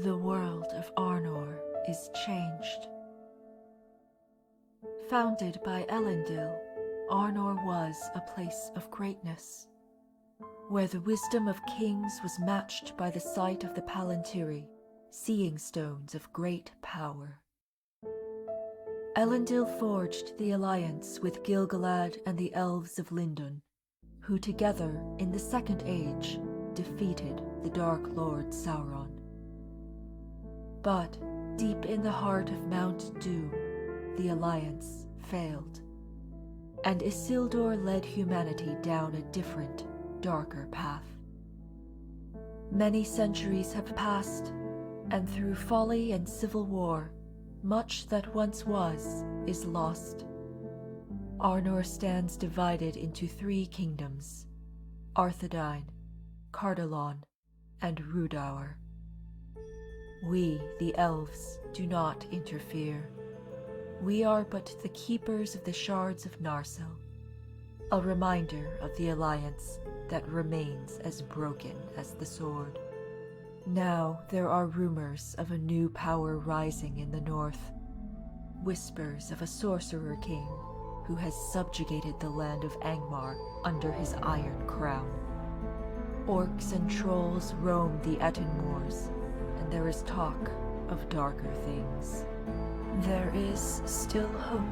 The world of Arnor is changed. Founded by Elendil, Arnor was a place of greatness, where the wisdom of kings was matched by the sight of the Palantiri, seeing stones of great power. Elendil forged the alliance with Gil-galad and the elves of Lindon, who together, in the Second Age, defeated the Dark Lord Sauron. But, deep in the heart of Mount Doom, the alliance failed, and Isildur led humanity down a different, darker path. Many centuries have passed, and through folly and civil war, much that once was is lost. Arnor stands divided into 3 kingdoms: Arthedain, Cardalon, and Rhudaur. We, the elves, do not interfere. We are but the keepers of the shards of Narsil, a reminder of the alliance that remains as broken as the sword. Now there are rumors of a new power rising in the north, whispers of a sorcerer king who has subjugated the land of Angmar under his iron crown. Orcs and trolls roam the Etten moors, and there is talk of darker things. There is still hope.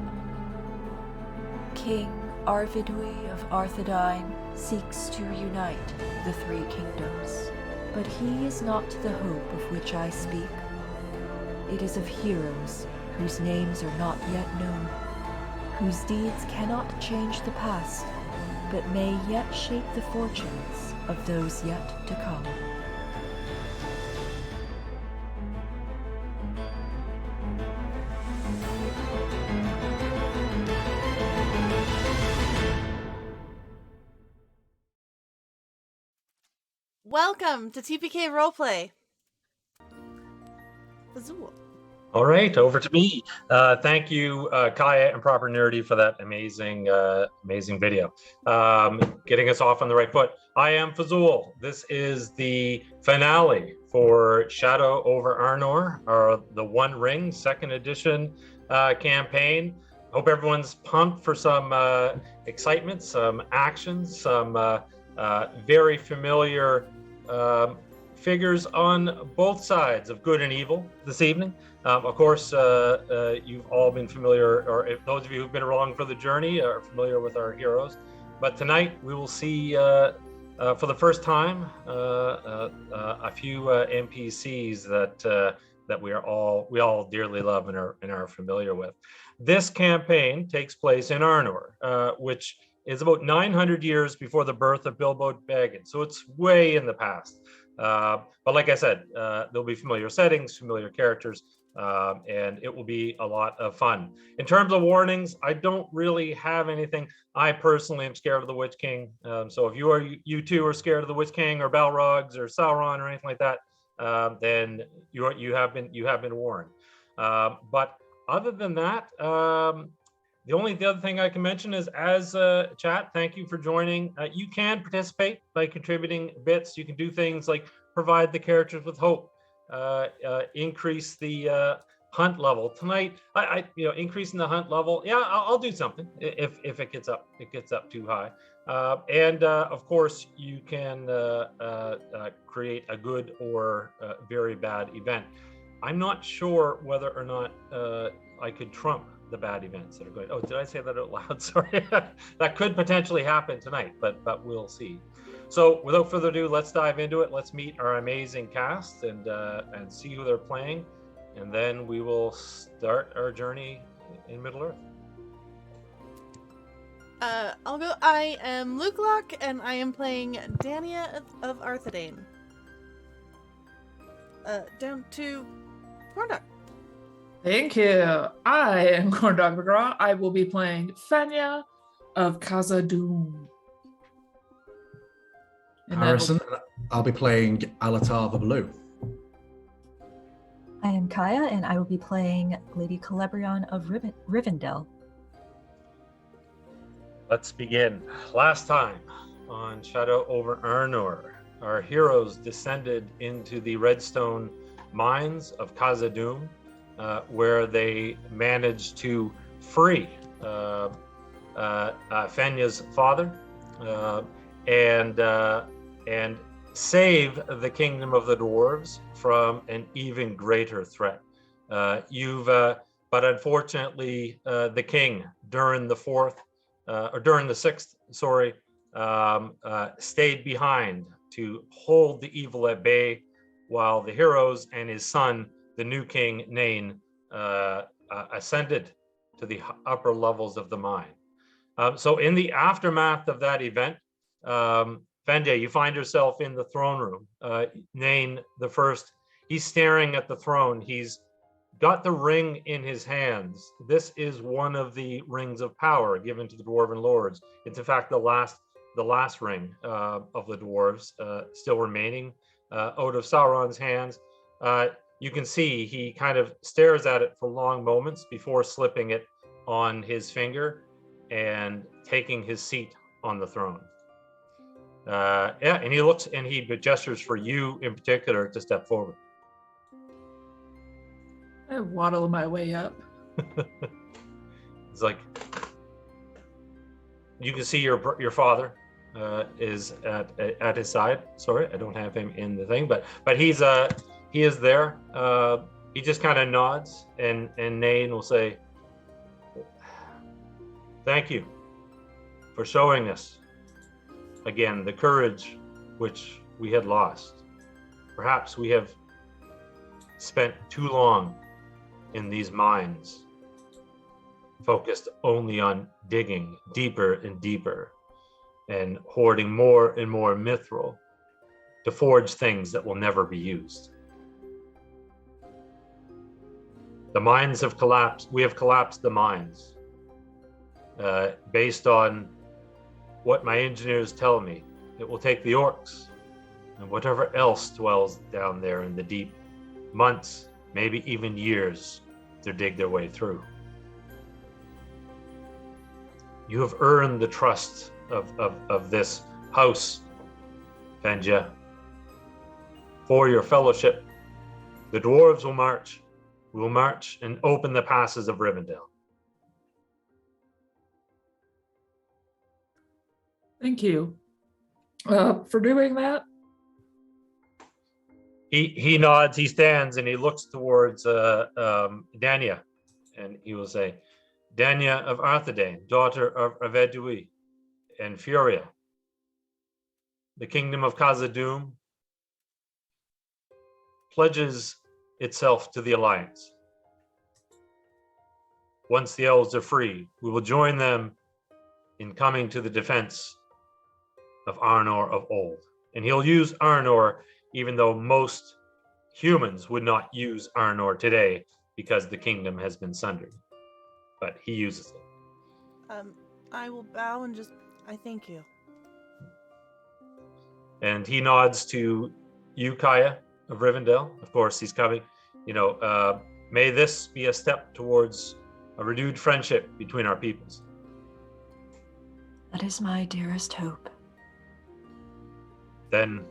King Arvidui of Arthedain seeks to reunite the 3 kingdoms, but he is not the hope of which I speak. It is of heroes whose names are not yet known, whose deeds cannot change the past, but may yet shape the fortunes of those yet to come. Welcome to TPK Roleplay. Phzoul. All right, over to me. Thank you, Kaiya and Proper Nerdy, for that amazing video. Getting us off on the right foot. I am Phzoul. This is the finale for Shadow Over Arnor, or the One Ring 2nd edition campaign. Hope everyone's pumped for some excitement, some action, some very familiar figures on both sides of good and evil this evening. Of course, you've all been familiar, or if those of you who've been along for the journey are familiar with our heroes. But tonight we will see, for the first time, a few NPCs that we all dearly love and are familiar with. This campaign takes place in Arnor, which is about 900 years before the birth of Bilbo Baggins. So it's way in the past. But like I said, there'll be familiar settings, familiar characters, and it will be a lot of fun. In terms of warnings, I don't really have anything. I personally am scared of the Witch King. So if you two are scared of the Witch King or Balrogs or Sauron or anything like that, then you have been warned. But other than that, the other thing I can mention is, as chat, thank you for joining. You can participate by contributing bits. You can do things like provide the characters with hope, increase the hunt level tonight. Increasing the hunt level. Yeah, I'll do something if it gets up too high. And of course, you can create a good or very bad event. I'm not sure whether or not I could trump the bad events that are going. Oh, did I say that out loud? Sorry. That could potentially happen tonight, but we'll see. So without further ado, let's dive into it. Let's meet our amazing cast and see who they're playing, and then we will start our journey in Middle-earth. I'll go. I am Lukalock, and I am playing Dania of Arthedain. Down to Corndog. Thank you. I am CorndoggMcGraw. I will be playing Fenja of Khazad-Duhm. Harrison, I'll be playing Alatar the Blue. I am Kaiya, and I will be playing Lady Celebrian of Rivendell. Let's begin. Last time on Shadow Over Arnor, our heroes descended into the Redstone mines of Khazad-Duhm, where they managed to free Fenja's father and save the kingdom of the dwarves from an even greater threat. But unfortunately, the king during the sixth, stayed behind to hold the evil at bay, while the heroes and his son, the new king Nain, ascended to the upper levels of the mine. So in the aftermath of that event, Fenja, you find yourself in the throne room. Nain the first, he's staring at the throne. He's got the ring in his hands. This is one of the rings of power given to the dwarven lords. It's in fact the last ring of the dwarves still remaining out of Sauron's hands. You can see he kind of stares at it for long moments before slipping it on his finger and taking his seat on the throne. And he looks and he gestures for you in particular to step forward. I waddle my way up. It's like you can see your father is at his side. Sorry, I don't have him in the thing, but he is there. He just kind of nods, and Nain will say, "Thank you for showing us again the courage which we had lost. Perhaps we have spent too long in these mines, focused only on digging deeper and deeper and hoarding more and more mithril to forge things that will never be used. The mines have collapsed. We have collapsed the mines based on what my engineers tell me. It will take the orcs and whatever else dwells down there in the deep months, maybe even years, to dig their way through. You have earned the trust of this house, Fenja. For your fellowship, the dwarves will march. We will march and open the passes of Rivendell." Thank you for doing that. He nods, he stands, and he looks towards Dania, and he will say, "Dania of Arthedain, daughter of Avedui and Furia, the kingdom of Khazad-Duhm pledges itself to the Alliance. Once the elves are free, we will join them in coming to the defense of Arnor of old." And he'll use Arnor, even though most humans would not use Arnor today because the kingdom has been sundered. But he uses it. I will bow and I thank you. And he nods to you, Kaiya of Rivendell. Of course, he's coming. May this be a step towards a renewed friendship between our peoples. That is my dearest hope. Then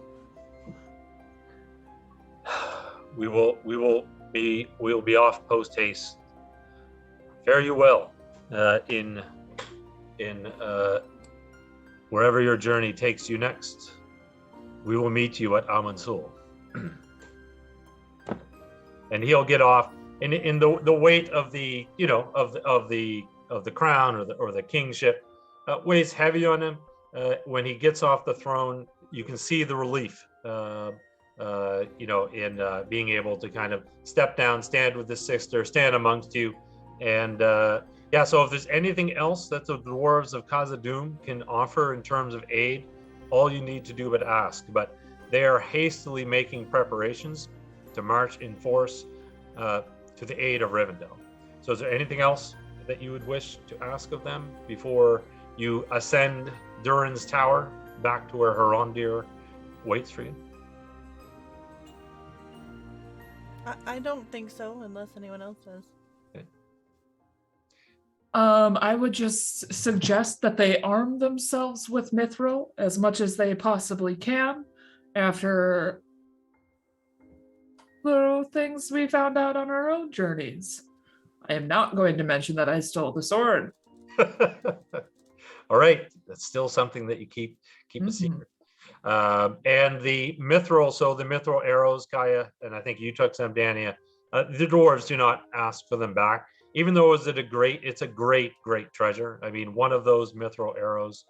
we will be off post haste. Fare you well in wherever your journey takes you next. We will meet you at Amon Sul. And he'll get off in the weight of the of the crown or the kingship weighs heavy on him. When he gets off the throne, you can see the relief in being able to kind of step down, stand with his sister, stand amongst you. And so if there's anything else that the dwarves of Khazad-Duhm can offer in terms of aid, all you need to do but ask. But they are hastily making preparations to march in force to the aid of Rivendell. So is there anything else that you would wish to ask of them before you ascend Durin's tower back to where Horondir waits for you? I don't think so, unless anyone else does. Okay. I would just suggest that they arm themselves with mithril as much as they possibly can after the things we found out on our own journeys. I am not going to mention that I stole the sword. All right, that's still something that you keep a secret. And the mithril, so the mithril arrows, Kaiya, and I think you took some, Dania. The dwarves do not ask for them back, even though it's a great treasure. I mean, one of those mithril arrows,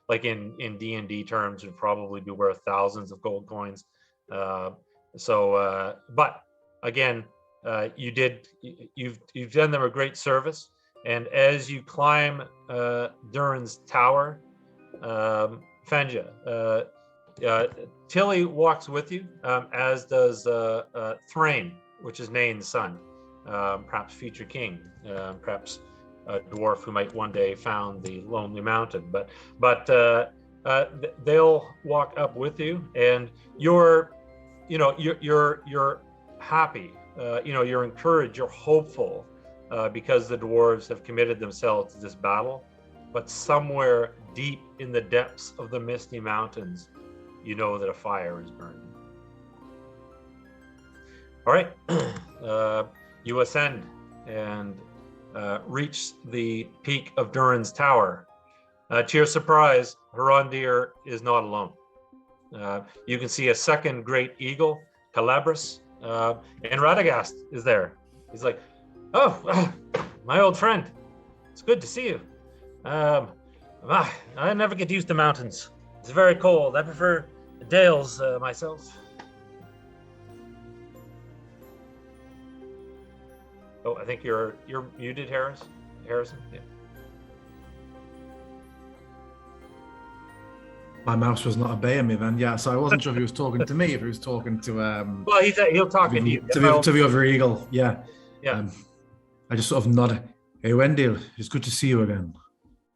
like in D&D terms, would probably be worth thousands of gold coins. But again, you've done them a great service. And as you climb Durin's tower, Fenja, Tilly walks with you, as does Thrain, which is Nain's son, perhaps future king, perhaps a dwarf who might one day found the Lonely Mountain. But they'll walk up with you, and you're happy. You're encouraged. You're hopeful. Because the dwarves have committed themselves to this battle, but somewhere deep in the depths of the Misty Mountains, you know that a fire is burning. All right, you ascend and reach the peak of Durin's tower. To your surprise, Horondir is not alone. You can see a second great eagle, Calabris, and Radagast is there. He's like, "Oh, my old friend, it's good to see you. I never get used to mountains. It's very cold. I prefer dales myself." Oh, I think you're muted, Harrison. Yeah. My mouse was not obeying me then. Yeah, so I wasn't sure if he was talking to me, if he was talking to Well, he'll talk to you. To the other eagle. Yeah. Yeah. I just sort of nodded. "Hey, Wendell, it's good to see you again."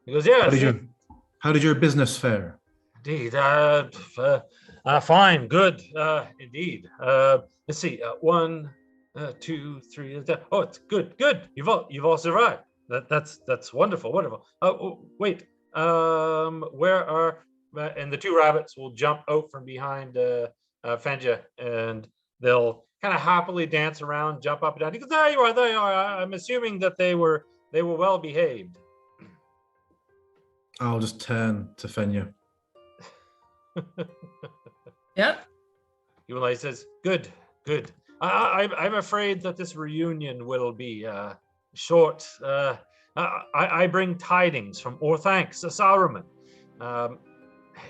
He goes, "Yeah." How did your business fare? Indeed. Fine. Good. Indeed. Let's see. 1, 2, 3. Oh, it's good. Good. You've all survived. That's wonderful. Wonderful. Oh, wait. Where are? And the two rabbits will jump out from behind Fenja, and they'll kind of happily dance around, jump up and down. He goes, "There you are. There you are. I'm assuming that they were well behaved." I'll just turn to Fenja. Yep. He says, "Good. I'm afraid that this reunion will be short. I bring tidings from Orthanc Saruman.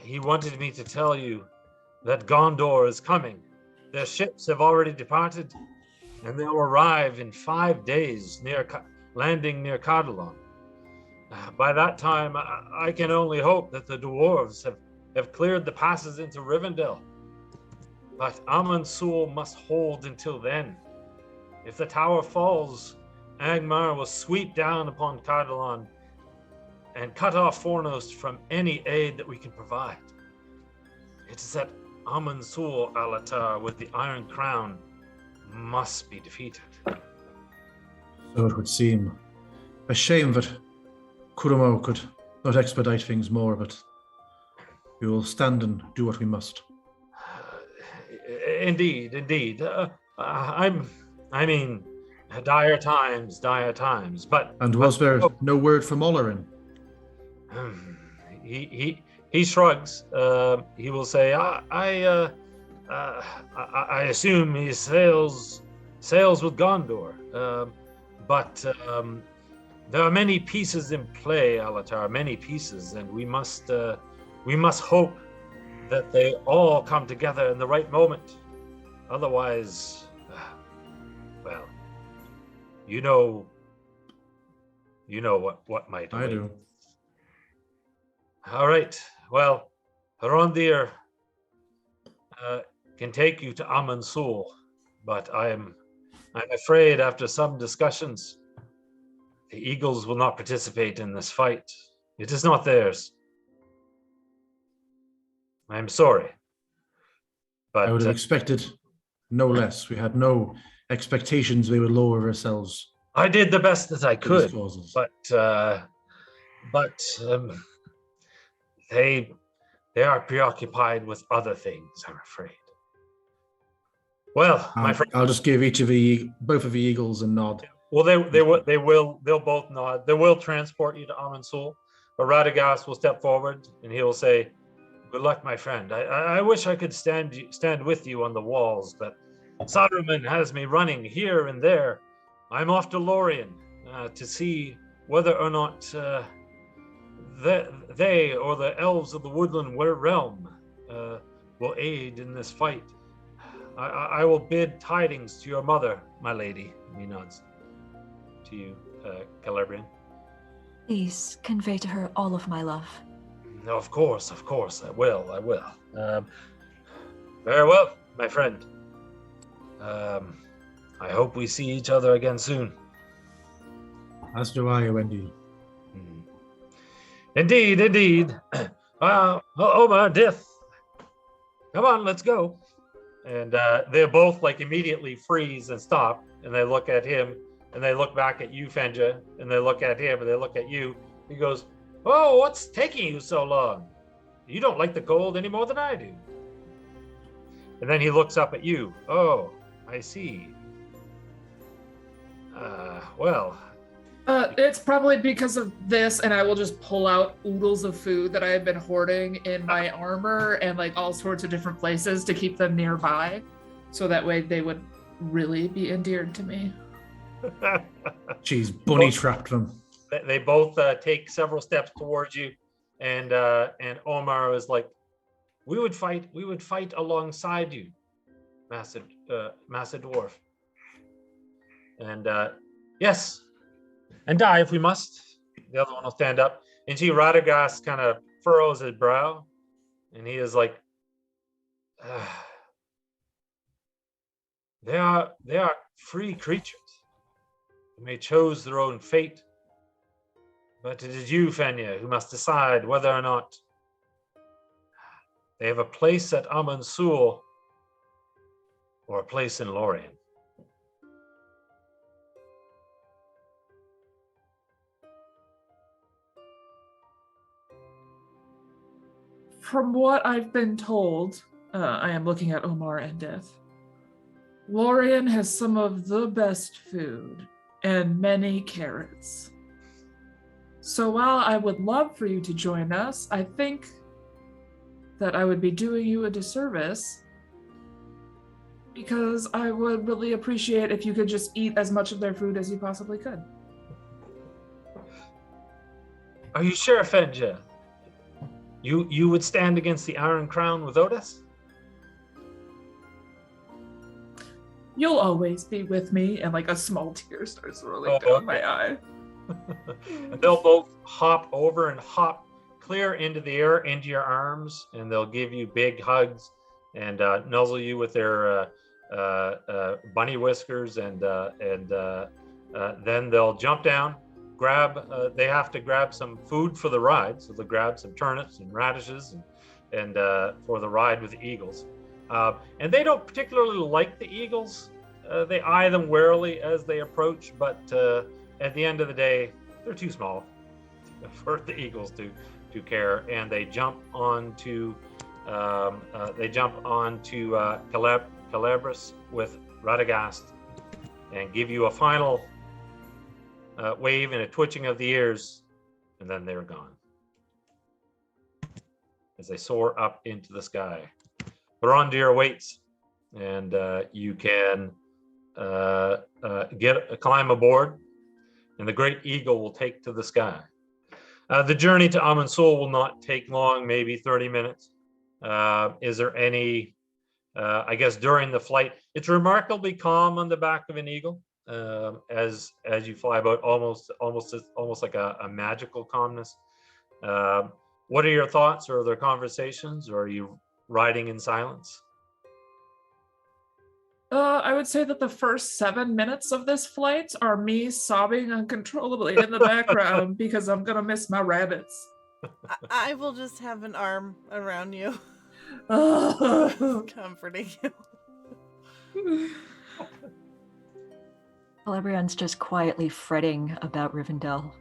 He wanted me to tell you that Gondor is coming. Their ships have already departed, and they'll arrive in 5 days, landing near Cardalon. By that time, I can only hope that the dwarves have cleared the passes into Rivendell. But Amon Sul must hold until then. If the tower falls, Angmar will sweep down upon Cardalon and cut off Fornost from any aid that we can provide. It is that Amon Sul Alatar with the Iron Crown must be defeated." So it would seem. A shame that Kuramo could not expedite things more, but we will stand and do what we must. Indeed. I mean, dire times, but... And was there no word from Olarin? He shrugs. He will say, I assume he sails with Gondor. But there are many pieces in play, Alatar, many pieces, and we must hope that they all come together in the right moment. Otherwise, well, you know what might I await. do. All right. Well, Horondir can take you to Amon Sul, but I'm afraid after some discussions, the Eagles will not participate in this fight. It is not theirs. I'm sorry. But I would have expected no less. We had no expectations we would lower ourselves. I did the best that I could, but they are preoccupied with other things, I'm afraid. Well, my friend. I'll just give both of the eagles a nod. Well, they'll both nod. They will transport you to Amon Sul, but Radagast will step forward and he will say, "Good luck, my friend. I wish I could stand with you on the walls, but Saruman has me running here and there. I'm off to Lorien to see whether or not they or the elves of the woodland realm will aid in this fight. I will bid tidings to your mother, my lady." And he nods to you, Celebrian. Please convey to her all of my love. No, of course, I will. Very well, my friend. I hope we see each other again soon. As do I, Wendy. Indeed. Omar, Dith. Come on, let's go. And they both immediately freeze and stop, and they look at him, and they look back at you, Fenja, and they look at him, and they look at you. He goes, "Oh, what's taking you so long? You don't like the cold any more than I do." And then he looks up at you. "Oh, I see. Well." It's probably because of this, and I will just pull out oodles of food that I have been hoarding in my armor and all sorts of different places to keep them nearby, so that way they would really be endeared to me. She's bunny trapped them. They both take several steps towards you, and Omar is like, "We would fight alongside you, massive dwarf. And yes, and die if we must." The other one will stand up, and see Radagast kind of furrows his brow, and he is like, They are free creatures. They may choose their own fate, but it is you, Fenja, who must decide whether or not they have a place at Amon Sul or a place in Lorien." From what I've been told, I am looking at Omar and Death. Lorien has some of the best food and many carrots. So while I would love for you to join us, I think that I would be doing you a disservice, because I would really appreciate if you could just eat as much of their food as you possibly could. Are you sure, Fenja? You would stand against the Iron Crown without us? You'll always be with me, and a small tear starts rolling down my eye. And they'll both hop over and hop clear into the air, into your arms, and they'll give you big hugs and nuzzle you with their bunny whiskers, and then they'll jump down, they have to grab some food for the ride, so they'll grab some turnips and radishes and for the ride with the eagles. And they don't particularly like the eagles. They eye them warily as they approach, but at the end of the day, they're too small for the eagles to care, and they jump onto Calabris with Radagast and give you a final wave and a twitching of the ears, and then they're gone as they soar up into the sky. Barondir awaits, and you can climb aboard, and the great eagle will take to the sky. The journey to Amon Sul will not take long, maybe 30 minutes. Is there any, I guess during the flight, it's remarkably calm on the back of an eagle as you fly about, almost like a magical calmness. What are your thoughts, or are there conversations, or are you riding in silence? I would say that the first 7 minutes of this flight are me sobbing uncontrollably in the background because I'm gonna miss my rabbits. I will just have an arm around you, comforting you. Celebrian's just quietly fretting about Rivendell.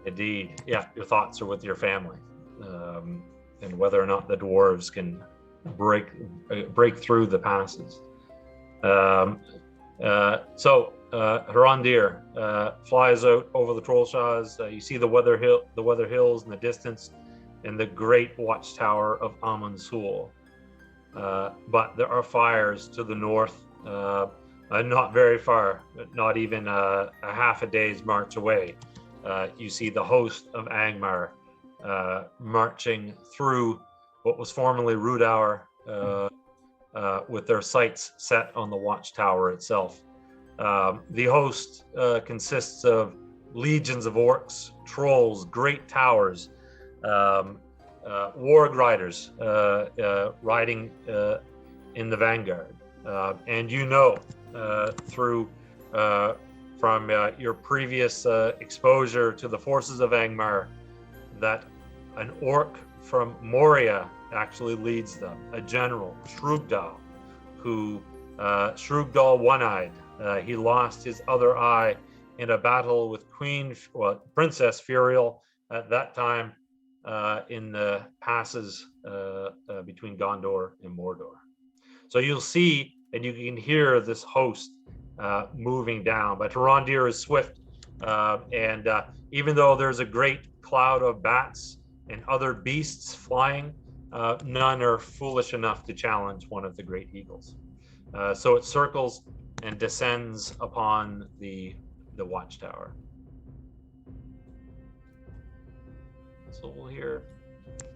Indeed, yeah. Your thoughts are with your family, and whether or not the dwarves can break through the passes. So Hrondir flies out over the Trollshaws. You see the Weather Hills in the distance, and the great watchtower of Amon Sul. But there are fires to the north, not very far, not even a half a day's march away. You see the host of Angmar marching through what was formerly Rudour, with their sights set on the watchtower itself. The host consists of legions of orcs, trolls, great towers, warg riders riding in the vanguard. And you know from your previous exposure to the forces of Angmar that an orc from Moria actually leads them, a general, Shrugdal, who Shrugdal One-Eyed. He lost his other eye in a battle with Princess Furiel at that time in the passes between Gondor and Mordor. So you'll see and you can hear this host moving down. But Hrondir is swift, and even though there's a great cloud of bats and other beasts flying, none are foolish enough to challenge one of the great eagles. So it circles and descends upon the watchtower. So we'll hear.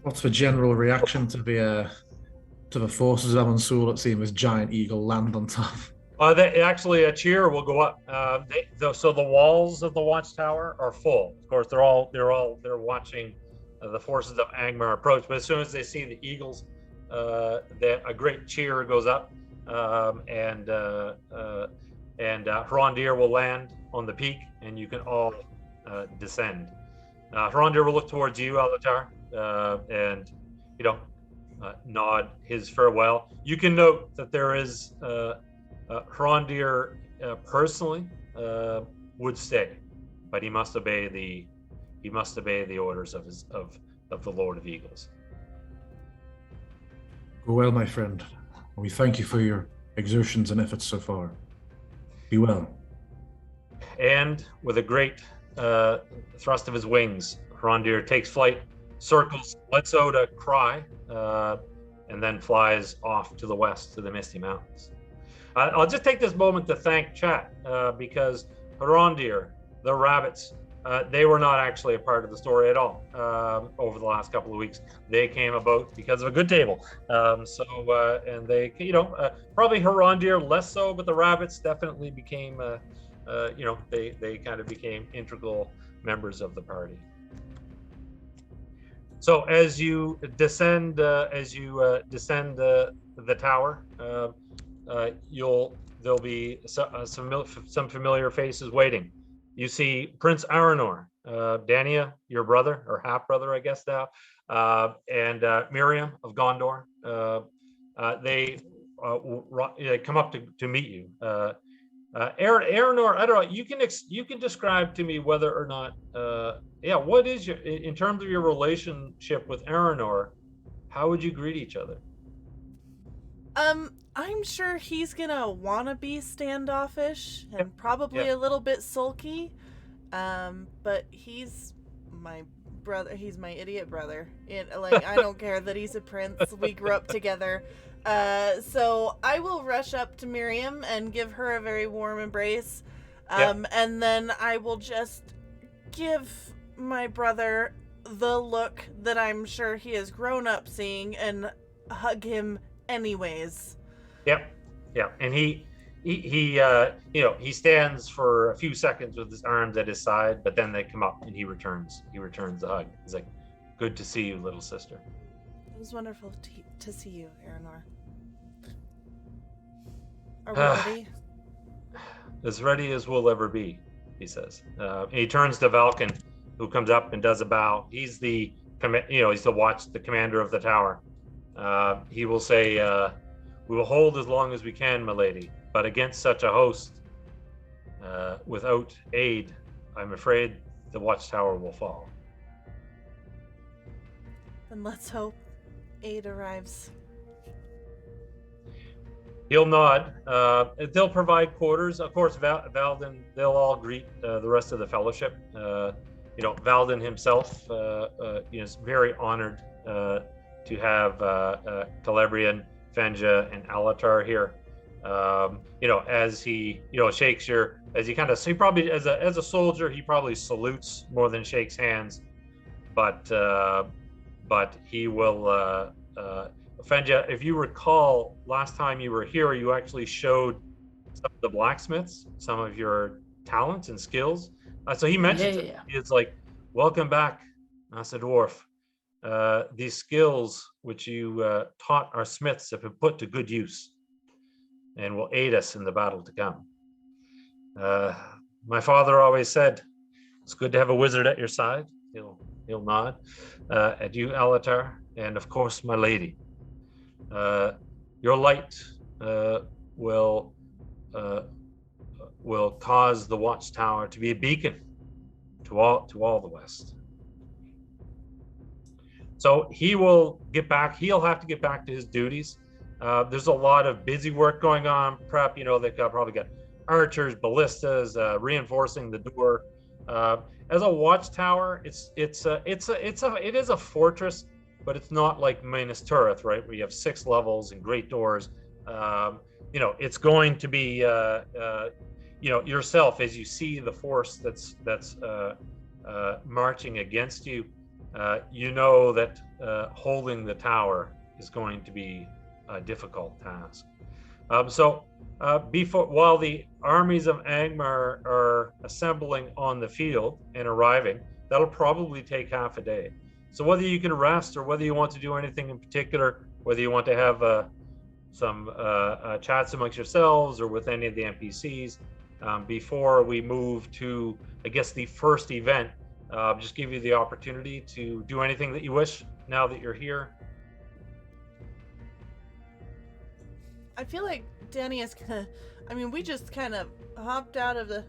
What's the general reaction to the forces of Amon Sul at seeing this giant eagle land on top? Actually, a cheer will go up. So the walls of the watchtower are full. Of course, they're watching the forces of Angmar approach. But as soon as they see the eagles, a great cheer goes up, and Hrondir will land on the peak, and you can all descend. Hrondir will look towards you, Alatar, and nod his farewell. You can note that there is Hrondir personally would stay, but he must obey the orders of the Lord of Eagles. Go well, my friend. We thank you for your exertions and efforts so far. Be well. And with a great thrust of his wings, Hrondir takes flight, circles, lets out a cry, and then flies off to the west to the Misty Mountains. I'll just take this moment to thank chat, because Hrondir, the rabbits, they were not actually a part of the story at all over the last couple of weeks. They came about because of a good table. And they, probably Hrondir less so, but the rabbits definitely became, they kind of became integral members of the party. So as you descend, the tower, there'll be some familiar faces waiting. You see Prince Aranor, Dania, your brother or half brother, I guess now, and Miriam of Gondor. They come up to meet you. Aranor, I don't know. You can describe to me whether or not. What is in terms of your relationship with Aranor? How would you greet each other? I'm sure he's gonna wanna be standoffish and probably a little bit sulky. But he's my brother. He's my idiot brother. I don't care that he's a prince. We grew up together. So I will rush up to Miriam and give her a very warm embrace. And then I will just give my brother the look that I'm sure he has grown up seeing and hug him anyways. Yeah, and he stands for a few seconds with his arms at his side, but then they come up and he returns the hug. He's like, "Good to see you, little sister." It was wonderful to see you, Aranor. Are we ready? As ready as we'll ever be, he says. He turns to Valken, who comes up and does a bow. He's the commander of the tower. He will say, "We will hold as long as we can, my lady, but against such a host, without aid, I'm afraid the watchtower will fall." Then let's hope aid arrives He'll nod. They'll provide quarters. Of course, Valden, they'll all greet the rest of the fellowship. Valden himself is very honored to have Celebrian, Fenja, and Alatar here. As he, shakes as he probably, as a soldier, he probably salutes more than shakes hands, but he will, Fenja, if you recall, last time you were here, you actually showed some of the blacksmiths, some of your talents and skills. So he mentioned it's like, welcome back, Master Dwarf. These skills which you taught our smiths have been put to good use and will aid us in the battle to come. My father always said, it's good to have a wizard at your side. He'll nod at you, Alatar, and of course, my lady. Your light will cause the watchtower to be a beacon to all the West. So he will get back. He'll have to get back to his duties. There's a lot of busy work going on. Prep. They've probably got archers, ballistas, reinforcing the door. As a watchtower, it is a fortress, but it's not like Minas Tirith, right, where you have 6 levels and great doors. It's going to be yourself as you see the force that's marching against you. That holding the tower is going to be a difficult task. While the armies of Angmar are assembling on the field and arriving, that'll probably take half a day. So whether you can rest or whether you want to do anything in particular, whether you want to have some chats amongst yourselves or with any of the NPCs, before we move to, I guess, the first event, just give you the opportunity to do anything that you wish now that you're here. I feel like Dania's gonna, we just kind of hopped out of the,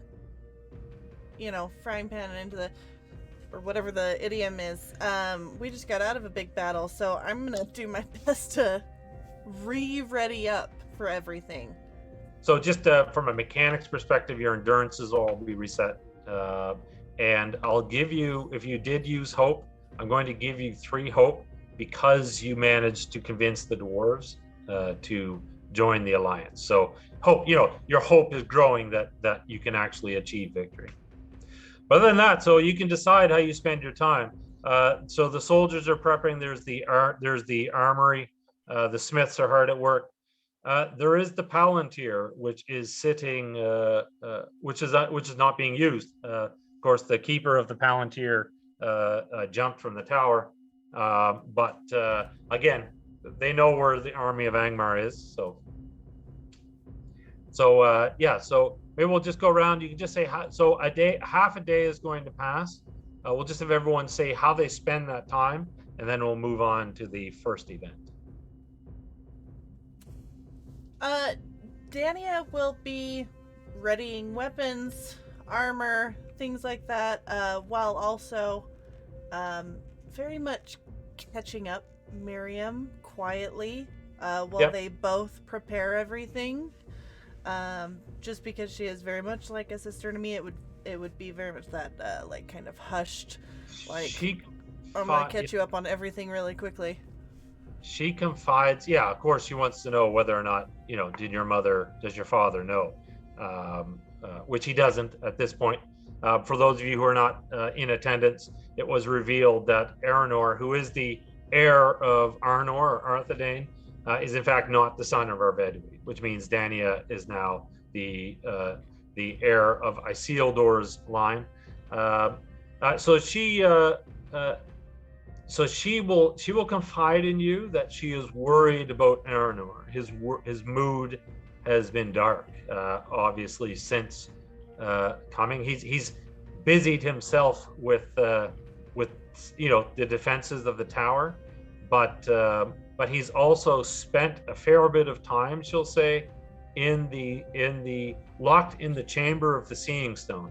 frying pan and into the, or whatever the idiom is. We just got out of a big battle, so I'm gonna do my best to ready up for everything. So just from a mechanics perspective, your endurance is all be reset. And I'll give you, if you did use hope, I'm going to give you 3 hope because you managed to convince the dwarves to join the alliance. So hope, your hope is growing that you can actually achieve victory. But other than that, so you can decide how you spend your time. So the soldiers are prepping. There's the armory. The smiths are hard at work. There is the Palantir, which is sitting, which is not being used. Of course, the keeper of the Palantir jumped from the tower. But again, they know where the army of Angmar is. So maybe we'll just go around. You can just say half a day is going to pass. We'll just have everyone say how they spend that time, and then we'll move on to the first event. Dania will be readying weapons, armor, things like that, while also very much catching up Miriam quietly while they both prepare everything. Just because she is very much like a sister to me, it would be very much that kind of hushed, I'm gonna catch you up on everything really quickly. She confides, of course she wants to know whether or not, does your father know? Which he doesn't at this point. For those of you who are not in attendance, it was revealed that Arnor, who is the heir of Arnor or Arthedain, is in fact not the son of Arvedui, which means Dania is now the heir of Isildur's line. So she will confide in you that she is worried about Arnor. His mood has been dark, obviously since coming. He's busied himself with the defenses of the tower, but he's also spent a fair bit of time, she'll say, locked in the chamber of the Seeing Stone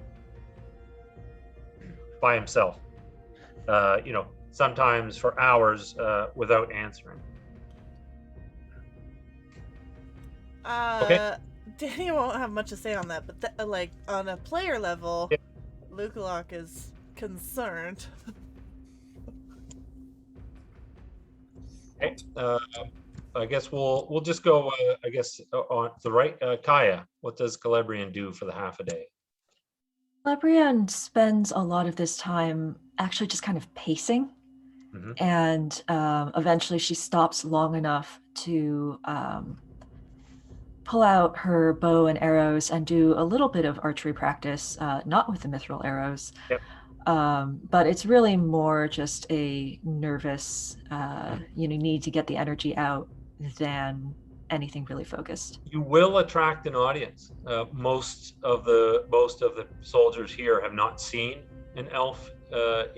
by himself. Sometimes for hours without answering. Okay. Dania won't have much to say on that, but like on a player level, Yeah. Lukalock is concerned. Okay. I guess we'll just go. I guess on the right. Kaiya, what does Celebrian do for the half a day? Celebrian spends a lot of this time actually just kind of pacing, and eventually she stops long enough to pull out her bow and arrows and do a little bit of archery practice, not with the mithril arrows. Yep. But it's really more just a nervous, need to get the energy out than anything really focused. You will attract an audience. Most of the soldiers here have not seen an elf. Have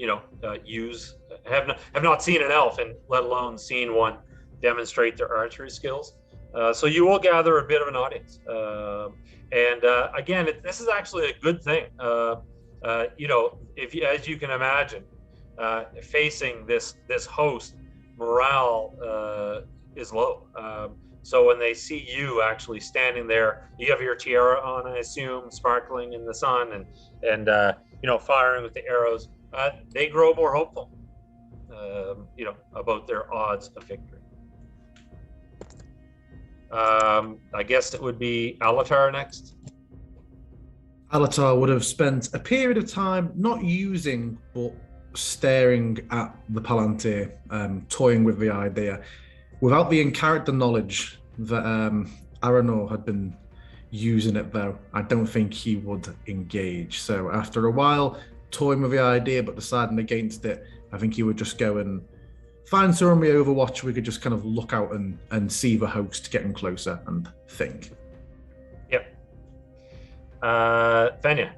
not seen an elf, and let alone seen one demonstrate their archery skills. So you will gather a bit of an audience. Again, this is actually a good thing. If you, as you can imagine, facing this host, morale is low. So when they see you actually standing there, you have your tiara on, I assume, sparkling in the sun, and firing with the arrows, they grow more hopeful, about their odds of victory. I guess it would be Alatar next. Alatar would have spent a period of time not using, but staring at the Palantir, toying with the idea, without the in-character knowledge that Arnor had been using it, though. I don't think he would engage. So after a while, toying with the idea, but deciding against it, I think he would just go and find someone we Overwatch. We could just kind of look out and see the host getting closer and think. Yep. Fenja.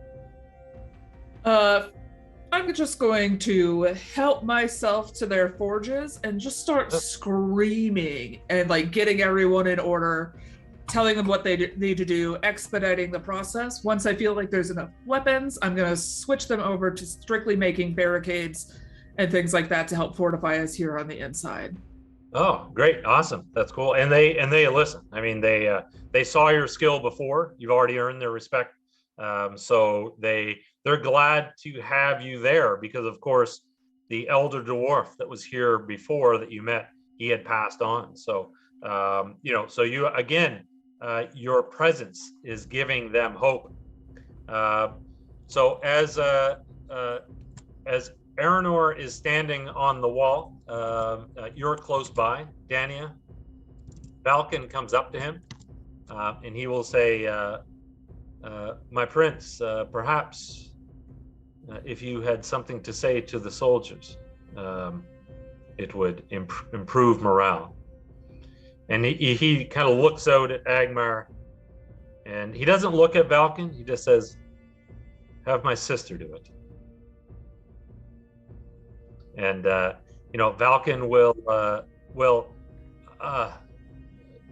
I'm just going to help myself to their forges and just start screaming and like getting everyone in order, telling them what they need to do, expediting the process. Once I feel like there's enough weapons, I'm going to switch them over to strictly making barricades and things like that to help fortify us here on the inside. Oh, great. Awesome. That's cool. And they listen. I mean, they saw your skill before. You've already earned their respect. So they're glad to have you there because, of course, the elder dwarf that was here before that you met, he had passed on. So, so you, again, your presence is giving them hope. So as Arnor is standing on the wall, you're close by, Dania. Falcon comes up to him, and he will say, my prince, perhaps if you had something to say to the soldiers, it would improve morale. And he kind of looks out at Agmar, and he doesn't look at Falcon. He just says, have my sister do it. And Falcon will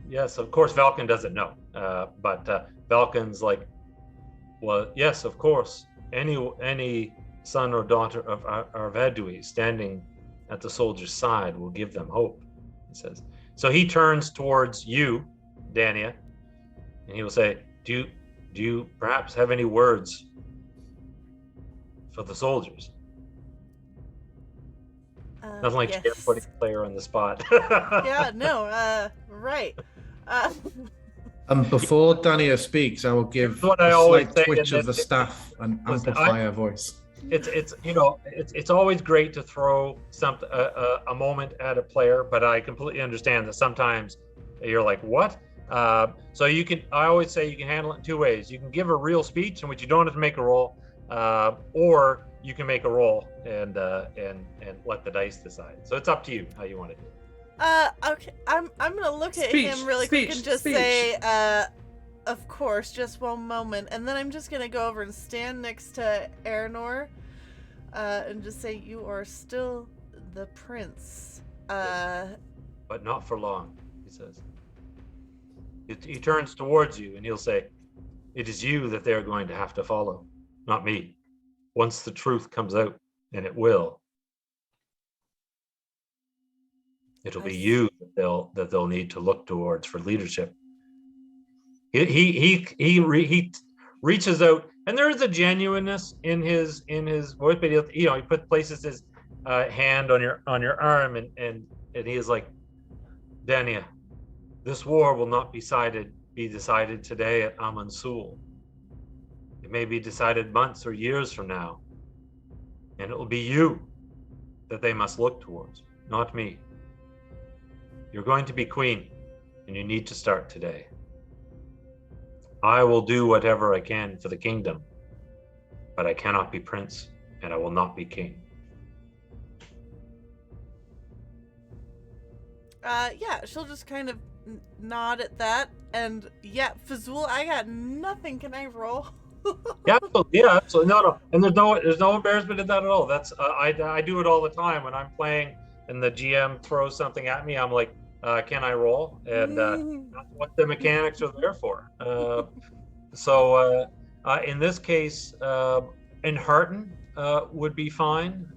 yes, of course Falcon doesn't know, but Falcon's like, well, yes, of course, any son or daughter of Arvedui standing at the soldier's side will give them hope, he says. So he turns towards you, Dania, and he will say, do you perhaps have any words for the soldiers? Nothing like yes. putting a player on the spot. Yeah, no, right. And before Dania speaks, I will give what I a always slight say, twitch and of the staff and listen, amplify her voice. It's always great to throw a moment at a player, but I completely understand that sometimes you're like, what? So I always say you can handle it in two ways. You can give a real speech in which you don't have to make a roll, or you can make a roll and let the dice decide. So it's up to you how you want to do it. Okay, I'm gonna look at him really quick and just say, of course, just one moment, and then I'm just gonna go over and stand next to Arnor, and just say, you are still the prince. But not for long, he says. He turns towards you and he'll say, it is you that they're going to have to follow, not me. Once the truth comes out, and it will, it'll be you that they'll need to look towards for leadership. He reaches out, and there is a genuineness in his voice, but he places his hand on your arm, and he is like, Dania, this war will not be decided today at Amon Sul. It may be decided months or years from now, and it will be you that they must look towards, not me. You're going to be queen, and you need to start today. I will do whatever I can for the kingdom, but I cannot be prince, and I will not be king. Yeah, she'll just kind of nod at that, and yeah, Phzoul, I got nothing. Can I roll? Yeah, absolutely. No, and there's no embarrassment in that at all. That's I do it all the time when I'm playing, and the GM throws something at me. I'm like, can I roll? And that's what the mechanics are there for. So in this case, enhearten would be fine.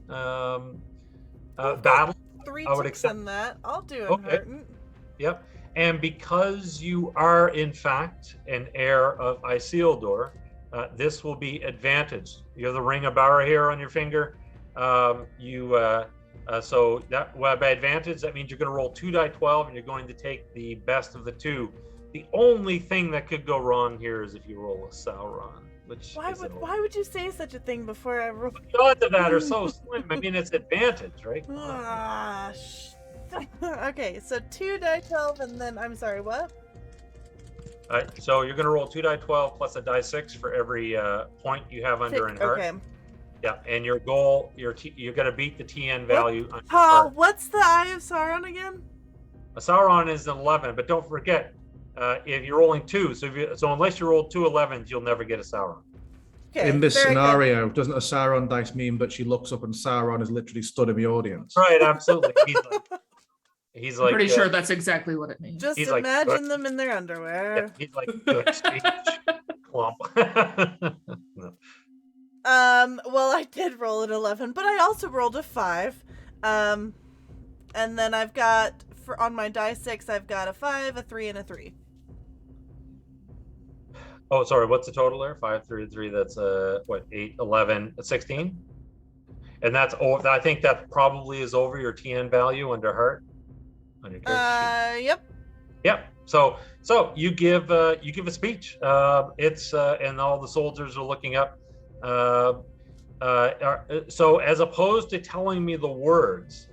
Battle. 3 I would ticks accept on that. I'll do Okay. enhearten. Yep. And because you are in fact an heir of Isildur, this will be advantage. You have the ring of Barahir on your finger. So that by advantage, that means you're going to roll 2 die 12, and you're going to take the best of the two. The only thing that could go wrong here is if you roll a Sauron, which Why would you say such a thing before I roll? the odds of that are so slim. I mean, it's advantage, right? Okay, so 2 die 12, and then I'm sorry, what? All right, so you're going to roll 2 die 12 plus a die 6 for every point you have under enheart. Okay. Yeah, and your goal, you're going to beat the TN value. What's the Eye of Sauron again? A Sauron is an 11, but don't forget, if you're rolling 2, so unless you roll 2 11s, you'll never get a Sauron. Okay, in this very scenario, doesn't a Sauron dice mean that she looks up and Sauron is literally stood in the audience? Right, absolutely. He's like, I'm pretty sure that's exactly what it means. Just He's like, imagine them in their underwear. yeah, he's like, good speech. Clump. No. Well, I did roll an 11, but I also rolled a 5. And then I've got, on my die 6, I've got a 5, a 3, and a 3. Oh, sorry, what's the total there? 5, 3, 3, that's 8, 11, 16? And that's over. I think that probably is over your TN value under heart. On your character sheet. Yep. Yep. So you give a speech. It's and all the soldiers are looking up. So as opposed to telling me the words,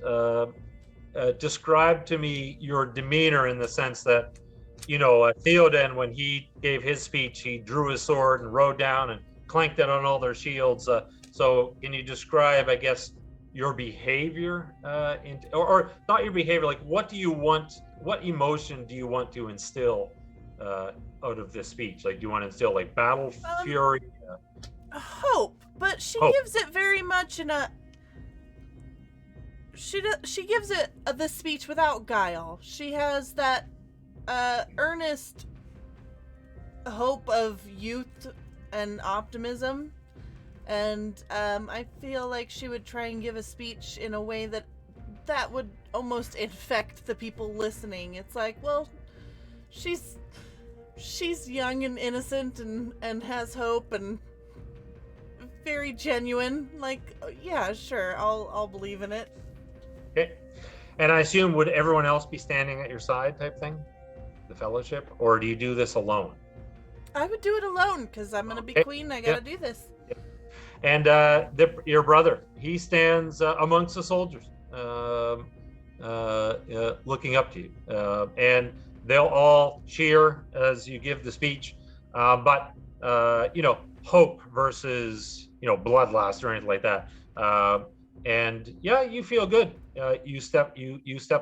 describe to me your demeanor in the sense that, Theoden, when he gave his speech, he drew his sword and rode down and clanked it on all their shields. So can you describe, I guess, your behavior, or not your behavior, like what emotion do you want to instill out of this speech? Like, do you want to instill like battle fury? Hope, but she gives it very much in a. She gives it the speech without guile. She has that earnest hope of youth and optimism, and I feel like she would try and give a speech in a way that would almost infect the people listening. It's like, well, she's young and innocent and has hope and very genuine. Like, yeah, sure, I'll believe in it. Okay. And I assume, would everyone else be standing at your side type thing? The fellowship? Or do you do this alone? I would do it alone, because I'm going to be queen. I got to do this. Yep. And your brother, he stands amongst the soldiers, looking up to you. And they'll all cheer as you give the speech. But hope versus, bloodlust or anything like that. And yeah, you feel good. You step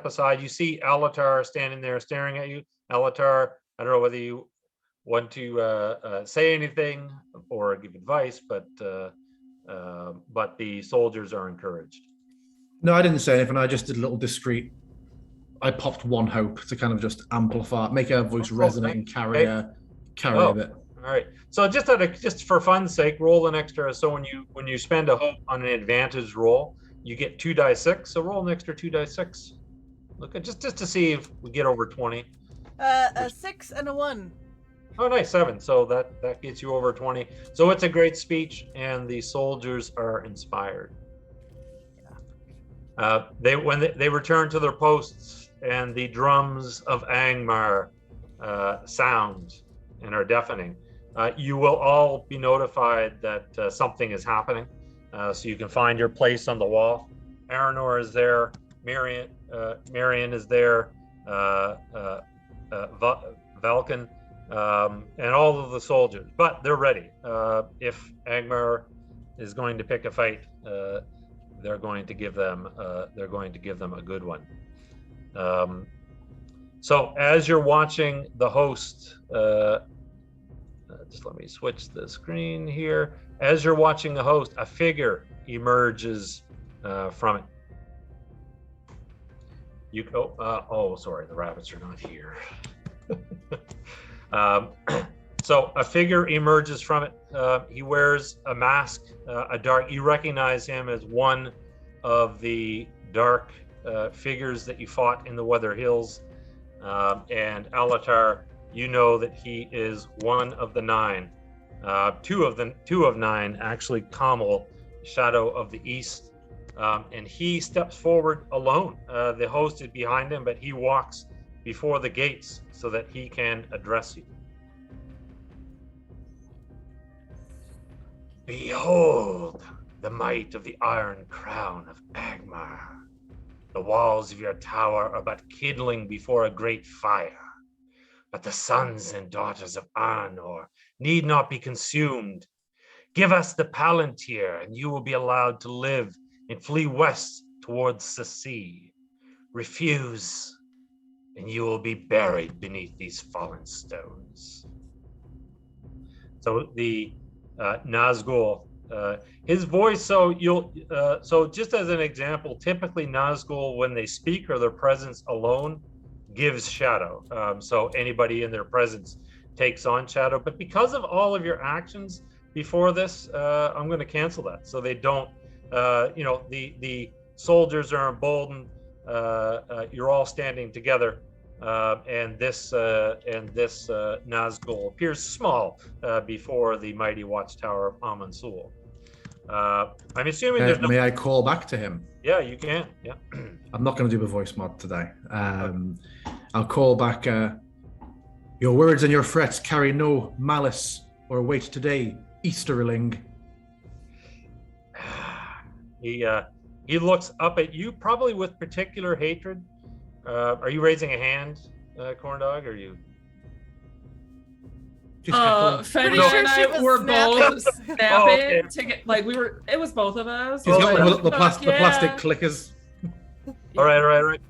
aside. You see Alatar standing there staring at you. Alatar, I don't know whether you want to say anything or give advice, but the soldiers are encouraged. No, I didn't say anything. I just did a little discreet. I popped one hope to kind of just amplify, make her voice resonate and carry a bit. All right. So just for fun's sake, roll an extra. So when you spend a hope on an advantage roll, you get 2 die 6. So roll an extra 2 die 6. Look at just to see if we get over 20. A 6 and a 1. Oh, nice, 7. So that gets you over 20. So it's a great speech, and the soldiers are inspired. When they return to their posts, and the drums of Angmar sound and are deafening, you will all be notified that something is happening. So you can find your place on the wall. Arnor is there. Marion is there. Valken, and all of the soldiers. But they're ready. If Angmar is going to pick a fight, they're going to give them a good one. So as you're watching the host, just let me switch the screen here. As you're watching the host, a figure emerges from it. You go. Sorry, the rabbits are not here. So a figure emerges from it. He wears a mask, you recognize him as one of the dark figures that you fought in the Weather Hills. And Alatar, you know that he is one of the 9. Two of 9, actually, Kamal, Shadow of the East. And he steps forward alone. The host is behind him, but he walks before the gates so that he can address you. Behold the might of the Iron Crown of Angmar. The walls of your tower are but kindling before a great fire. But the sons and daughters of Arnor need not be consumed. Give us the Palantir, and you will be allowed to live and flee west towards the sea. Refuse, and you will be buried beneath these fallen stones. So the Nazgul, his voice. So just as an example, typically Nazgul, when they speak or their presence alone, gives shadow. So anybody in their presence takes on shadow. But because of all of your actions before this, I'm going to cancel that. So they don't. The soldiers are emboldened. You're all standing together. And this Nazgul appears small before the mighty watchtower of Amon Sul. I'm assuming there's no... May I call back to him? Yeah, you can. Yeah. I'm not going to do the voice mod today. I'll call back. Your words and your threats carry no malice or weight today, Easterling. He looks up at you, probably with particular hatred. Are you raising a hand, Corndog? Or are you? Fenja and I were both snapping to get, like, it was both of us. He's got the plastic clickers. All right.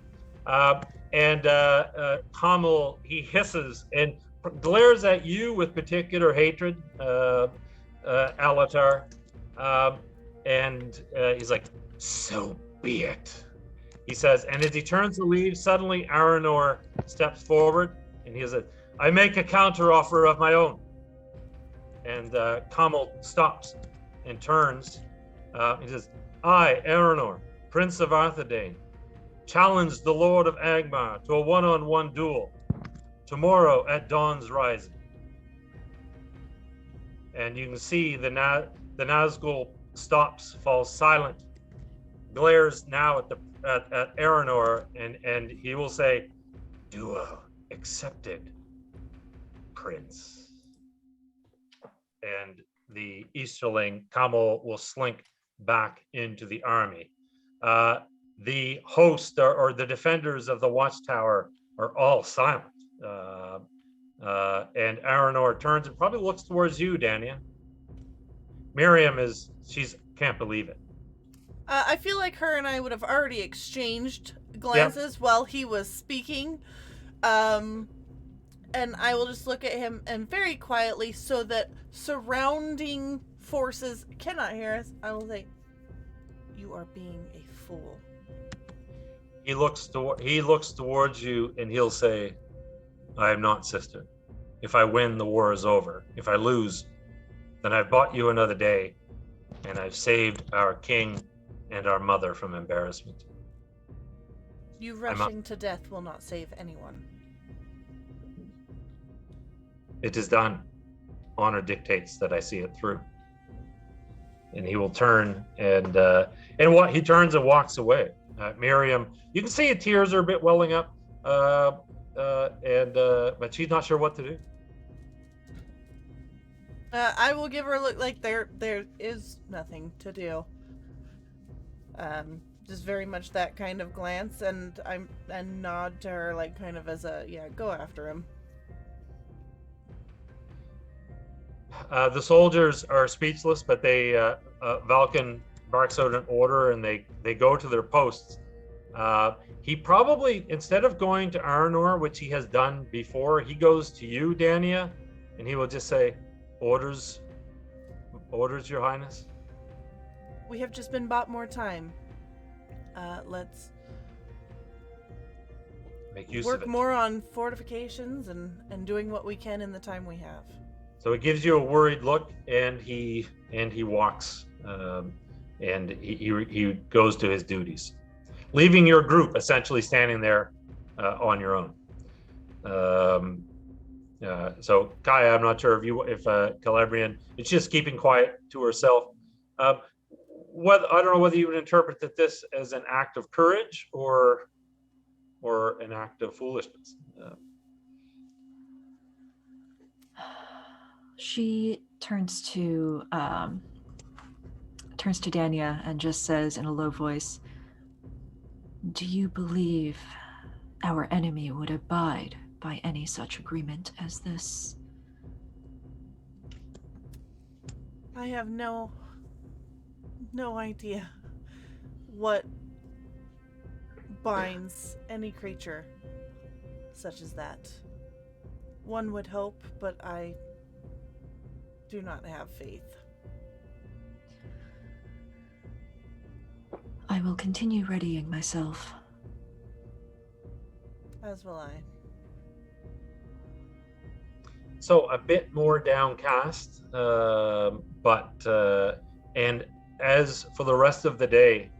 And Kamal, he hisses and glares at you with particular hatred, Alatar. And he's like, so be it. He says, and as he turns to leave, suddenly Arnor steps forward and he says, I make a counteroffer of my own. And Kamal stops and turns. He says, I, Arnor, Prince of Arthedain, challenge the Lord of Angmar to a one-on-one duel tomorrow at dawn's rising. And you can see the Nazgul stops, falls silent, glares now at Arnor, and he will say, duel accepted, Prince. And the Easterling, Kamal, will slink back into the army. The host or the defenders of the watchtower are all silent. And Arnor turns and probably looks towards you, Dania. Miriam can't believe it. I feel like her and I would have already exchanged glances while he was speaking. And I will just look at him and very quietly, so that surrounding forces cannot hear us, I will say, you are being a fool. He looks towards you and he'll say, I am not, sister. If I win, the war is over. If I lose, then I've bought you another day, and I've saved our king and our mother from embarrassment. You rushing to death will not save anyone. It is done. Honor dictates that I see it through. And he will turn and what he turns and walks away. Miriam, you can see tears are a bit welling up, but she's not sure what to do. I will give her a look like there is nothing to do. Just very much that kind of glance, and nod to her like kind of as a go after him. The soldiers are speechless, but they Valken barks out an order, and they go to their posts. He probably, instead of going to Arnor, which he has done before, he goes to you, Dania, and he will just say, orders, Your Highness. We have just been bought more time. Let's make use work of it. more on fortifications and doing what we can in the time we have. So he gives you a worried look, and he walks, and he goes to his duties, leaving your group essentially standing there on your own. So Kaiya, I'm not sure if Celebrian is just keeping quiet to herself. I don't know whether you would interpret that this as an act of courage or an act of foolishness. She turns to Dania and just says in a low voice, "Do you believe our enemy would abide by any such agreement as this?" I have no idea what binds any creature such as that. One would hope, but I do not have faith. I will continue readying myself. As will I. So a bit more downcast, and as for the rest of the day,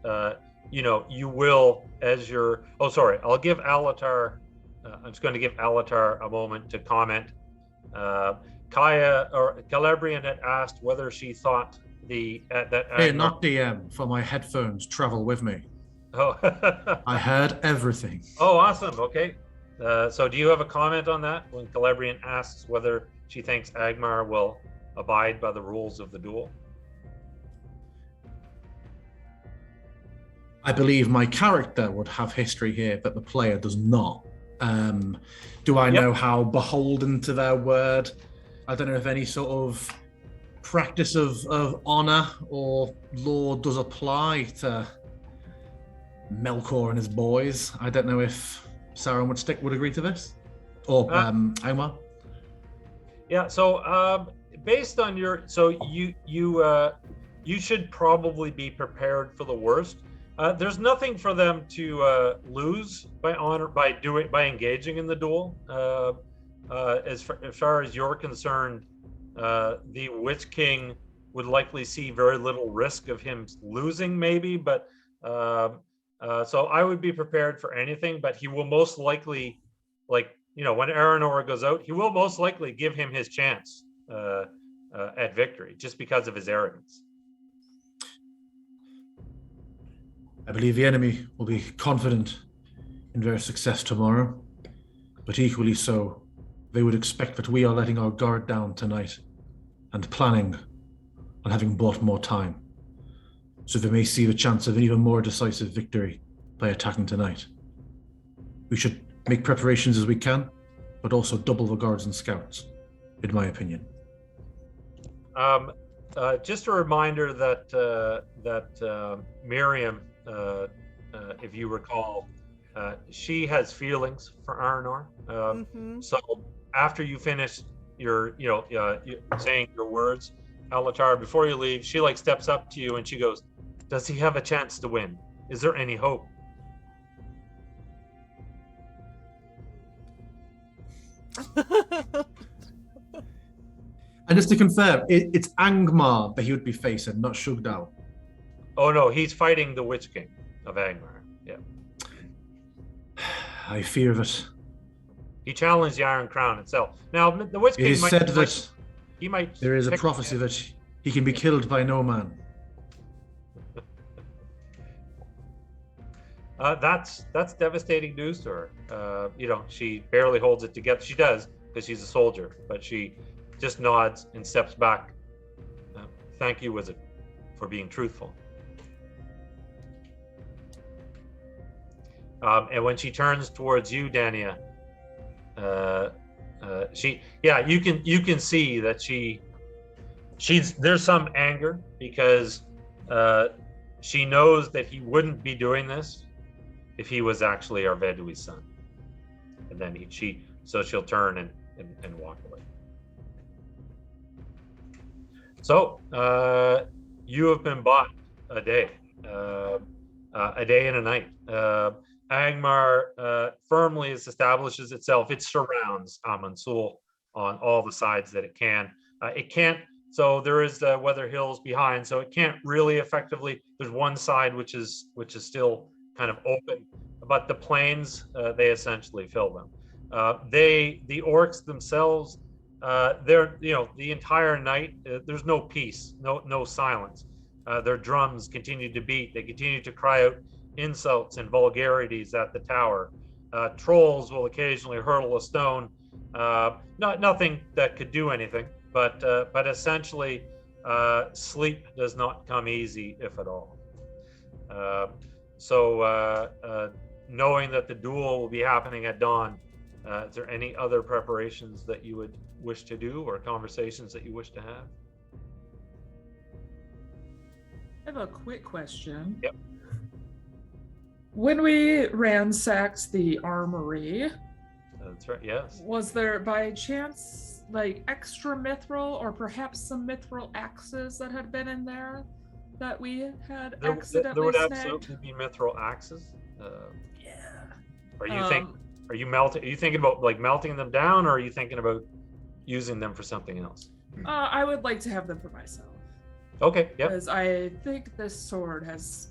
you will, as your, I'll give Alatar, I'm just going to give Alatar a moment to comment. Kaiya or Celebrian had asked whether she thought not DM, for my headphones travel with me. Oh, I heard everything. Oh, awesome. Okay. So do you have a comment on that when Celebrian asks whether she thinks Agmar will abide by the rules of the duel? I believe my character would have history here, but the player does not. Do I know how beholden to their word? I don't know if any sort of practice of honor or law does apply to Melkor and his boys. I don't know if Sauron would agree to this, or Omar. Yeah. So based on your, you should probably be prepared for the worst. There's nothing for them to lose by engaging in the duel. As far as you're concerned, the Witch King would likely see very little risk of him losing, maybe. But so I would be prepared for anything. But he will most likely, when Arnor goes out, he will most likely give him his chance at victory, just because of his arrogance. I believe the enemy will be confident in their success tomorrow, but equally so, they would expect that we are letting our guard down tonight and planning on having bought more time, so they may see the chance of an even more decisive victory by attacking tonight. We should make preparations as we can, but also double the guards and scouts, in my opinion. Just a reminder that Miriam, if you recall, she has feelings for Arnor. So after you finish your, saying your words, Alatar, before you leave, she steps up to you and she goes, "Does he have a chance to win? Is there any hope?" And just to confirm, it's Angmar that he would be facing, not Shugdal. Oh no, he's fighting the Witch King of Angmar. Yeah. I fear that He challenged the Iron Crown itself. Now, the Witch It King is said that he might. there is a pick- prophecy that he can be killed by no man. That's devastating news to her. She barely holds it together. She does because she's a soldier, but she just nods and steps back. Thank you, wizard, for being truthful. And when she turns towards you, Dania, you can see that there's some anger because she knows that he wouldn't be doing this if he was actually Arvedui's son. And then she'll turn and walk away. So you have been bought a day and a night. Angmar firmly establishes itself. It surrounds Amon Sul on all the sides that it can. It can't. So there is the Weather Hills behind. So it can't really effectively. There's one side which is still kind of open, but the plains they essentially fill them. The orcs themselves, they're the entire night. There's no peace, no silence. Their drums continue to beat. They continue to cry out insults and vulgarities at the tower. Trolls will occasionally hurtle a stone. Nothing that could do anything, but essentially, sleep does not come easy, if at all. So knowing that the duel will be happening at dawn, is there any other preparations that you would wish to do or conversations that you wish to have? I have a quick question. Yep. When we ransacked the armory, That's right, yes. was there by chance like extra mithril or perhaps some mithril axes that had been in there that we had accidentally There would snagged? absolutely be mithril axes. Yeah. Are you thinking about like melting them down, or are you thinking about using them for something else? I would like to have them for myself. Okay, yep. Because I think this sword has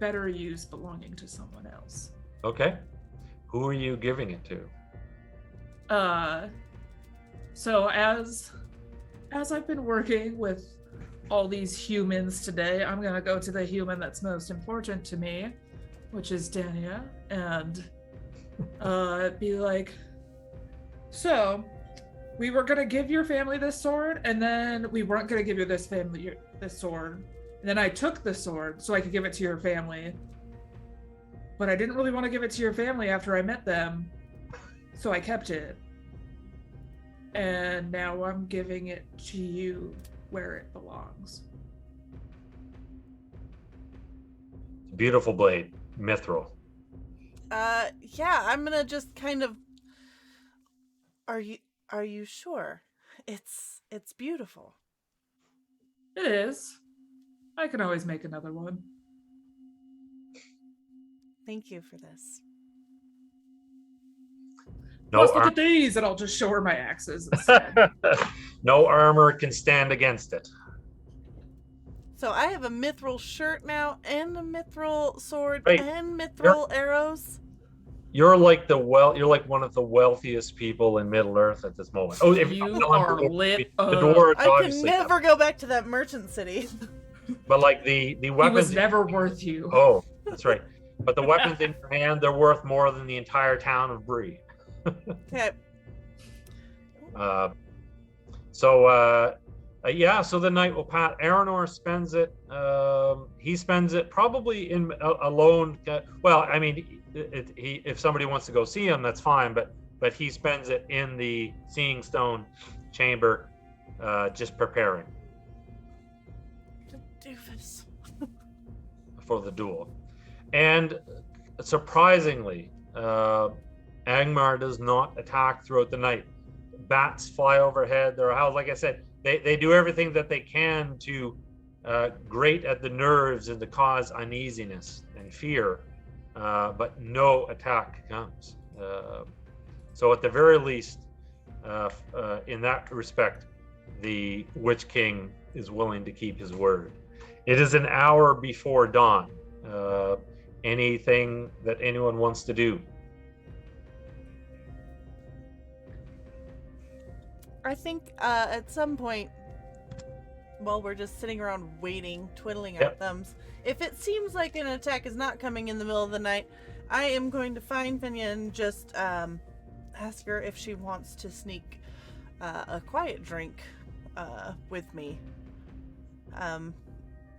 better use belonging to someone else. Okay. Who are you giving it to? So as I've been working with all these humans today, I'm gonna go to the human that's most important to me, which is Dania, and be like, so we were gonna give your family this sword, and then we weren't gonna give you this sword. And then I took the sword so I could give it to your family. But I didn't really want to give it to your family after I met them, so I kept it. And now I'm giving it to you where it belongs. Beautiful blade, mithril. Yeah, I'm gonna just kind of. Are you sure? It's beautiful. It is. I can always make another one. Thank you for this. Let's look at these, and I'll just show her my axes instead. No armor can stand against it. So I have a mithril shirt now, and a mithril sword, Right. and mithril arrows. You're like you're like one of the wealthiest people in Middle Earth at this moment. Oh, if You are lit the up. dwarves I can obviously, never go back to that merchant city. but like the He weapons. was never worth you. Oh, that's right. But the weapons in your hand, they're worth more than the entire town of Bree. Okay. So the night will pass. Arnor spends it. He spends it probably in alone. Well, I mean, if somebody wants to go see him, that's fine. But he spends it in the Seeing Stone chamber, just preparing Doofus. for the duel. And surprisingly, Angmar does not attack throughout the night. Bats fly overhead their house. Like I said, they do everything that they can to grate at the nerves and to cause uneasiness and fear, but no attack comes. So at the very least, in that respect, the Witch King is willing to keep his word. It is an hour before dawn. Anything that anyone wants to do? I think at some point, while we're just sitting around waiting, twiddling our thumbs, if it seems like an attack is not coming in the middle of the night, I am going to find Fenja and just ask her if she wants to sneak a quiet drink with me.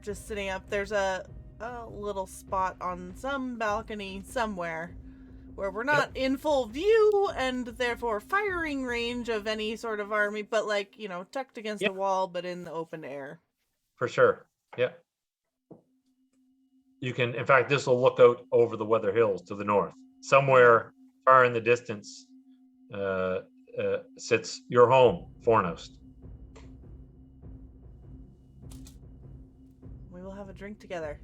Just sitting up, there's a little spot on some balcony somewhere where we're not in full view and therefore firing range of any sort of army, but like, you know, tucked against a wall, but in the open air. For sure. Yeah. You can, in fact, this will look out over the Weather Hills to the north. Somewhere far in the distance sits your home, Fornost. We will have a drink together.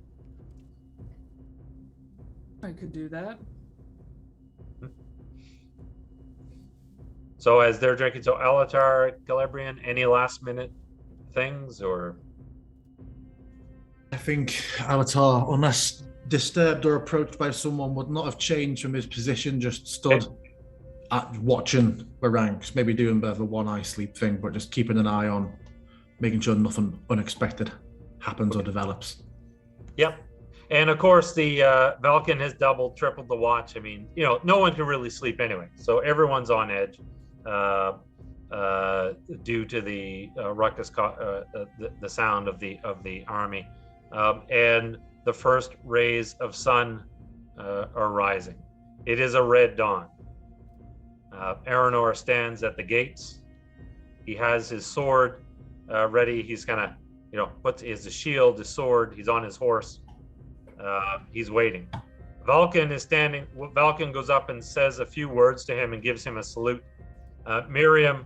I could do that. So as they're drinking, so Alatar, Celebrian, any last minute things or? I think Alatar, unless disturbed or approached by someone, would not have changed from his position, just stood at watching the ranks, maybe doing the one eye sleep thing, but just keeping an eye on making sure nothing unexpected happens or develops. Yep. And of course, the Valken has doubled, tripled the watch. I mean, you know, no one can really sleep anyway. So everyone's on edge due to the ruckus, the sound of the army. And the first rays of sun are rising. It is a red dawn. Arnor stands at the gates. He has his sword ready. He's kind of, you know, puts his shield, his sword. He's on his horse. He's waiting. Valken is standing. Valken goes up and says a few words to him and gives him a salute. Miriam,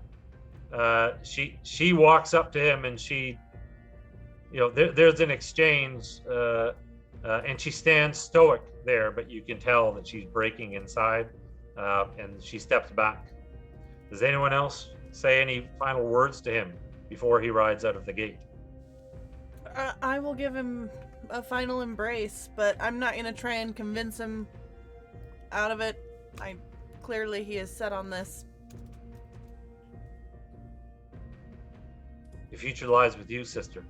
she walks up to him and she, you know, there's an exchange, and she stands stoic there, but you can tell that she's breaking inside, and she steps back. Does anyone else say any final words to him before he rides out of the gate? I will give him a final embrace, but I'm not gonna try and convince him out of it. Clearly he is set on this. The future lies with you, sister.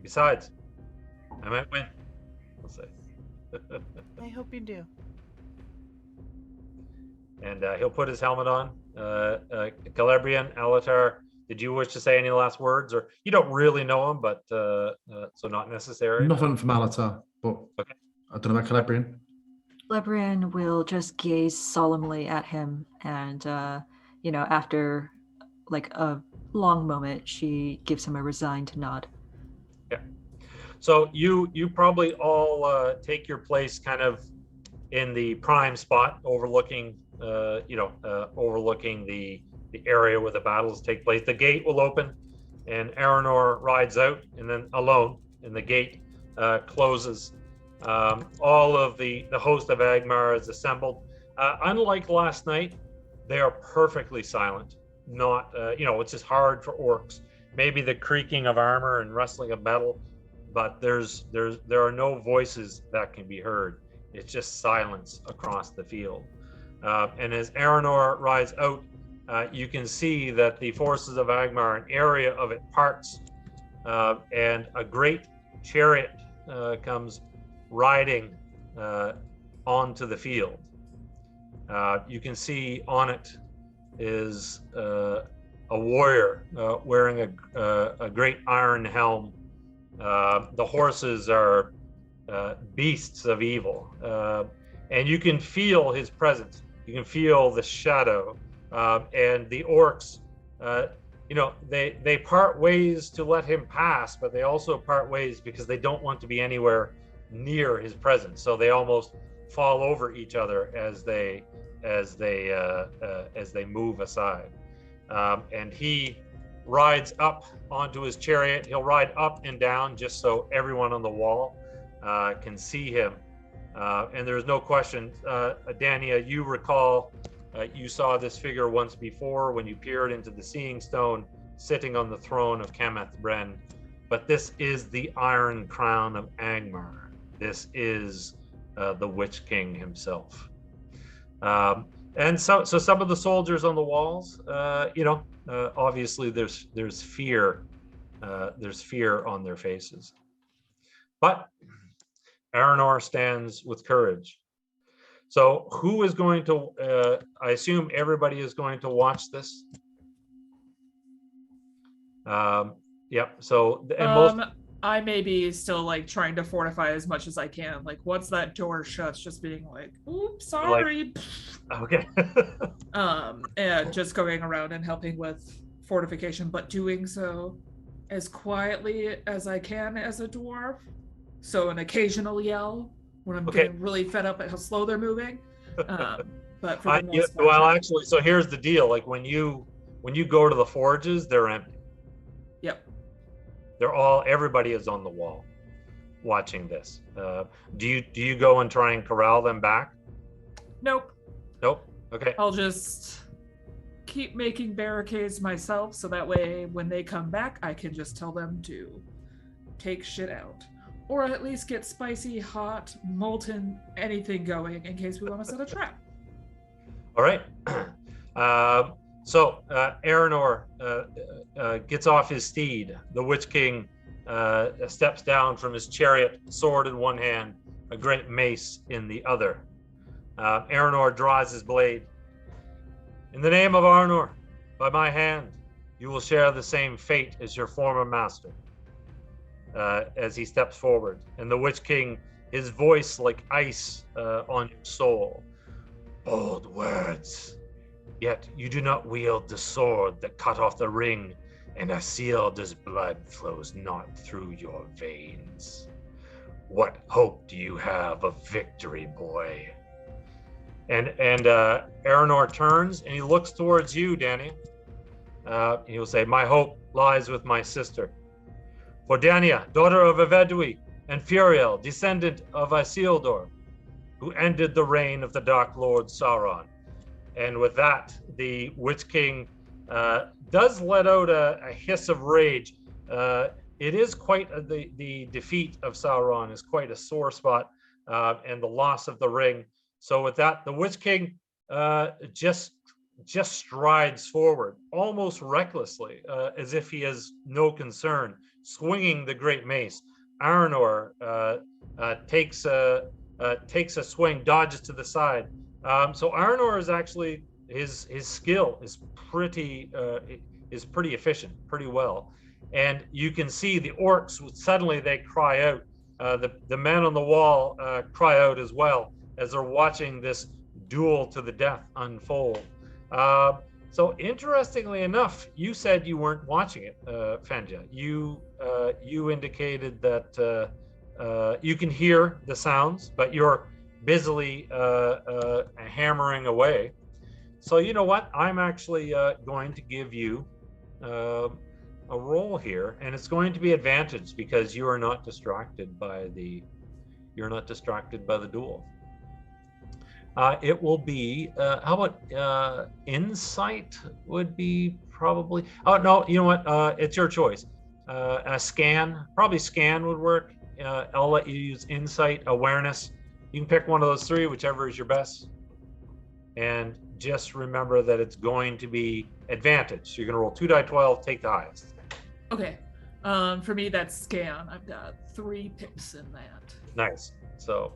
Besides, I might win. We'll say. I hope you do. And he'll put his helmet on. Celebrian, Alatar, did you wish to say any last words? Or you don't really know him, but so not necessary. Nothing from Alatar, but okay. I don't know about Celebrian. Celebrian will just gaze solemnly at him, and you know, after like a long moment, she gives him a resigned nod. Yeah. So you probably all take your place kind of in the prime spot, overlooking overlooking the area where the battles take place. The gate will open, and Arnor rides out, and then alone, and the gate closes. All of the host of Agmar is assembled. Unlike last night, they are perfectly silent. Not, it's just hard for orcs. Maybe the creaking of armor and rustling of metal, but there are no voices that can be heard. It's just silence across the field. And as Arnor rides out, you can see that the forces of Agmar, an area of it parts, and a great chariot comes riding onto the field. You can see on it is a warrior wearing a great iron helm. The horses are beasts of evil, and you can feel his presence. You can feel the shadow, and the orcs. They part ways to let him pass, but they also part ways because they don't want to be anywhere near his presence. So they almost fall over each other as they move aside. And he rides up onto his chariot. He'll ride up and down just so everyone on the wall can see him. And there's no question, Dania, you recall you saw this figure once before when you peered into the Seeing Stone, sitting on the throne of Kameth Bren. But this is the Iron Crown of Angmar. This is the Witch King himself. And so some of the soldiers on the walls, obviously there's fear on their faces. But Arnor stands with courage. So who is going to, I assume everybody is going to watch this. Yep. So, and I may be still like trying to fortify as much as I can. Like once that door shuts, just being like, oops, sorry. Okay. And just going around and helping with fortification, but doing so as quietly as I can as a dwarf. So an occasional yell when I'm getting really fed up at how slow they're moving. But for the most part, well, actually, so here's the deal. Like when you go to the forges, they're empty. Yep. Everybody is on the wall watching this. Do you go and try and corral them back? Nope. Okay. I'll just keep making barricades myself, so that way when they come back, I can just tell them to take shit out. Or at least get spicy, hot, molten, anything going in case we want to set a trap. All right. So Arnor gets off his steed. The Witch King steps down from his chariot, sword in one hand, a great mace in the other. Arnor draws his blade. In the name of Arnor, by my hand, you will share the same fate as your former master. As he steps forward, and the Witch King, his voice like ice on your soul. Bold words. Yet you do not wield the sword that cut off the ring, and Isildur's blood flows not through your veins. What hope do you have of victory, boy? And Arnor turns and he looks towards you, Dania. He will say, my hope lies with my sister. For Dania, daughter of Evedui, and Furiel, descendant of Isildur, who ended the reign of the Dark Lord Sauron. And with that, the Witch King does let out a hiss of rage. It is quite the defeat of Sauron is quite a sore spot, and the loss of the ring. So with that, the Witch King just strides forward, almost recklessly, as if he has no concern, swinging the great mace. Arnor takes a swing, dodges to the side. So Arnor is actually his skill is pretty efficient, pretty well, and you can see the orcs suddenly they cry out. The men on the wall cry out as well as they're watching this duel to the death unfold. So interestingly enough, you said you weren't watching it, Fenja. You indicated that you can hear the sounds, but you're busily hammering away. So you know what? I'm actually going to give you a roll here, and it's going to be advantage because you are not distracted by the duel. It will be, how about insight would be probably, oh no, you know what, it's your choice. A scan, probably scan would work. I'll let you use insight, awareness. You can pick one of those three, whichever is your best. And just remember that it's going to be advantage. You're gonna roll 2 die 12, take the highest. Okay, for me that's scan. I've got 3 pips in that. Nice, so.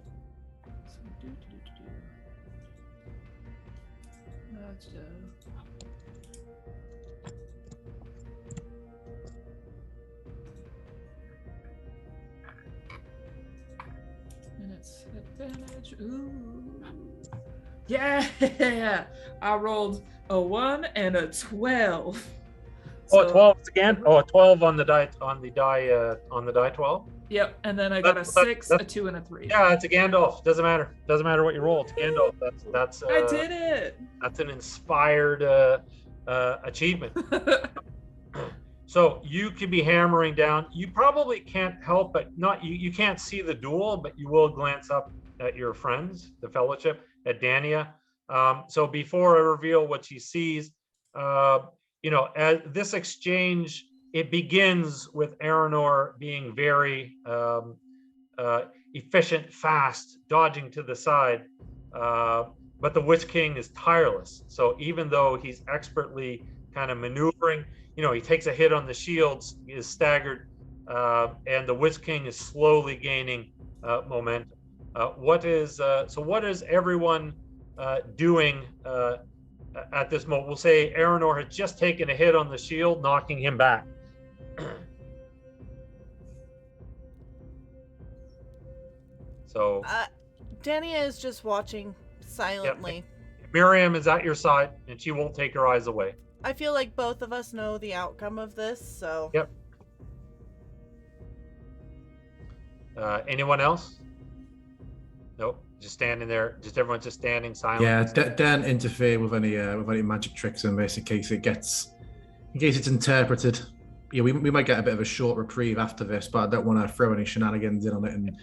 And it's advantage. Ooh. Yeah! I rolled a 1 and a 12. So, oh, 12 again? Oh, a 12 on the die 12? Yep, and then I got a 6, a 2, and a 3. Yeah, it's a Gandalf. Doesn't matter what you roll. It's Gandalf. That's I did it. That's an inspired achievement. So you could be hammering down. You probably can't help but you can't see the duel, but you will glance up at your friends, the Fellowship, at Dania. So before I reveal what she sees, as this exchange, it begins with Arnor being very efficient, fast, dodging to the side. but the Witch King is tireless. So even though he's expertly kind of maneuvering, he takes a hit on the shields, he is staggered, and the Witch King is slowly gaining momentum. What is everyone doing at this moment? We'll say Arnor had just taken a hit on the shield, knocking him back. So Dania is just watching silently. Yep. Miriam is at your side, and she won't take her eyes away. I feel like both of us know the outcome of this, so. Yep. Anyone else? Nope. Just standing there. Just everyone's just standing silent. Yeah, don't interfere with any magic tricks in this in case it's interpreted. Yeah, we might get a bit of a short reprieve after this, but I don't want to throw any shenanigans in on it.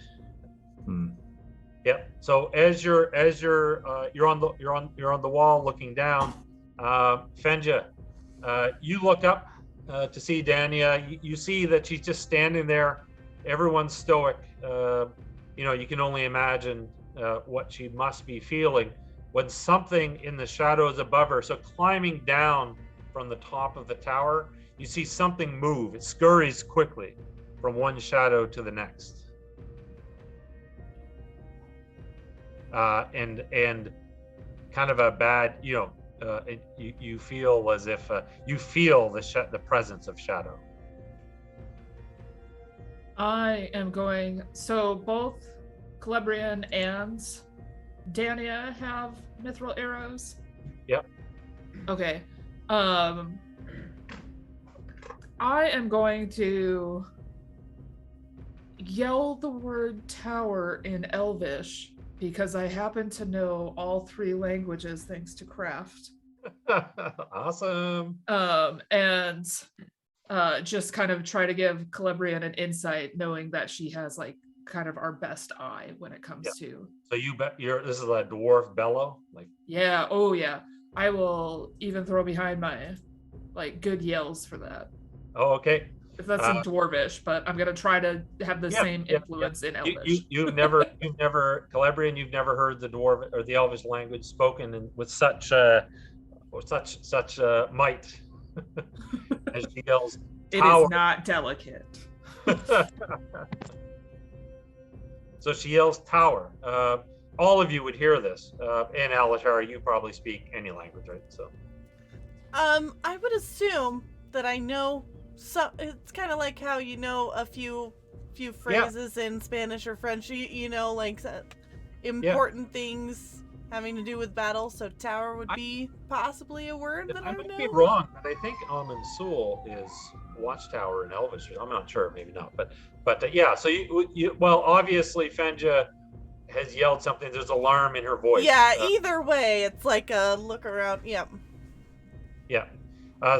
Yep. So as you're on the wall looking down, Fenja, you look up to see Dania. You see that she's just standing there. Everyone's stoic. You can only imagine what she must be feeling when something in the shadows above her. So climbing down from the top of the tower, you see something move. It scurries quickly from one shadow to the next. And kind of a bad, you feel as if you feel the presence of shadow. I am going. So both Celebrian and Dania have mithril arrows. Yep. Okay. I am going to yell the word tower in Elvish because I happen to know all 3 languages thanks to craft. Awesome. And just kind of try to give Celebrian an insight, knowing that she has like kind of our best eye when it comes to. So this is a dwarf bellow, like. Yeah. Oh yeah. I will even throw behind my good yells for that. Oh, okay. If that's in Dwarvish, but I'm gonna try to have the same influence in Elvish. You've never, Celebrian, you've never heard the dwarf or the Elvish language spoken with such might as she yells. Tower. It is not delicate. So she yells tower. All of you would hear this. And Alatar, you probably speak any language, right? So. I would assume that I know. So it's kind of like how you know a few phrases in Spanish or French. You know, like important things having to do with battle. So tower would be possibly a word that I would know. I might be wrong, but I think Amon Sul is watchtower in Elvish. I'm not sure, maybe not, but yeah. So well, obviously Fenja has yelled something. There's alarm in her voice. Yeah. Either way, it's like a look around. Yep. Yeah.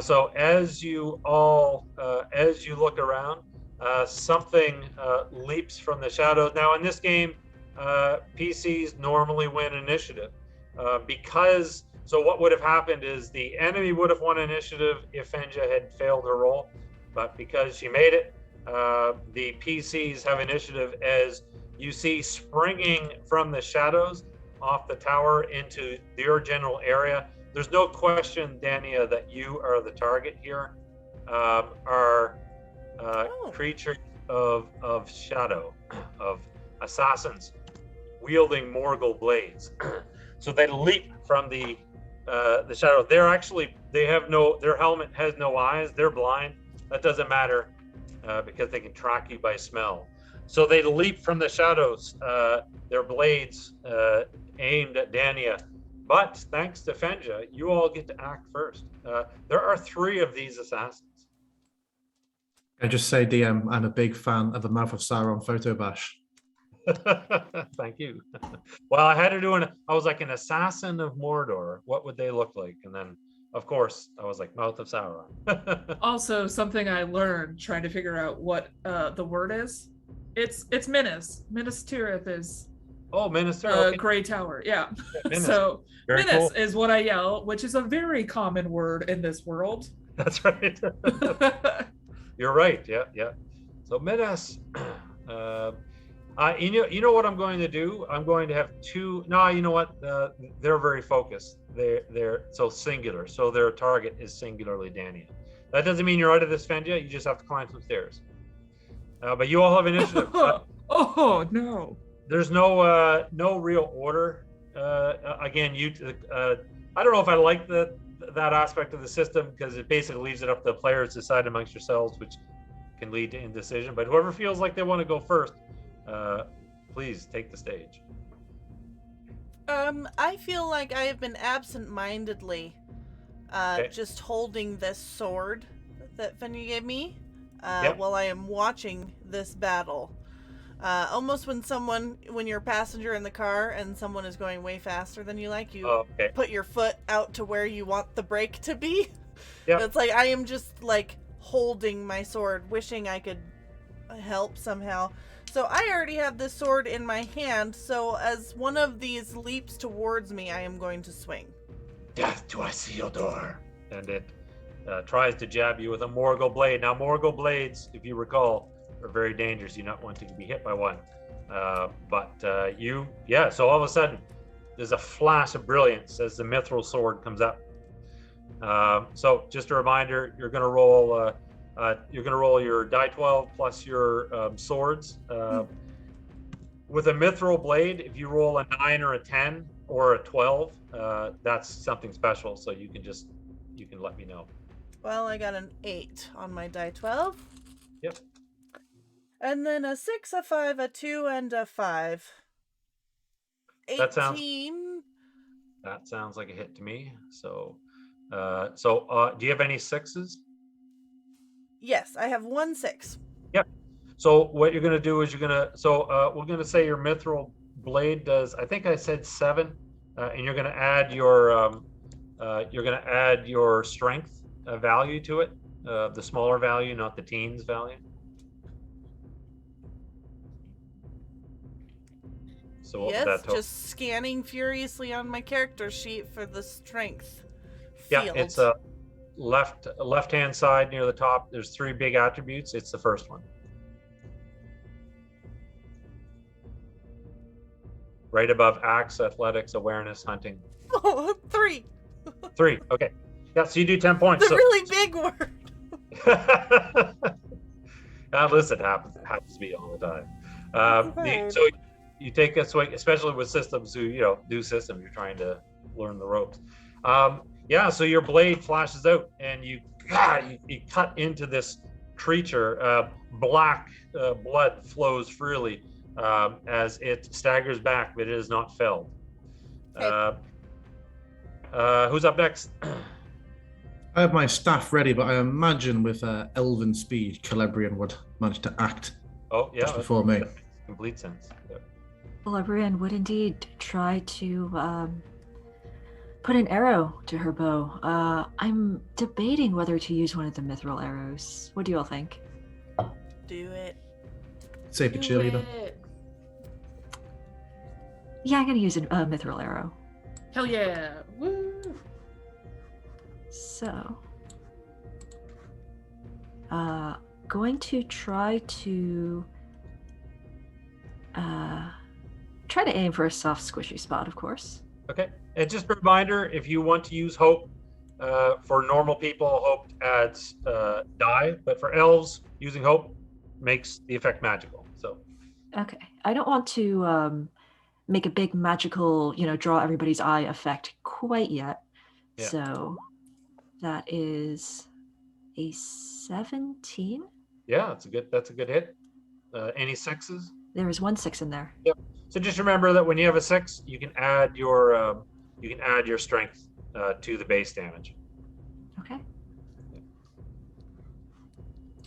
So as you look around, something leaps from the shadows. Now in this game, PCs normally win initiative so what would have happened is the enemy would have won initiative if Fenja had failed her roll, but because she made it, the PCs have initiative as you see springing from the shadows off the tower into your general area. There's no question, Dania, that you are the target here. Are creatures of shadow, of assassins wielding Morgul blades. So they leap from the shadow. Their helmet has no eyes. They're blind. That doesn't matter because they can track you by smell. So they leap from the shadows. Their blades aimed at Dania. But thanks to Fenja, you all get to act first. There are 3 of these assassins. I just say, DM, I'm a big fan of the Mouth of Sauron photo bash. Thank you. Well, I had to do I was like an assassin of Mordor. What would they look like? And then, of course, I was like Mouth of Sauron. Also, something I learned trying to figure out what the word is. It's Minas. Minas Tirith is. Oh, Minister. Okay. Gray Tower. Yeah. Minas. So Very Minas cool. is what I yell, which is a very common word in this world. That's right. You're right. Yeah. So Minas. You know what I'm going to do? I'm going to have two. No, you know what? They're very focused. They're so singular. So their target is singularly Dania. That doesn't mean you're out of this, Fenja. You just have to climb some stairs. But you all have initiative. Oh no! There's no real order. Again, I don't know if I like that aspect of the system because it basically leaves it up to the players to decide amongst yourselves, which can lead to indecision. But whoever feels like they want to go first, please take the stage. I feel like I have been absent-mindedly just holding this sword that Fenja gave me while I am watching this battle. Almost when you're a passenger in the car and someone is going way faster than you like, you put your foot out to where you want the brake to be. Yeah. It's like I am just like holding my sword, wishing I could help somehow. So I already have this sword in my hand, so as one of these leaps towards me, I am going to swing. Death to Isildur. And it tries to jab you with a Morgul blade. Now, Morgul blades, if you recall, are very dangerous. You're not wanting to be hit by one. So all of a sudden, there's a flash of brilliance as the mithril sword comes up. So just a reminder, you're going to roll your die 12 plus your swords. With a mithril blade, if you roll a 9 or a 10 or a 12, that's something special. So you can let me know. Well, I got an 8 on my die 12. Yep. And then a 6, a 5, a 2, and a 5. 18. That sounds like a hit to me. So do you have any 6s? Yes, I have 1 6. Yep. So what you're going to do is we're going to say your mithril blade does, I think I said 7, and you're going to add your strength value to it, the smaller value, not the teens value. So yes, just scanning furiously on my character sheet for the strength field. Yeah, it's a left-hand side near the top. There's 3 big attributes. It's the first one. Right above axe, athletics, awareness, hunting. Oh, 3. 3, okay. Yeah, so you do 10 points. It's a really big word. Listen, it happens to me all the time. So you take a swing, especially with systems who, do systems, you're trying to learn the ropes. So your blade flashes out and you cut into this creature. Black blood flows freely as it staggers back, but it is not felled. Okay. Who's up next? I have my staff ready, but I imagine with elven speed, Celebrian would manage to act just before me. Complete sense. Yeah. Celebrian would indeed try to put an arrow to her bow. I'm debating whether to use one of the mithril arrows. What do you all think? Do it. Save the cheerleader. Yeah, I'm gonna use a mithril arrow. Hell yeah! Woo! So, going to try to aim for a soft, squishy spot, of course. Okay, and just a reminder, if you want to use hope, for normal people, hope adds die, but for elves, using hope makes the effect magical. So. Okay, I don't want to make a big magical, draw everybody's eye effect quite yet. Yeah. So that is a 17. Yeah, that's a good hit. Any 6s? There is 1 6 in there. Yep. So just remember that when you have a 6, you can add your strength to the base damage. Okay.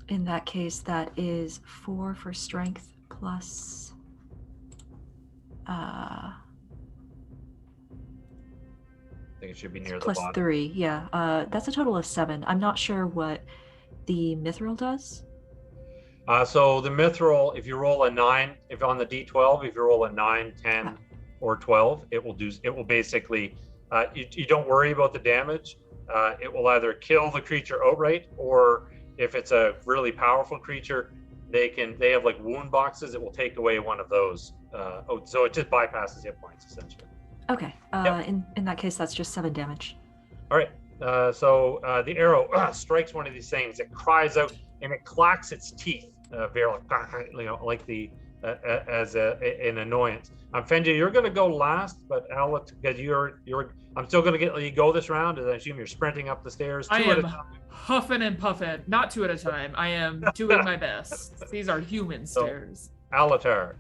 In that case, that is 4 for strength plus. I think it should be near plus the bottom. 3, yeah. That's a total of 7. I'm not sure what the mithril does. So the mithril, if you roll a 9, if on the D12, if you roll a 9, 10, or 12, it will basically, you don't worry about the damage. It will either kill the creature outright, or if it's a really powerful creature, they have like wound boxes. It will take away one of those. So it just bypasses hit points essentially. Okay. Yep. In that case, that's just 7 damage. All right. So the arrow strikes one of these things. It cries out and it clacks its teeth, very like the as an annoyance. Fenja, you're going to go last, but Alex, because I'm still going to get you go this round, and I assume you're sprinting up the stairs. I am huffing and puffing, not 2 at a time. I am doing my best. These are human stairs. Alatar.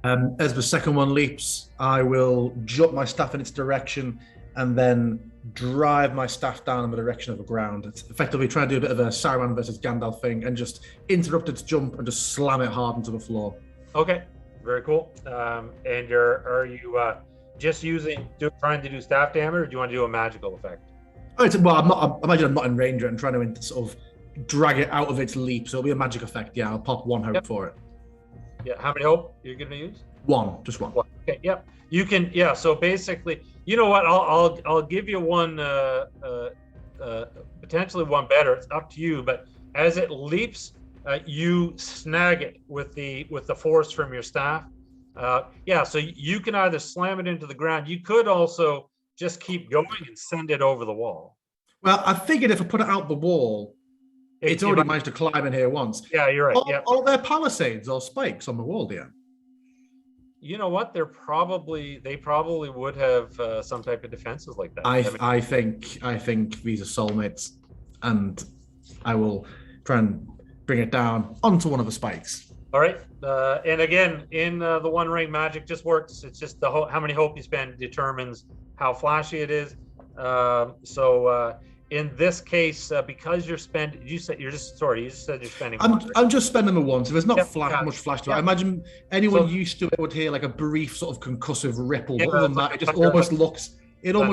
As the second one leaps, I will jut my staff in its direction and then drive my staff down in the direction of the ground. It's effectively trying to do a bit of a Saruman versus Gandalf thing and just interrupt its jump and just slam it hard into the floor. Okay, very cool. And are you just trying to do staff damage, or do you want to do a magical effect? Well, imagine I'm not in range and trying to sort of drag it out of its leap, so it'll be a magic effect. Yeah, I'll pop 1 hope for it. Yeah, how many hope are you going to use? 1, just 1. Okay, yep. You can, yeah. So basically, you know what? I'll give you one, potentially one better. It's up to you. But as it leaps, you snag it with the force from your staff. Yeah. So you can either slam it into the ground. You could also just keep going and send it over the wall. Well, I figured if I put it out the wall, it's already managed to climb in here once. Yeah, you're right. Are there palisades or spikes on the wall, dear? You know what? They probably would have some type of defenses like that. I think these are soulmates, and I will try and bring it down onto one of the spikes. All right. And again, in the One Ring magic just works. It's just how many hope you spend determines how flashy it is. So in this case, because you said you're spending. I'm just spending the one, so there's not much flash to it. I imagine anyone used to it would hear like a brief sort of concussive ripple. But other than that, it just almost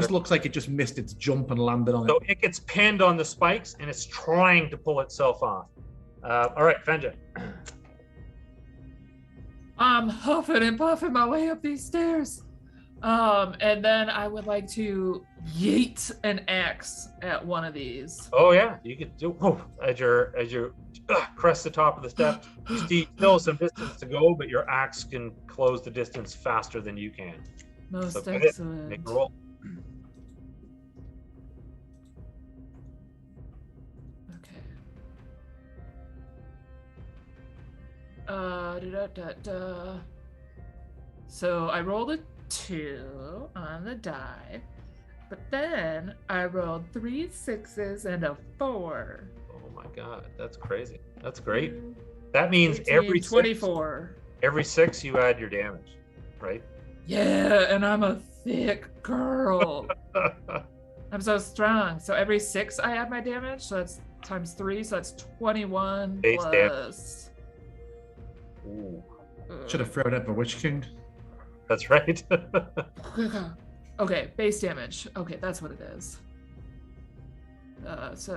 looks like it just missed its jump and landed on it. So it gets pinned on the spikes and it's trying to pull itself off. All right, Fenja. I'm huffing and puffing my way up these stairs. And then I would like to yeet an axe at one of these. Oh yeah, you could do. As you crest the top of the step, you still some distance to go, but your axe can close the distance faster than you can. Most excellent. Make a roll. Okay. So I rolled a 2 on the die, but then I rolled 3 6s and a 4. Oh my god, that's crazy. That's great. That means 18, every 24. Every 6 you add your damage, right? Yeah, and I'm a thick girl. I'm so strong. So every 6 I add my damage, so that's times 3, so that's 21 Base plus. Ooh. Should have thrown out the Witch King. That's right. Okay, base damage. Okay, that's what it is. That's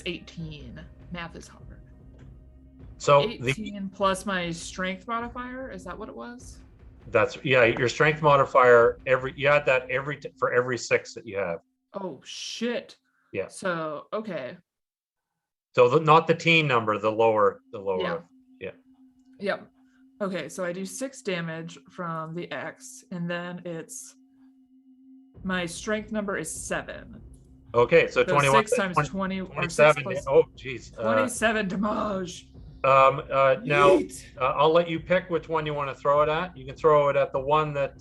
18. Math is hard. So 18 plus my strength modifier, is that what it was? Your strength modifier you add that for every 6 that you have. Oh shit. Yeah. So okay. So not the teen number, the lower. Yeah. Yeah. Yep. Okay, so I do 6 damage from the X, and then my strength number is 7. Okay, so 21 6 times 20 27. Oh, geez. 27 damage. Now I'll let you pick which one you want to throw it at. You can throw it at the one that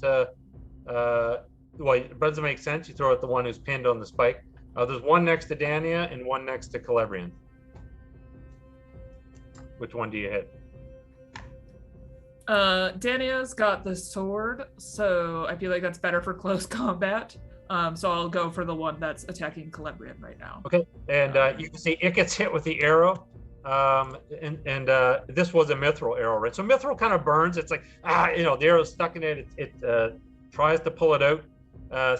it doesn't make sense. You throw it at the one who's pinned on the spike. There's one next to Dania and one next to Celebrian. Which one do you hit? Dania's got the sword, so I feel like that's better for close combat. So I'll go for the one that's attacking Celebrian right now. Okay, and you can see it gets hit with the arrow. And this was a mithril arrow, right? So mithril kind of burns. It's like the arrow's stuck in it. It tries to pull it out,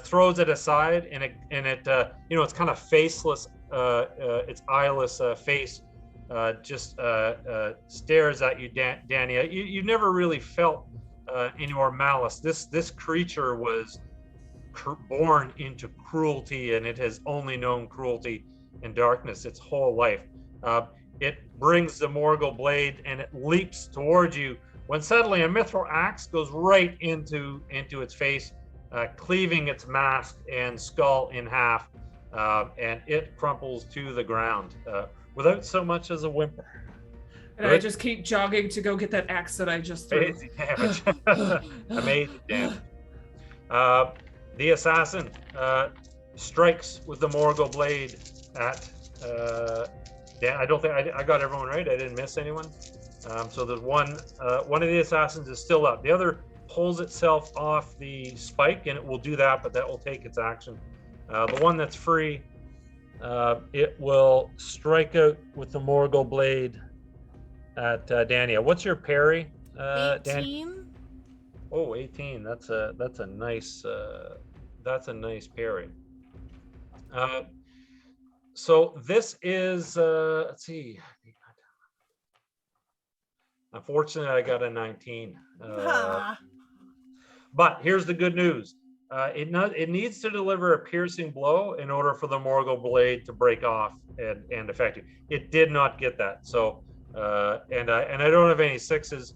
throws it aside, and it it's kind of faceless. Its eyeless face just stares at you, Dania. You never really felt any more malice. This creature was born into cruelty, and it has only known cruelty and darkness its whole life. it brings the Morgul blade and it leaps towards you when suddenly a mithril axe goes right into its face, cleaving its mask and skull in half, and it crumples to the ground without so much as a whimper. And I just keep jogging to go get that axe that I just threw. Amazing damage. Amazing damage. The assassin strikes with the Morgul blade at Dan. I don't think I got everyone right. I didn't miss anyone. So there's one of the assassins is still up. The other pulls itself off the spike, and it will do that, but that will take its action. The one that's free, it will strike out with the Morgul blade at Dania. What's your parry, 18. Oh, 18. That's a nice parry. So this is let's see. Unfortunately, I got a 19. But here's the good news. It needs to deliver a piercing blow in order for the Morgul blade to break off and affect you. It did not get that. So and I don't have any sixes.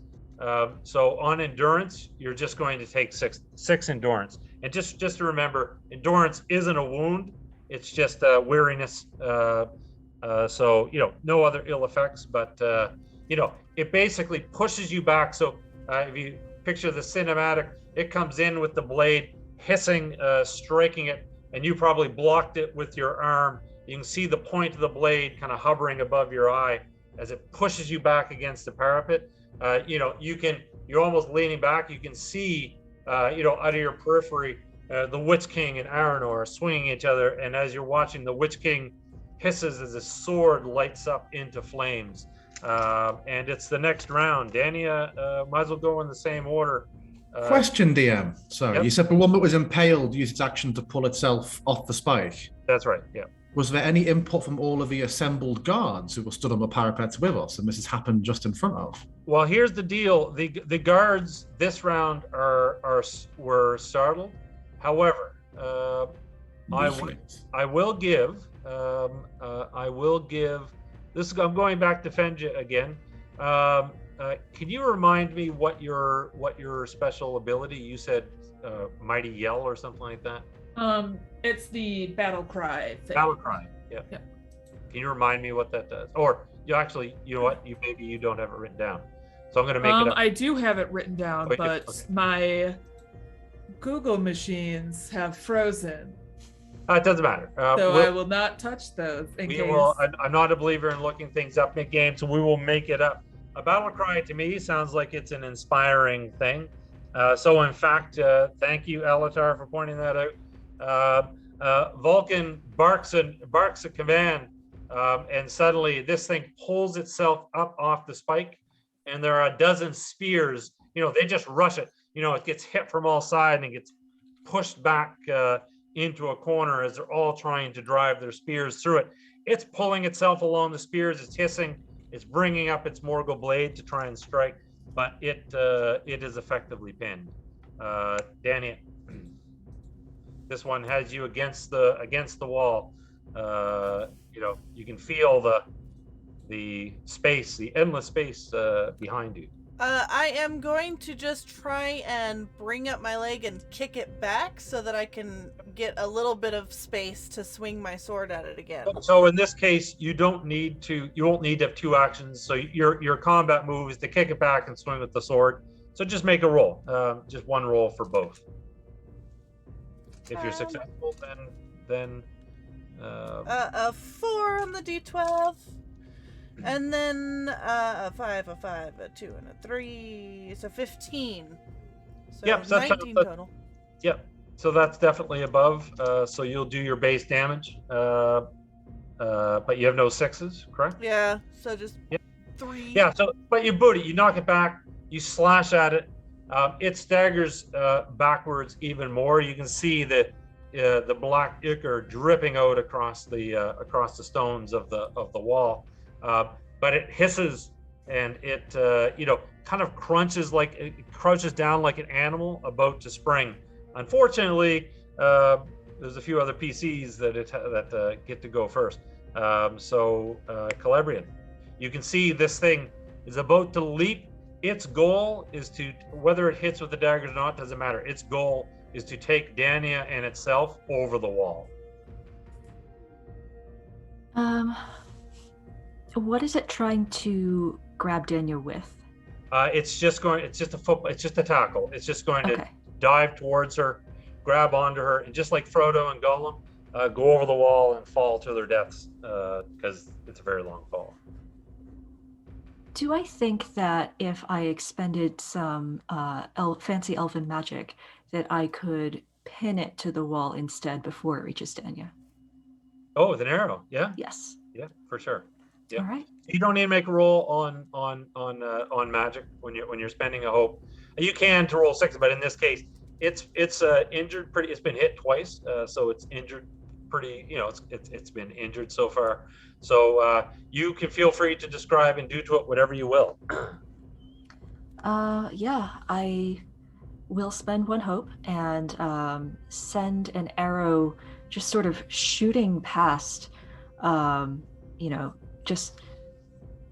So on endurance, you're just going to take six endurance. And just to remember, endurance isn't a wound. It's just weariness. So, no other ill effects, but, it basically pushes you back. So if you picture the cinematic, it comes in with the blade hissing, striking it, and you probably blocked it with your arm. You can see the point of the blade kind of hovering above your eye as it pushes you back against the parapet. You're almost leaning back. You can see, out of your periphery, the Witch King and Arnor swinging each other. And as you're watching, the Witch King hisses as his sword lights up into flames. And it's the next round. Dania, might as well go in the same order. Question, DM. Sorry, Yep. You said the one that was impaled used its action to pull itself off the spike. That's right, yeah. Was there any input from all of the assembled guards who were stood on the parapets with us, and this has happened just in front of? Well, here's the deal. The guards this round were startled. However, I will give this. I'm going back to Fenja again. Can you remind me what your special ability? You said Mighty Yell or something like that. It's the battle cry thing. Battle cry. Yeah. Can you remind me what that does? Or you know what? Maybe you don't have it written down. So I'm going to make it up. I do have it written down, Okay. but my Google machines have frozen. It doesn't matter. So I will not touch those in case. I'm not a believer in looking things up in game, so we will make it up. A battle cry to me sounds like it's an inspiring thing. So in fact, thank you, Alatar, for pointing that out. Vulcan barks a command, and suddenly this thing pulls itself up off the spike, and there are a dozen spears. They just rush it. It gets hit from all sides and gets pushed back into a corner as they're all trying to drive their spears through it. It's pulling itself along the spears. It's hissing. It's bringing up its Morgul blade to try and strike, but it is effectively pinned. Dania, this one has you against the wall. You can feel the space, the endless space behind you. I am going to just try and bring up my leg and kick it back so that I can get a little bit of space to swing my sword at it again. So in this case, you won't need to have two actions. So your combat move is to kick it back and swing with the sword. So just make a roll, just one roll for both. If you're successful, then a 4 on the d12. And then a 5, a 5, a 2, and a 3. So 15. So Yep, so 19 total. Yep. So that's definitely above. So you'll do your base damage. But you have no sixes, correct? Yeah. So just 3. Yeah. So, but you boot it. You knock it back. You slash at it. It staggers backwards even more. You can see the black ichor dripping out across the stones of the wall. But it hisses and it kind of crouches down like an animal about to spring. Unfortunately, there's a few other PCs that get to go first. So Celebrian, you can see this thing is about to leap. Its goal is to, whether it hits with the daggers or not, doesn't matter. Its goal is to take Dania and itself over the wall. What is it trying to grab Dania with? It's just a tackle. It's just going to Okay. dive towards her, grab onto her, and just like Frodo and Gollum, go over the wall and fall to their deaths, because it's a very long fall. Do I think that if I expended some fancy elfin magic, that I could pin it to the wall instead before it reaches Dania? Oh, with an arrow, yeah, Yes. yeah, for sure. Yeah. All right. You don't need to make a roll on magic when you're spending a hope. You can to roll 6, but in this case, it's injured pretty. It's been hit twice, so it's injured pretty. It's been injured so far. So you can feel free to describe and do to it whatever you will. Yeah, I will spend 1 hope and send an arrow just sort of shooting past, just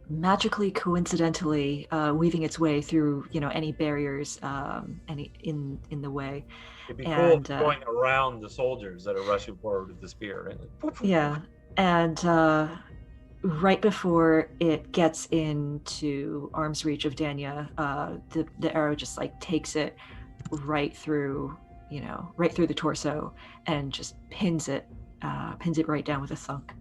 magically, coincidentally, weaving its way through, any barriers, any in the way. It'd be And, cool going around the soldiers that are rushing forward with the spear. Right? Yeah, and right before it gets into arm's reach of Dania, the arrow just like takes it right through the torso and just pins it right down with a thunk.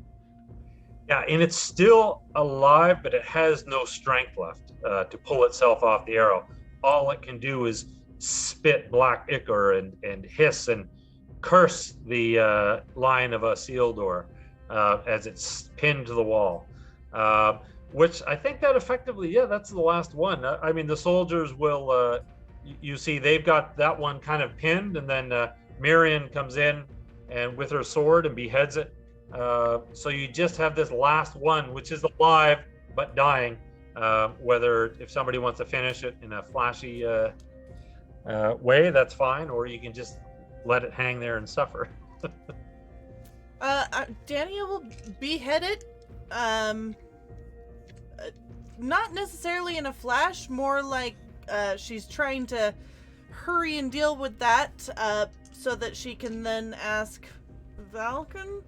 Yeah, and it's still alive, but it has no strength left to pull itself off the arrow. All it can do is spit black ichor and hiss and curse the line of Isildur as it's pinned to the wall. Which I think that effectively, that's the last one. I mean, the soldiers will, you see, they've got that one kind of pinned, and then Miriam comes in and with her sword and beheads it. So you just have this last one, which is alive but dying. Whether if somebody wants to finish it in a flashy way, that's fine, or you can just let it hang there and suffer. Dania will behead it. Not necessarily in a flash, more like she's trying to hurry and deal with that, so that she can then ask Valken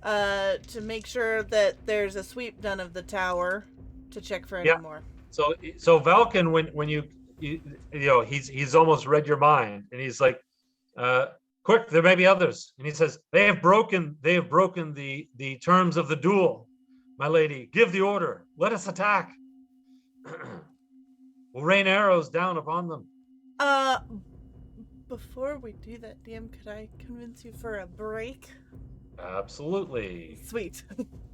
to make sure that there's a sweep done of the tower to check for any more. So Valken, when you he's almost read your mind, and he's like, quick, there may be others. And he says, they have broken the terms of the duel. My lady, give the order. Let us attack. We'll rain arrows down upon them. Before we do that, DM, could I convince you for a break? Absolutely. Sweet.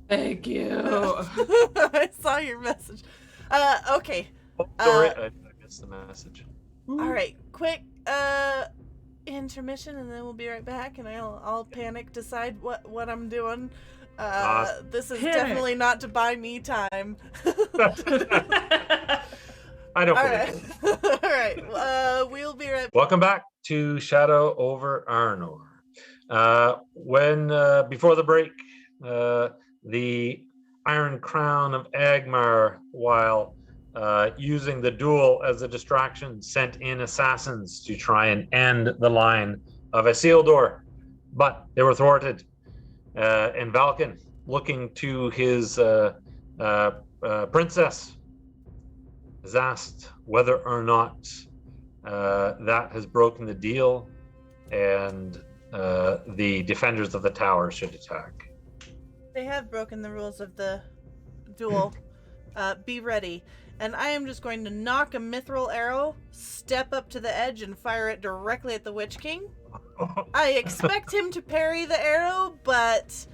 Thank you. I saw your message. Okay. Oh, sorry, I missed the message. All right, quick intermission, and then we'll be right back, and I'll panic decide what I'm doing. This is definitely not to buy me time. I don't believe it. All right. We'll be right back. Welcome back to Shadow Over Arnor. When before the break, the Iron Crown of Agmar, while using the duel as a distraction, sent in assassins to try and end the line of Isildur, but they were thwarted. And Valken, looking to his princess, is asked whether or not that has broken the deal, and the defenders of the tower should attack. They have broken the rules of the duel. Be ready. And I am just going to knock a mithril arrow, step up to the edge, and fire it directly at the Witch King. I expect him to parry the arrow, but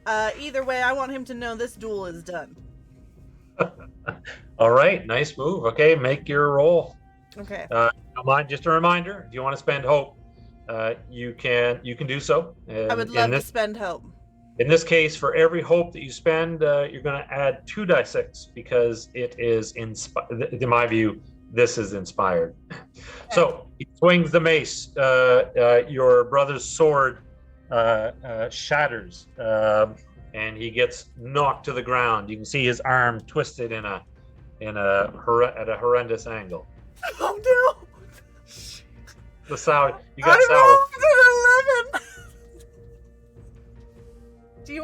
either way, I want him to know this duel is done. All right, nice move. Okay, make your roll. Okay. Just a reminder, if you want to spend hope, you can do so. I would love to spend hope. In this case, for every hope that you spend, you're going to add 2d6 because it is inspired. In my view, this is inspired. Okay. So he swings the mace. Your brother's sword shatters and he gets knocked to the ground. You can see his arm twisted at a horrendous angle. Oh no! The sour, you got I sour. rolled an 11. Do you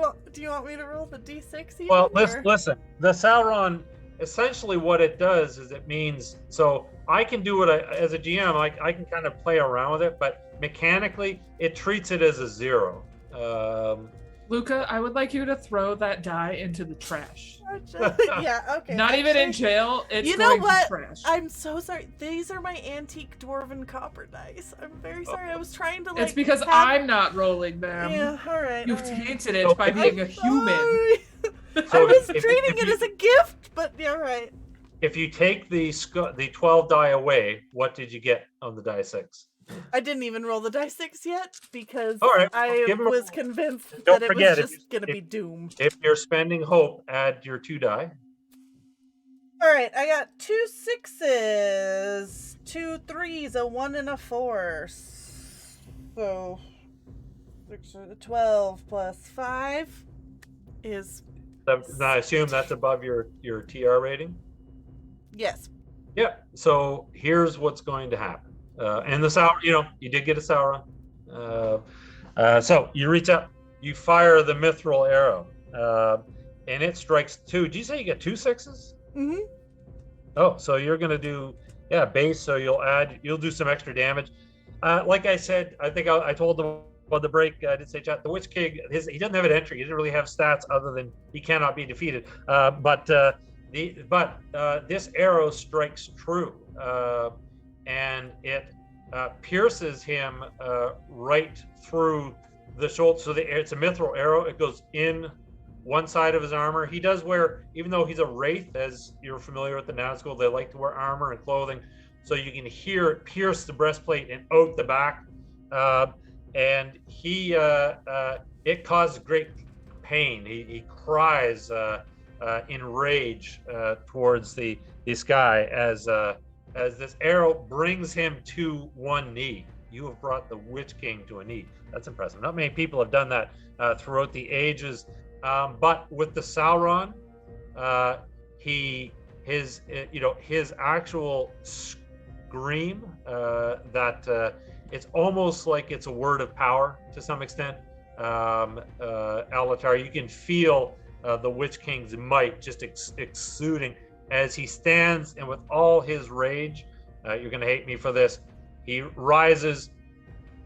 want me to roll the d6 even? Well, or- listen. The Sauron, essentially, what it does is it means so I can do it as a GM. I can kind of play around with it, but mechanically, it treats it as a 0. Luca, I would like you to throw that die into the trash. Yeah, okay. Not even in jail. It's You know going what? to trash. I'm so sorry. These are my antique dwarven copper dice. I'm very sorry. I was trying to like. It's because have- I'm not rolling them. Yeah, alright. You've alright. tainted it by being a human. Sorry. So I was if treating it you- as a gift, but yeah, right. If you take the 12 die away, what did you get on the die 6? I didn't even roll the die 6 yet because All right, I give 'em a was roll. convinced Don't that it forget, was if just going to be doomed. If you're spending hope, add your 2 die. Alright, I got 2 6s, 2 3s, a 1 and a 4. So, 12 plus 5 is... I assume that's above your TR rating. Yes. Yeah. So here's what's going to happen. And the sour, you did get a Sauron. So you reach up, you fire the mithril arrow, and it strikes 2. Did you say you get 2 6s? Mm-hmm. Oh, so you're gonna do base. So you'll do some extra damage. Like I said, I think I told them on the break. I did say chat. The Witch King, he doesn't have an entry. He doesn't really have stats other than he cannot be defeated. But this arrow strikes true, and it pierces him right through the shoulder. So it's a mithril arrow. It goes in one side of his armor. He does wear, even though he's a wraith, as you're familiar with the Nazgul, they like to wear armor and clothing. So you can hear it pierce the breastplate and out the back. And it causes great pain. He cries in rage towards this guy as this arrow brings him to one knee. You have brought the Witch King to a knee. That's impressive. Not many people have done that throughout the ages. But with the Sauron, his actual scream that it's almost like it's a word of power to some extent. Alatar, you can feel the Witch King's might just exuding as he stands, and with all his rage, you're going to hate me for this, he rises,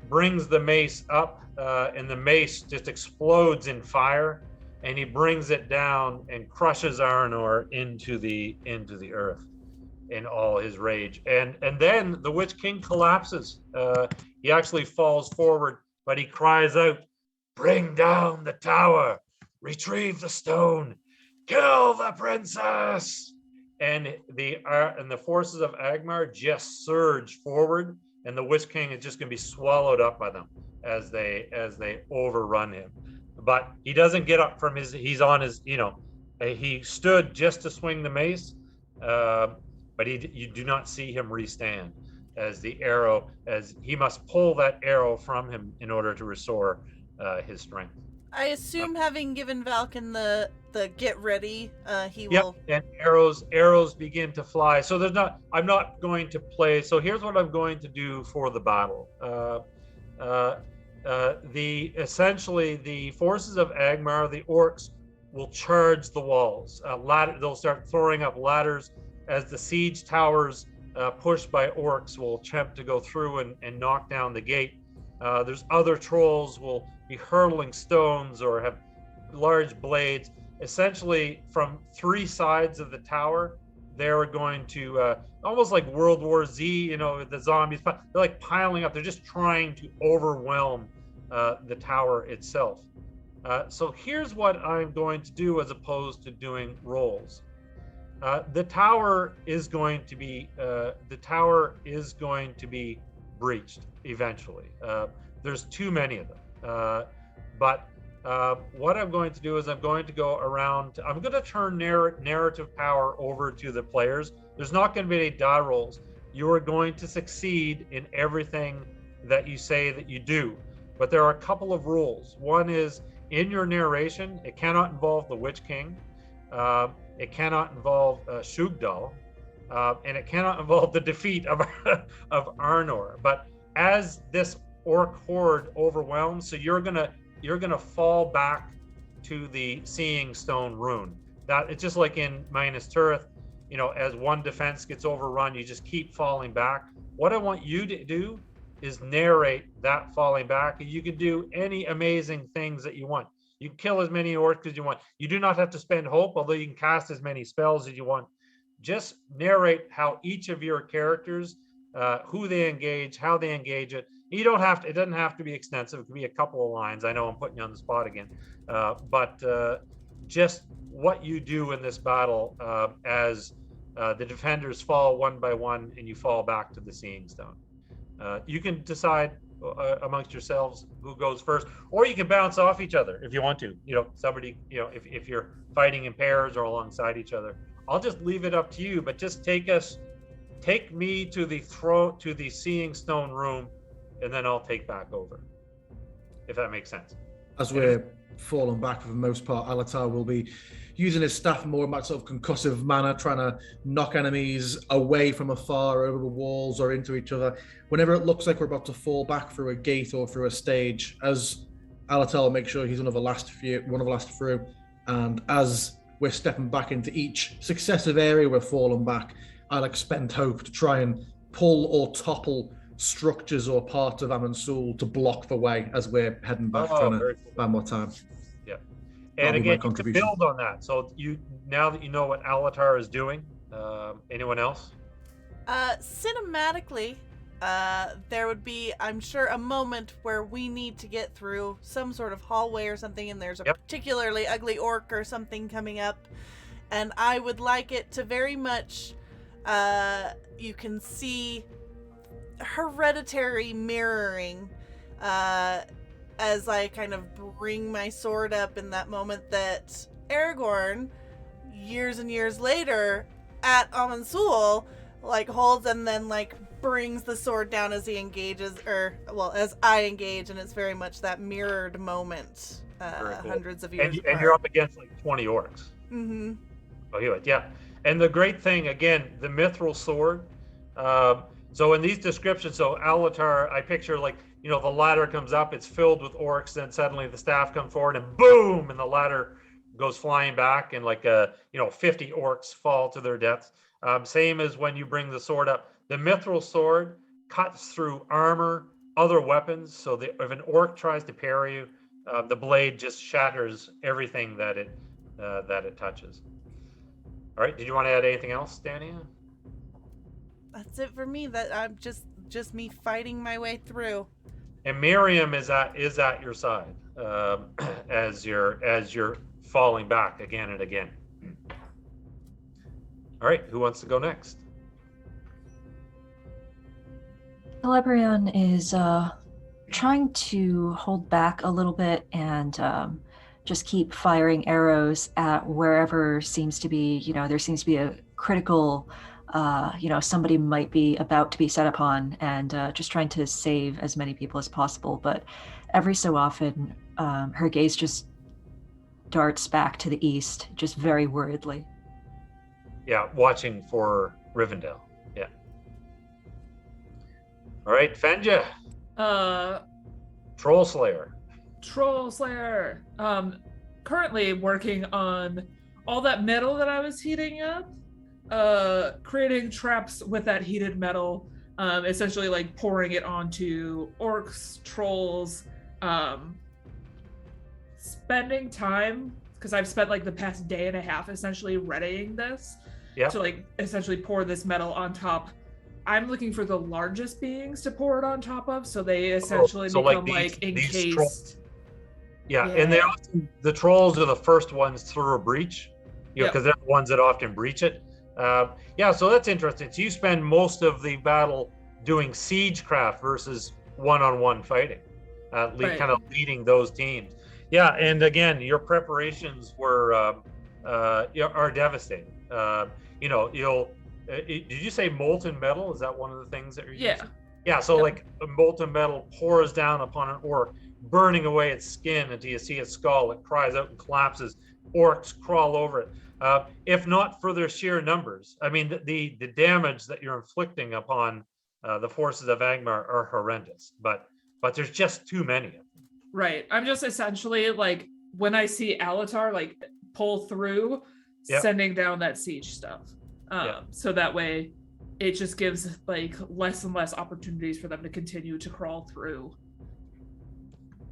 brings the mace up, and the mace just explodes in fire, and he brings it down and crushes Arnor into the earth in all his rage. And then the Witch King collapses. He actually falls forward, but he cries out, "Bring down the tower, retrieve the stone, kill the princess!" And the forces of Angmar just surge forward, and the Witch King is just going to be swallowed up by them as they overrun him. But he doesn't get up from he's on his, he stood just to swing the mace, but you do not see him restand as he must pull that arrow from him in order to restore his strength. I assume having given Valken the get ready, he Yep, will... and arrows begin to fly. So I'm not going to play. So here's what I'm going to do for the battle. Essentially the forces of Angmar, the orcs, will charge the walls. They'll start throwing up ladders as the siege towers pushed by orcs will attempt to go through and knock down the gate. There's other trolls will be hurling stones or have large blades. Essentially, from 3 sides of the tower, they're going to almost like World War Z. The zombies. They're like piling up. They're just trying to overwhelm the tower itself. So here's what I'm going to do as opposed to doing rolls. The tower is going to be breached eventually. There's too many of them. But what I'm going to do is I'm going to go around. I'm going to turn narrative power over to the players. There's not going to be any die rolls. You are going to succeed in everything that you say that you do. But there are a couple of rules. One is in your narration, it cannot involve the Witch King, it cannot involve Shugdal, and it cannot involve the defeat of of Arnor. But as this orc horde overwhelms, so you're gonna fall back to the Seeing Stone rune. That it's just like in Minas Tirith, you know, as one defense gets overrun, you just keep falling back. What I want you to do is narrate that falling back, and you can do any amazing things that you want. You can kill as many orcs as you want. You do not have to spend hope, although you can cast as many spells as you want. Just narrate how each of your characters, who they engage, how they engage it. You don't have to, it doesn't have to be extensive. It could be a couple of lines. I know I'm putting you on the spot again, but just what you do in this battle as the defenders fall one by one and you fall back to the Seeing Stone. You can decide amongst yourselves who goes first, or you can bounce off each other if you want to. You know, somebody, you know, if you're fighting in pairs or alongside each other. I'll just leave it up to you, but just take me to the Seeing Stone room, and then I'll take back over, if that makes sense. As we're falling back for the most part, Alatar will be using his staff more in that sort of concussive manner, trying to knock enemies away from afar over the walls or into each other. Whenever it looks like we're about to fall back through a gate or through a stage, as Alatar will make sure he's one of the last through, and as we're stepping back into each successive area we're falling back, I'll expend hope to try and pull or topple structures or parts of Amon Sul to block the way as we're heading back, trying to buy more time. Yeah, and again, to build on that, so now that you know what Alatar is doing, anyone else? Cinematically, there would be, I'm sure, a moment where we need to get through some sort of hallway or something, and there's a particularly ugly orc or something coming up, and I would like it to very much, you can see hereditary mirroring, as I kind of bring my sword up in that moment that Aragorn, years and years later, at Amon Sul, like holds and then like brings the sword down as he engages, as I engage, and it's very much that mirrored moment, cool. Hundreds of years apart. And you're up against like 20 orcs. Mm-hmm. Oh, yeah. And the great thing, again, the mithril sword. So in these descriptions, so Alatar, I picture like, you know, the ladder comes up, it's filled with orcs, then suddenly the staff come forward and boom, and the ladder goes flying back, and like 50 orcs fall to their deaths. Same as when you bring the sword up. The mithril sword cuts through armor, other weapons, so if an orc tries to parry you, the blade just shatters everything that it touches. All right, did you want to add anything else, Dania? That's it for me. That I'm just me fighting my way through. And Miriam is at your side as you're falling back again and again. All right, who wants to go next? Celebrian is trying to hold back a little bit and just keep firing arrows at wherever seems to be, there seems to be a critical, somebody might be about to be set upon, and just trying to save as many people as possible. But every so often, her gaze just darts back to the east, just very worriedly. Yeah, watching for Rivendell. Yeah. All right, Fenja. Troll Slayer. Currently working on all that metal that I was heating up, creating traps with that heated metal, essentially like pouring it onto orcs, trolls, spending time, because I've spent like the past day and a half essentially readying this to like essentially pour this metal on top. I'm looking for the largest beings to pour it on top of, so they essentially become like encased. And they often, the trolls are the first ones through a breach, because they're the ones that often breach it. So that's interesting. So you spend most of the battle doing siegecraft versus one-on-one fighting, kind of leading those teams. Yeah, and again, your preparations are devastating. Did you say molten metal? Is that one of the things that you're using? Yeah, so Yep. like molten metal pours down upon an orc, burning away its skin until you see its skull. It cries out and collapses. Orcs crawl over it. If not for their sheer numbers, I mean, the damage that you're inflicting upon the forces of Angmar are horrendous. But there's just too many of them. Right. I'm just essentially like, when I see Alatar like pull through, Yep. sending down that siege stuff. Yep. So that way it just gives like less and less opportunities for them to continue to crawl through.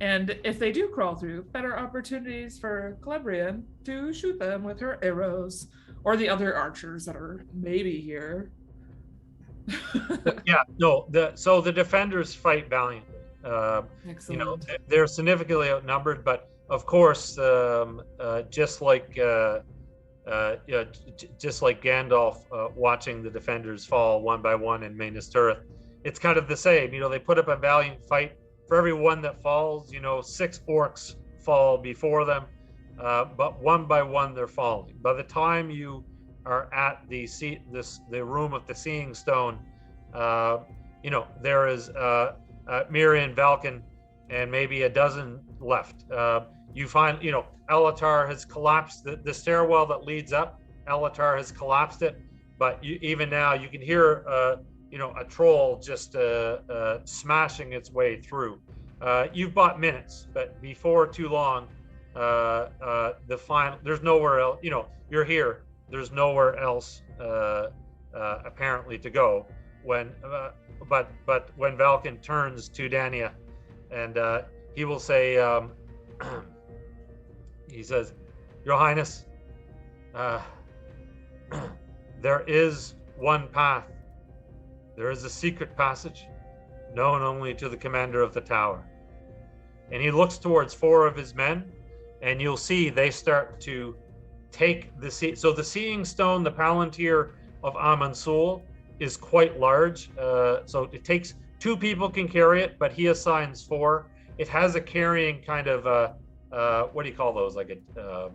And if they do crawl through, better opportunities for Celebrian to shoot them with her arrows, or the other archers that are maybe here. Yeah, no. So the defenders fight valiantly. Excellent. You know, they're significantly outnumbered, but of course, just like just like Gandalf watching the defenders fall one by one in Minas Tirith, it's kind of the same. You know, they put up a valiant fight. For every one that falls, you know, 6 orcs fall before them, but one by one they're falling. By the time you are at the room of the Seeing Stone, you know, there is Mirian, Valken, and maybe a dozen left. You find, you know, Alatar has collapsed the stairwell that leads up. Alatar has collapsed it, but even now you can hear you know, a troll just smashing its way through. You've bought minutes, but before too long, the final, there's nowhere else, you know, you're here, there's nowhere else apparently to go when, but when Valken turns to Dania, and he will say, he says, Your Highness, there is one path. There is a secret passage known only to the commander of the tower. And he looks towards 4 of his men, and you'll see they start to take the so the Seeing Stone, the Palantir of Amon Sul, is quite large. So it takes 2 people can carry it, but he assigns 4. It has a carrying kind of what do you call those? Like a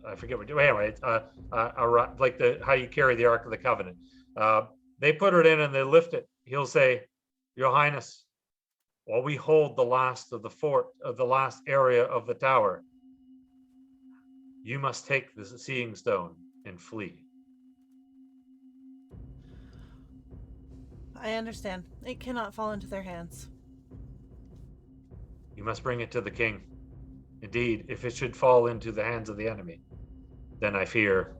I forget what. Anyway, it's like how you carry the Ark of the Covenant. They put it in and they lift it. He'll say, Your Highness, while we hold the last of the fort, of the last area of the tower, you must take the Seeing Stone and flee. I understand. It cannot fall into their hands. You must bring it to the king. Indeed, if it should fall into the hands of the enemy, then I fear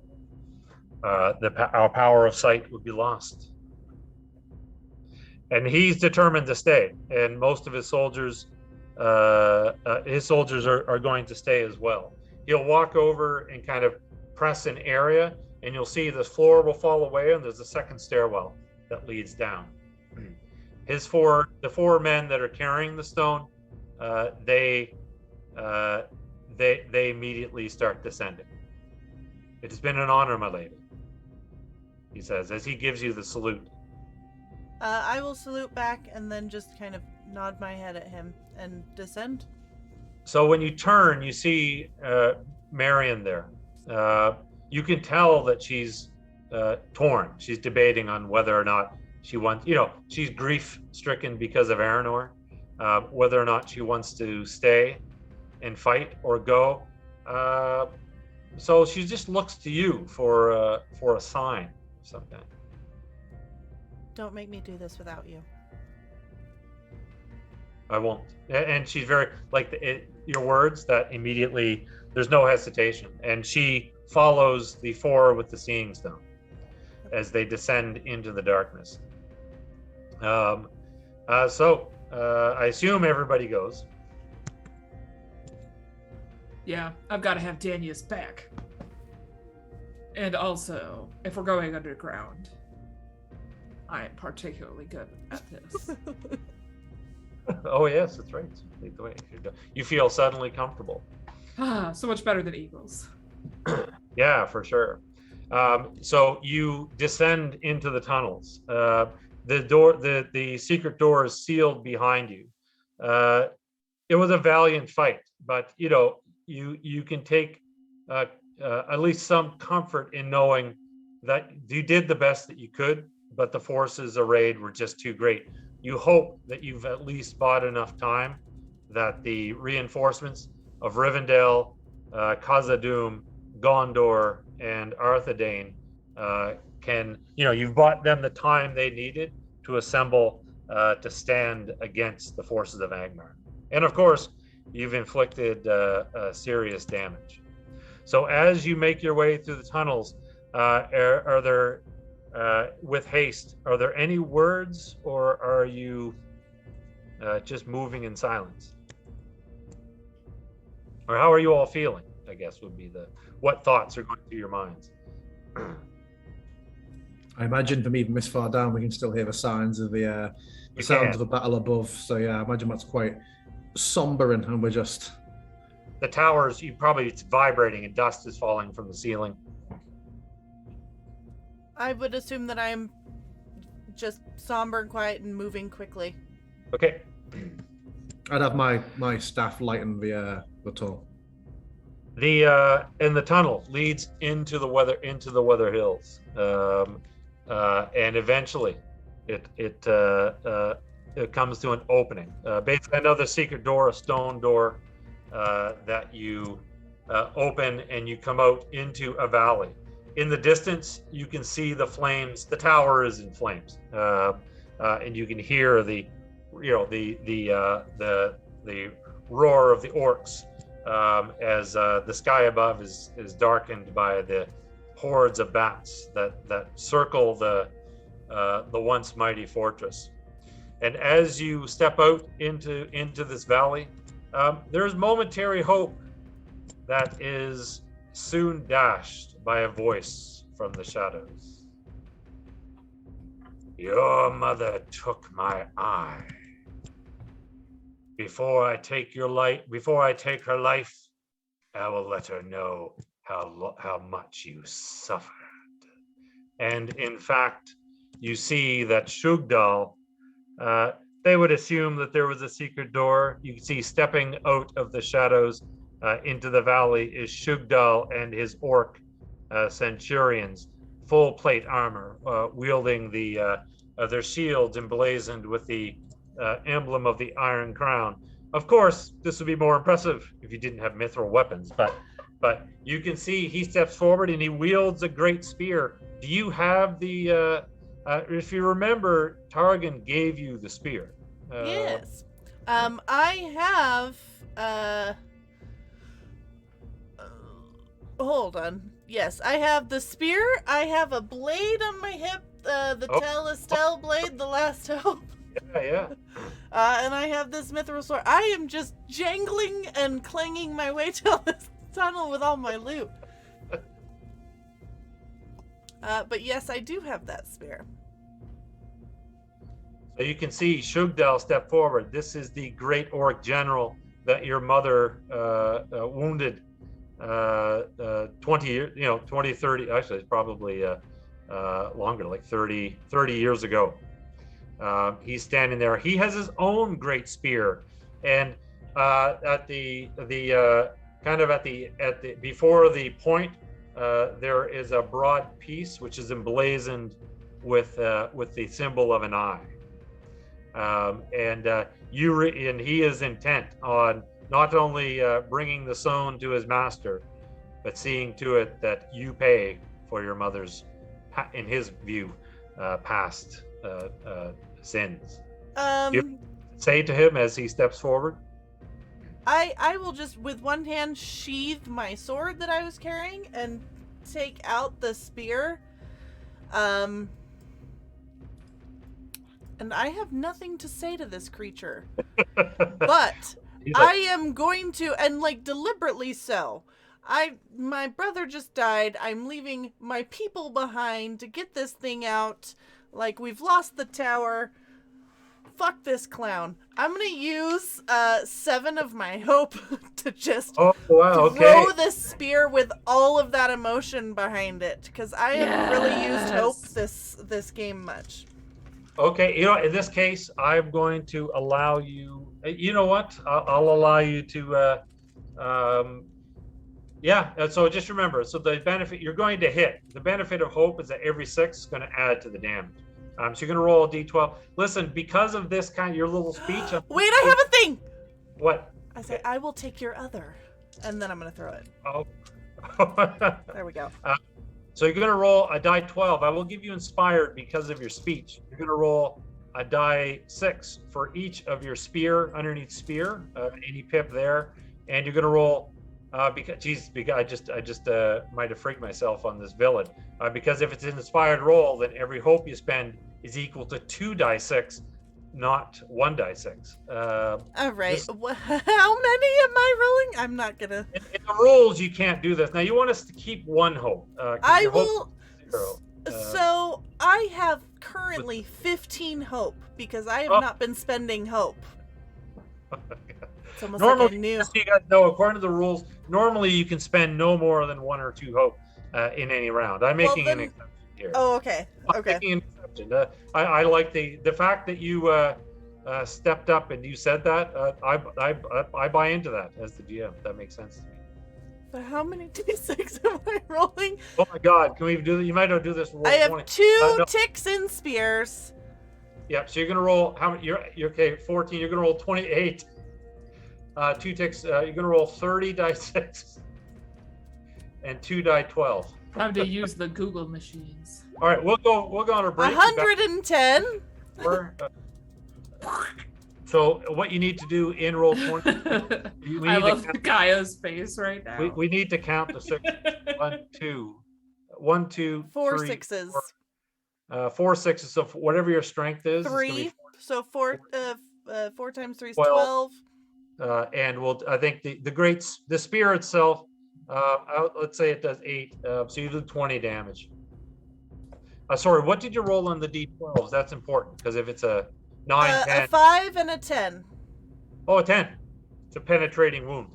our power of sight would be lost. And he's determined to stay, and most of his soldiers are going to stay as well. He'll walk over and kind of press an area, and you'll see the floor will fall away, and there's a second stairwell that leads down. The 4 men that are carrying the stone, they immediately start descending. It has been an honor, my lady, he says, as he gives you the salute. I will salute back and then just kind of nod my head at him and descend. So when you turn, you see Marion there. You can tell that she's torn. She's debating on whether or not she wants, you know, she's grief-stricken because of Arnor, whether or not she wants to stay and fight or go. So she just looks to you for a sign or something. Don't make me do this without you. I won't. And she's very, like, your words, that immediately, there's no hesitation. And she follows the 4 with the Seeing Stone as they descend into the darkness. So I assume everybody goes. Yeah, I've got to have Dania's back. And also, if we're going underground, I am particularly good at this. Oh yes, that's right. Lead the way. You feel suddenly comfortable. So much better than eagles. Yeah, for sure. So you descend into the tunnels. The secret door is sealed behind you. It was a valiant fight, but you know, you can take at least some comfort in knowing that you did the best that you could, but the forces arrayed were just too great. You hope that you've at least bought enough time that the reinforcements of Rivendell, Khazad-Duhm, Gondor, and Arthedain can, you've bought them the time they needed to assemble to stand against the forces of Angmar. And of course, you've inflicted serious damage. So as you make your way through the tunnels, are there, with haste, are there any words, or are you just moving in silence? Or how are you all feeling, I guess would be what thoughts are going through your minds? I imagine from even this far down, we can still hear the signs of the sounds of the battle above. So yeah, I imagine that's quite somber, and we're just... The towers, it's vibrating and dust is falling from the ceiling. I would assume that I'm just somber and quiet and moving quickly. Okay. I'd have my staff lighten the tunnel. And the tunnel leads into the Weather Hills, and eventually it comes to an opening, basically another secret door, a stone door that you open, and you come out into a valley. In the distance, you can see the flames. The tower is in flames, and you can hear the roar of the orcs as the sky above is darkened by the hordes of bats that circle the once mighty fortress. And as you step out into this valley, there's momentary hope that is soon dashed by a voice from the shadows. Your mother took my eye. Before I take her life, I will let her know how much you suffered. And in fact, you see that Shugdal, they would assume that there was a secret door. You can see stepping out of the shadows into the valley is Shugdal and his orc centurions, full plate armor, wielding their shields emblazoned with the emblem of the Iron Crown. Of course, this would be more impressive if you didn't have mithril weapons, but you can see he steps forward and he wields a great spear. Do you have the? If you remember, Targan gave you the spear. Yes. I have. Hold on. Yes, I have the spear. I have a blade on my hip. The Telestel blade, the last hope. Yeah. And I have this mithril sword. I am just jangling and clanging my way down this tunnel with all my loot. But yes, I do have that spear. So you can see Shugdal step forward. This is the great orc general that your mother wounded 20 years, 20, 30, actually it's probably longer, like 30 years ago. He's standing there. He has his own great spear, and at the before the point, there is a broad piece which is emblazoned with the symbol of an eye. And he is intent on not only bringing the stone to his master, but seeing to it that you pay for your mother's, in his view, past sins. You say to him as he steps forward? I will just, with one hand, sheathe my sword that I was carrying and take out the spear. And I have nothing to say to this creature. But I am going to, and deliberately so. My brother just died. I'm leaving my people behind to get this thing out. We've lost the tower. Fuck this clown. I'm gonna use 7 of my hope to just throw this spear with all of that emotion behind it, because I haven't really used hope this game much. Okay, in this case, I'm going to allow you. You know what? I'll allow you to. So just remember. So the benefit you're going to hit. The benefit of hope is that every 6 is going to add to the damage. So you're gonna roll a d12. Listen, because of this your little speech. Wait, I have a thing. What? I say I will take your other, and then I'm gonna throw it. Oh. There we go. So you're gonna roll a die 12. I will give you inspired because of your speech. You're gonna roll a die 6 for each of your spear underneath spear, any pip there, and you're gonna roll. Because I just might have freaked myself on this villain. Because if it's an inspired roll, then every hope you spend is equal to 2 die 6, not 1 die 6. All right. How many am I rolling? I'm not gonna. In the rolls, you can't do this. Now you want us to keep 1 hope. I will. So I have currently 15 hope because I have not been spending hope. It's almost normally, like I knew. Just so you guys know, according to the rules, normally you can spend no more than 1 or 2 hope in any round. I'm making an exception here. Oh, okay. I'm making an exception. I like the fact that you stepped up and you said that. I buy into that as the GM. That makes sense to me. But how many d6 am I rolling? Oh my God! Can we do that? You might not do this. Roll I have 20. 2 ticks and spears. Yeah. So you're gonna roll how many? You're okay. 14. You're gonna roll 28. 2 ticks. You're gonna roll 30 die 6 and 2 die 12. Time to use the Google machines. All right, we'll go on a break. 110. So what you need to do in roll 20? I love Kaiya's face right now. We need to count the 6. 1, 2, 4 3, sixes. 4 sixes. So whatever your strength is. 3. So 4 times 3 is 12. And I think the spear itself, let's say it does 8, so you do 20 damage. Sorry, what did you roll on the d12s? That's important because if it's a 9, 10, a 5 and a 10. Oh, a 10. It's a penetrating wound.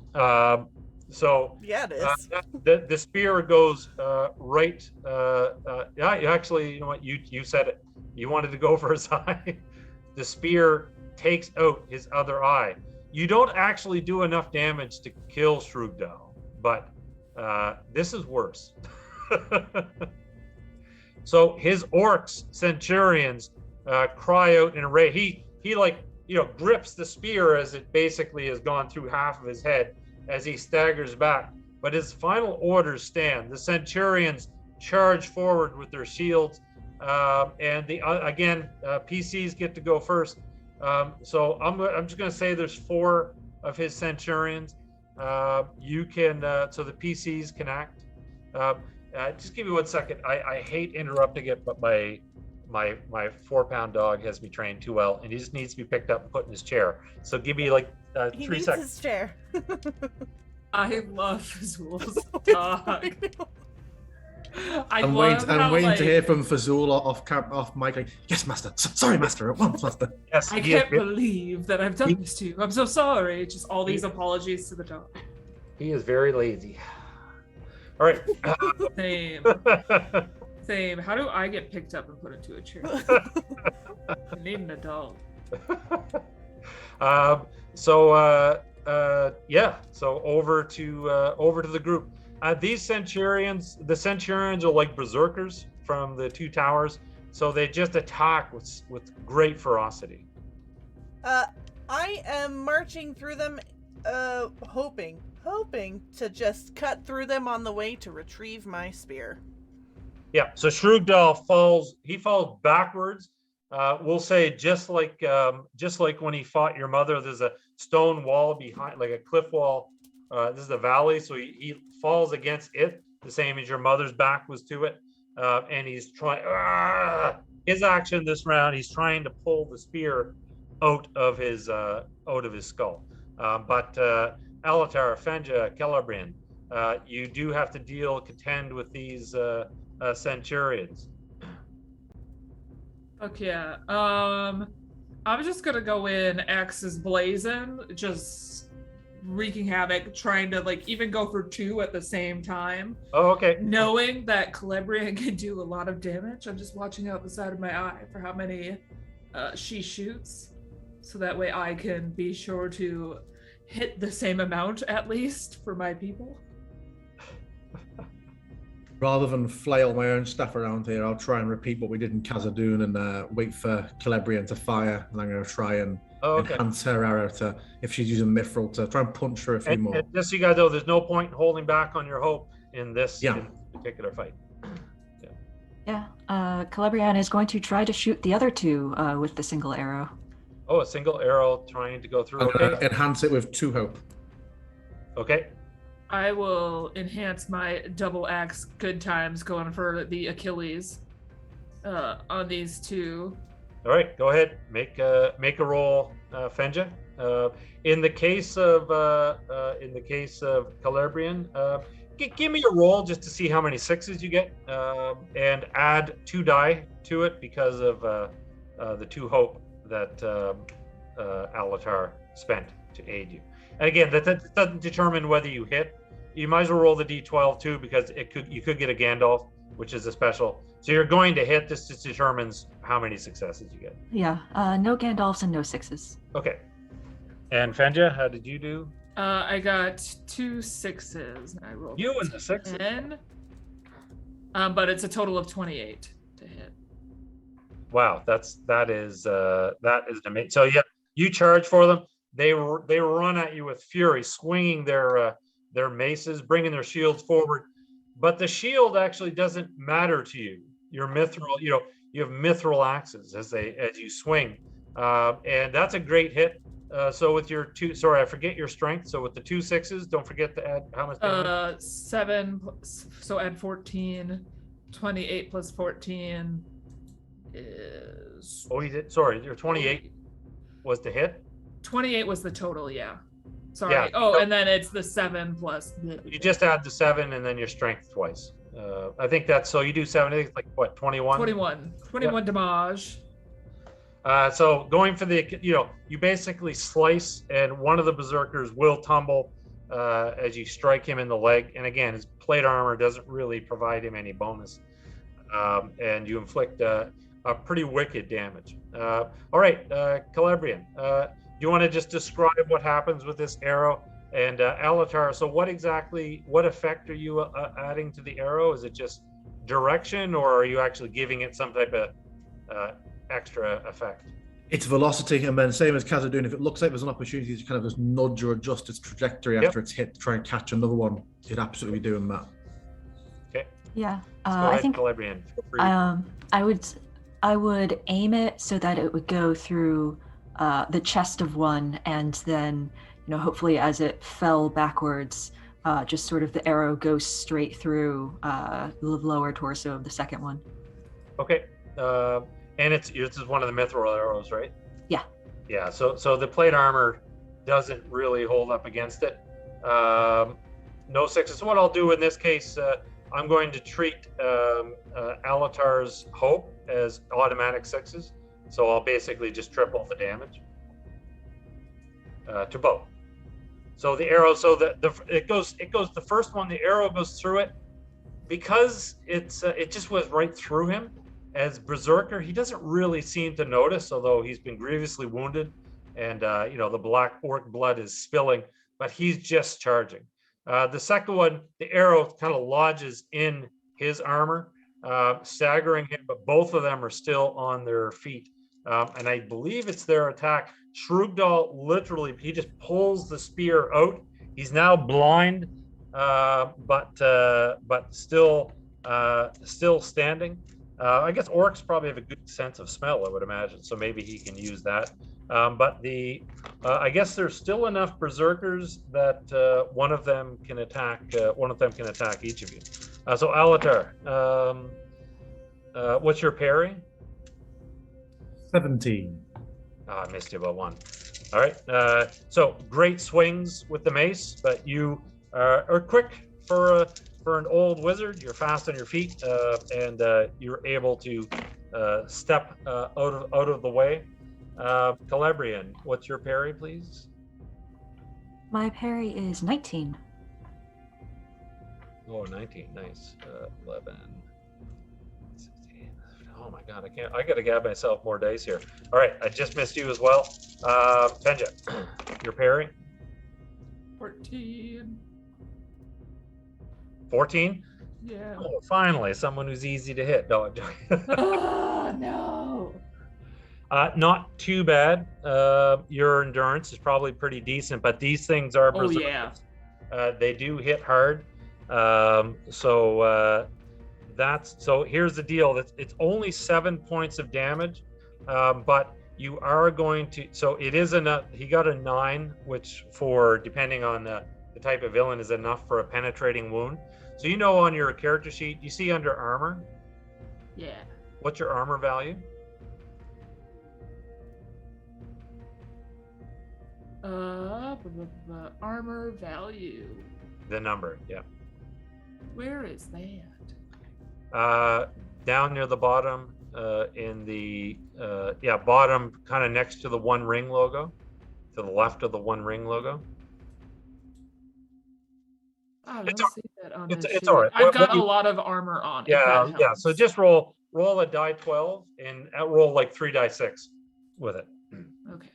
So yeah, it is. The spear goes right. Yeah, actually, you know what? You said it. You wanted to go for his eye. The spear takes out his other eye. You don't actually do enough damage to kill Shrugdal, but this is worse. So his orcs, centurions, cry out in array. He like, grips the spear as it basically has gone through half of his head as he staggers back. But his final orders stand. The centurions charge forward with their shields, and PCs get to go first. So I'm just going to say there's 4 of his centurions. You can so the PCs can act. Just give me 1 second. I hate interrupting it, but my 4-pound dog has me trained too well, and he just needs to be picked up and put in his chair. So give me like 3 seconds. He needs his chair. I love Phzoul's dog. I'm waiting to hear from Phzoul off mic. Like, yes, master. Sorry, master. At once, master. Yes, I can't believe that I've done this to you. I'm so sorry. Just all these apologies to the dog. He is very lazy. All right. Same. How do I get picked up and put into a chair? I need an adult. So over to the group. These centurions, the centurions are like berserkers from the 2 towers, so they just attack with great ferocity. I am marching through them, hoping to just cut through them on the way to retrieve my spear. Yeah, so Shrugdal falls backwards. We'll say just like when he fought your mother, there's a stone wall behind, like a cliff wall. This is a valley, so he falls against it, the same as your mother's back was to it. And he's trying. His action this round, he's trying to pull the spear out of his skull. But Alatar, Fenja, Celebrian, you do have to contend with these centurions. Fuck yeah. I'm just gonna go in axes blazing, just wreaking havoc, trying to even go for 2 at the same time. Oh, okay. Knowing that Celebrian can do a lot of damage, I'm just watching out the side of my eye for how many she shoots, so that way I can be sure to hit the same amount at least for my people. Rather than flail my own stuff around here, I'll try and repeat what we did in Khazad-Duhm and wait for Celebrian to fire. And I'm going to try and enhance her arrow to, if she's using Mithril, to try and punch her a few more. And just so you guys know, there's no point in holding back on your hope in this particular fight. Yeah. Celebrian is going to try to shoot the other two with the single arrow. Oh, a single arrow trying to go through. Okay. Enhance it with 2 hope. Okay. I will enhance my double axe good times going for the Achilles on these two. All right, go ahead. Make a roll, Fenja. In the case of Celebrian, give me a roll just to see how many 6s you get, and add 2 die to it because of the 2 hope that Alatar spent to aid you. And again, that doesn't determine whether you hit. You might as well roll the d12 too, because you could get a Gandalf, which is a special. So you're going to hit. This just determines how many successes you get. Yeah, no Gandalfs and no 6s. Okay. And Fenja, how did you do? I got 2 6s. I rolled you and the 6s. 10. But it's a total of 28 to hit. Wow, that is amazing. So you charge for them. They run at you with fury, swinging their maces, bringing their shields forward. But the shield actually doesn't matter to you. Your mithril, you have mithril axes as you swing, and that's a great hit. So with your 2, sorry, I forget your strength. So with the 2 6s, don't forget to add how much damage? 7. So add 14. 28 plus 14 is. Oh, you did. Sorry, your 28 was the hit. 28 was the total, yeah. Sorry. Yeah. And then it's the 7 plus. You just add the 7 and then your strength twice. I think that's so. You do 7. I think it's like what, 21? 21 damage. So going for the, you basically slice, and one of the berserkers will tumble as you strike him in the leg. And again, his plate armor doesn't really provide him any bonus, and you inflict a pretty wicked damage. All right, Celebrian, do you want to just describe what happens with this arrow? And Alatar, so what effect are you adding to the arrow? Is it just direction, or are you actually giving it some type of extra effect? It's velocity, and then same as Khazad-Duhm, if it looks like there's an opportunity to kind of just nudge or adjust its trajectory after it's hit to try and catch another one, it'd absolutely be doing that. Okay. Yeah. I think Celebrian, I would aim it so that it would go through the chest of one, and then hopefully as it fell backwards, just sort of the arrow goes straight through the lower torso of the second one. Okay. And this is one of the mithril arrows, right? Yeah. Yeah. So the plate armor doesn't really hold up against it. No 6s. So what I'll do in this case, I'm going to treat Alatar's hope as automatic 6s. So I'll basically just triple the damage to both. So the arrow, it goes the first one, the arrow goes through it, because it just was right through him. As berserker, he doesn't really seem to notice, although he's been grievously wounded, and the black orc blood is spilling, but he's just charging. The second one, the arrow kind of lodges in his armor, staggering him, but both of them are still on their feet. And I believe it's their attack. Shrugdal literally, he just pulls the spear out. He's now blind, but still standing. I guess orcs probably have a good sense of smell, I would imagine, so maybe he can use that. But I guess there's still enough berserkers that one of them can attack. One of them can attack each of you. So Alatar, what's your parry? 17. I missed you by 1. All right. So great swings with the mace, but you are quick for an old wizard. You're fast on your feet, and you're able to step out of the way. Celebrian, what's your parry, please? My parry is 19. Oh, 19, nice. 11, 16. Oh my God, I gotta gab myself more dice here. All right, I just missed you as well. Fenja, your parry? 14. 14. Yeah. Oh, finally, someone who's easy to hit. No, I'm joking. Oh, no. Not too bad. Your endurance is probably pretty decent, but these things are Oh, yeah. They do hit hard. So here's the deal. It's only 7 points of damage, but you are going to. So it is enough. He got a 9, which for depending on the type of villain is enough for a penetrating wound. So you know on your character sheet, you see under armor. Yeah. What's your armor value? Armor value. The number, yeah. Where is that? Down near the bottom, in the bottom, kind of next to the One Ring logo, to the left of the One Ring logo. I It's don't see that on this it's sheet. all right. I've got a lot of armor on. If that Yeah. helps. So just roll a die 12 and roll like 3 die 6 with it. Okay.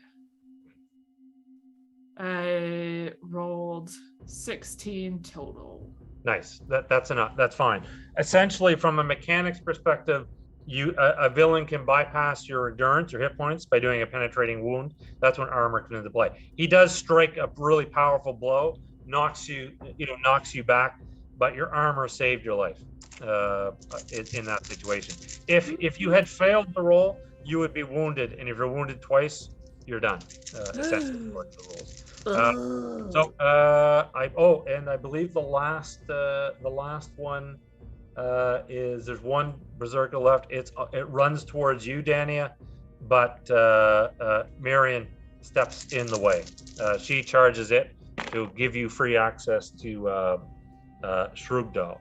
I rolled 16 total. Nice. That's enough. That's fine. Essentially, from a mechanics perspective, a villain can bypass your endurance or hit points by doing a penetrating wound. That's when armor comes into play. He does strike a really powerful blow, knocks you back, but your armor saved your life in that situation. If you had failed the roll, you would be wounded, and if you're wounded twice, you're done. Essentially, according to the rules. And I believe the last one is there's one berserker left. It runs towards you, Dania, but Marion steps in the way. She charges it to give you free access to Shrugdal.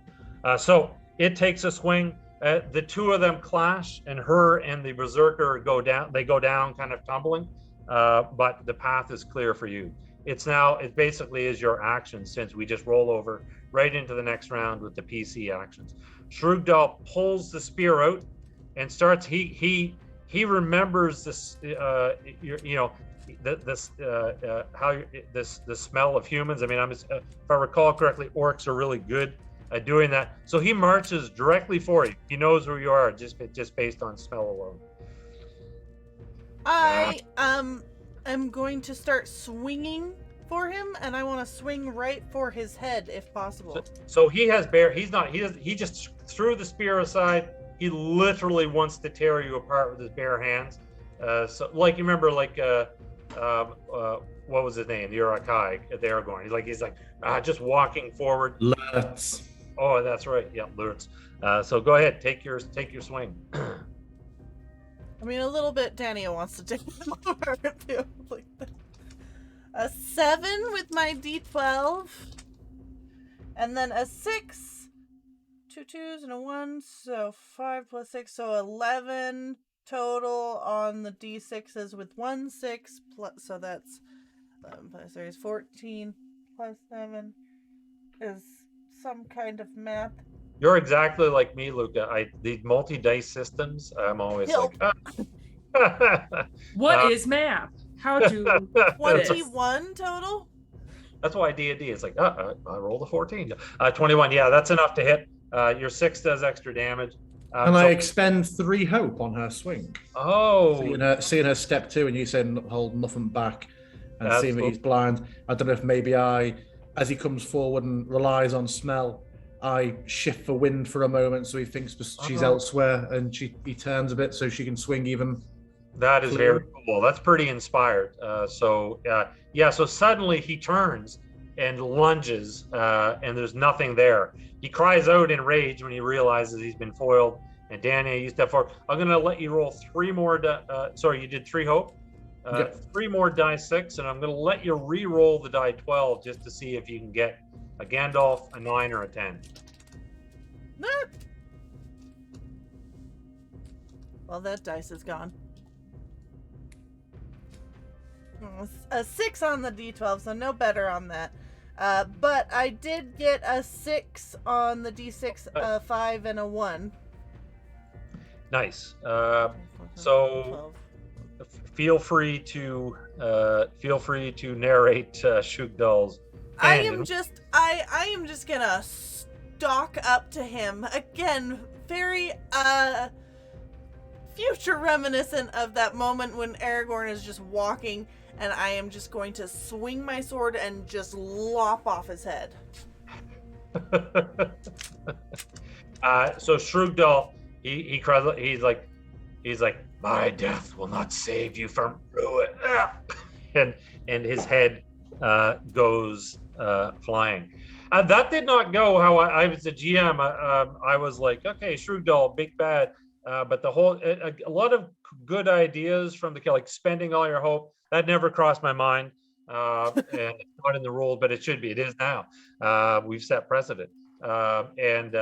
So it takes a swing. The two of them clash, and her and the berserker go down. They go down, kind of tumbling, but the path is clear for you. It basically is your action, since we just roll over right into the next round with the PC actions. Shrugdal pulls the spear out and starts. He remembers this. The smell of humans. I mean, if I recall correctly, orcs are really good at doing that. So he marches directly for you. He knows where you are just based on smell alone. I'm going to start swinging for him, and I want to swing right for his head if possible. So he has he just threw the spear aside. He literally wants to tear you apart with his bare hands. So like, you remember, like, what was his name? The Urakai at the Aragorn. He's like just walking forward. Let's. Oh, that's right. Yeah, Lurtz. So go ahead, take your swing. I mean, a little bit. Dania wants to take him over too. Like a 7 with my D12, and then a 6, 2 2s and a 1, so 5 plus 6, so 11 total on the D6s with 1 6 plus. So that's 11 plus 3 is 14 plus 7 is some kind of math. You're exactly like me, Luca. The multi-dice systems, I'm always Help. What is math? How to 21 total? That's why D&D is like, I rolled a 14. 21, yeah, that's enough to hit. Your 6 does extra damage. And I expend 3 hope on her swing. Oh. Seeing her step 2 and you saying hold nothing back, and seeing that he's blind. I don't know if maybe as he comes forward and relies on smell, I shift for wind for a moment so he thinks she's elsewhere, and he turns a bit so she can swing even. That is very cool. That's pretty inspired. So suddenly he turns and lunges, and there's nothing there. He cries out in rage when he realizes he's been foiled. And Dania, you step forward. I'm going to let you roll 3 more. You did 3 hope. Yep. 3 more die 6, and I'm going to let you re-roll the die 12 just to see if you can get a Gandalf, a 9, or a 10. Well, that dice is gone. A 6 on the D12, so no better on that. But I did get a 6 on the D6, a 5 and a 1. Nice. So feel free to narrate Shrugdal's. I am just gonna stalk up to him. Again, very future reminiscent of that moment when Aragorn is just walking, and I am just going to swing my sword and just lop off his head. So Shrugdal, he's like, my death will not save you from ruin, and his head goes flying. That did not go how I was the GM. I was like, okay, Shrugdal, big bad, but the whole a lot of good ideas from the like spending all your hope that never crossed my mind, and it's not in the rule, but it should be. It is now. We've set precedent, and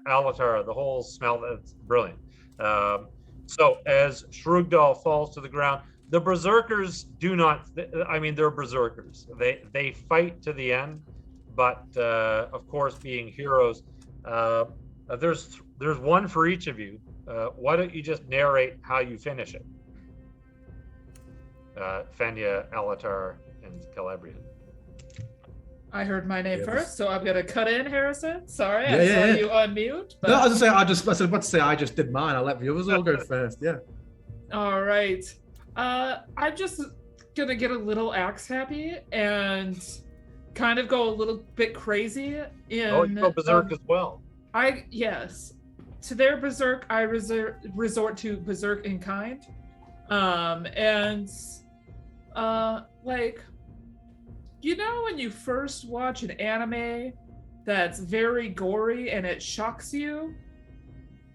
Alatar, the whole smell. That's brilliant. So as Shrugdal falls to the ground, the berserkers do not. I mean, they're berserkers. They fight to the end, but of course, being heroes, there's one for each of you. Why don't you just narrate how you finish it? Fenja, Alatar, and Celebrian. I heard my name Yeah, first, so I'm gonna cut in, Harrison. Sorry, Yeah, I yeah, saw yeah. you unmute. But... No, I was about to say I just did mine. I'll let the others all go first. Yeah. All right. I'm just gonna get a little axe happy and kind of go a little bit crazy in. Oh, you go berserk as well. Yes. To their berserk, I resort to berserk in kind. Like, you know when you first watch an anime that's very gory and it shocks you?